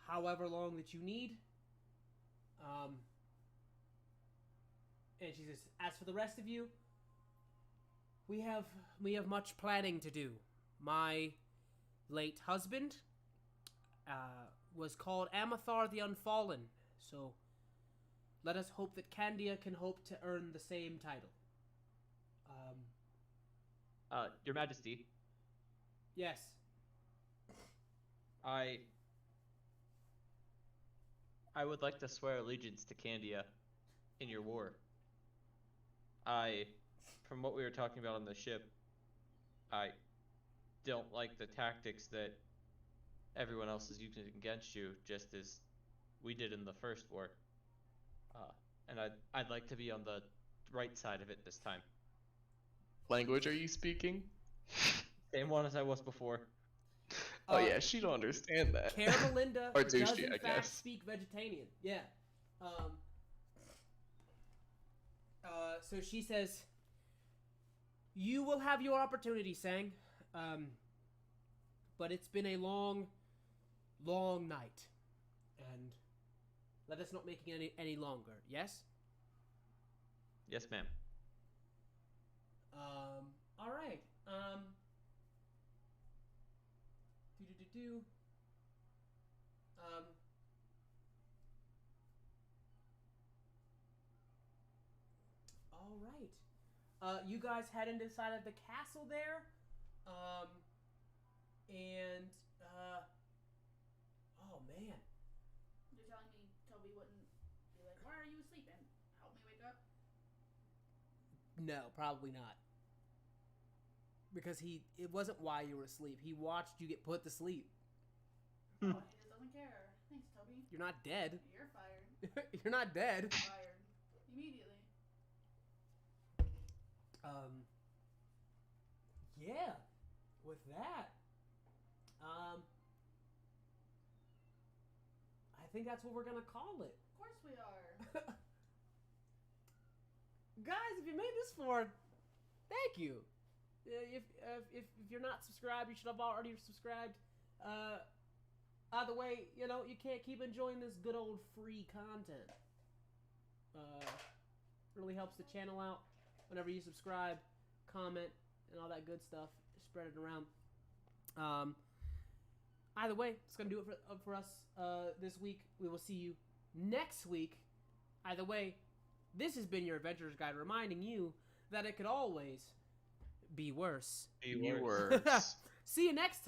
however long that you need. And she says, as for the rest of you, we have much planning to do. My late husband was called Amathar the Unfallen, so let us hope that Candia can hope to earn the same title. Your Majesty, Yes. I would like to swear allegiance to Candia in your war. From what we were talking about on the ship, I don't like the tactics that everyone else is using against you, just as we did in the first war. And I'd like to be on the right side of it this time. Language are you speaking? Same one as I was before. Oh yeah, she don't understand that. Caramelinda Or do does she, in I fact guess. speak Vegetanian. Yeah. So she says, "You will have your opportunity, Sang. But it's been a long, long night, and let us not make it any longer. Yes. Yes, ma'am. All right. Do. All right. You guys head inside of the castle there. And oh man. You're telling me Toby wouldn't be like, "Why are you sleeping? Help me wake up." No, probably not. Because it wasn't why you were asleep. He watched you get put to sleep. Oh, and he just doesn't care. Thanks, Toby. You're not dead. You're fired. You're not dead. Fired immediately. Yeah. With that, I think that's what we're gonna call it. Of course we are. Guys, if you made this far, thank you. If you're not subscribed, you should have already subscribed. Either way, you know, you can't keep enjoying this good old free content. Really helps the channel out whenever you subscribe, comment, and all that good stuff. Spread it around. Either way, it's gonna do it for us this week. We will see you next week. Either way, this has been your Adventurer's Guide, reminding you that it could always be worse. Be worse. See you next time.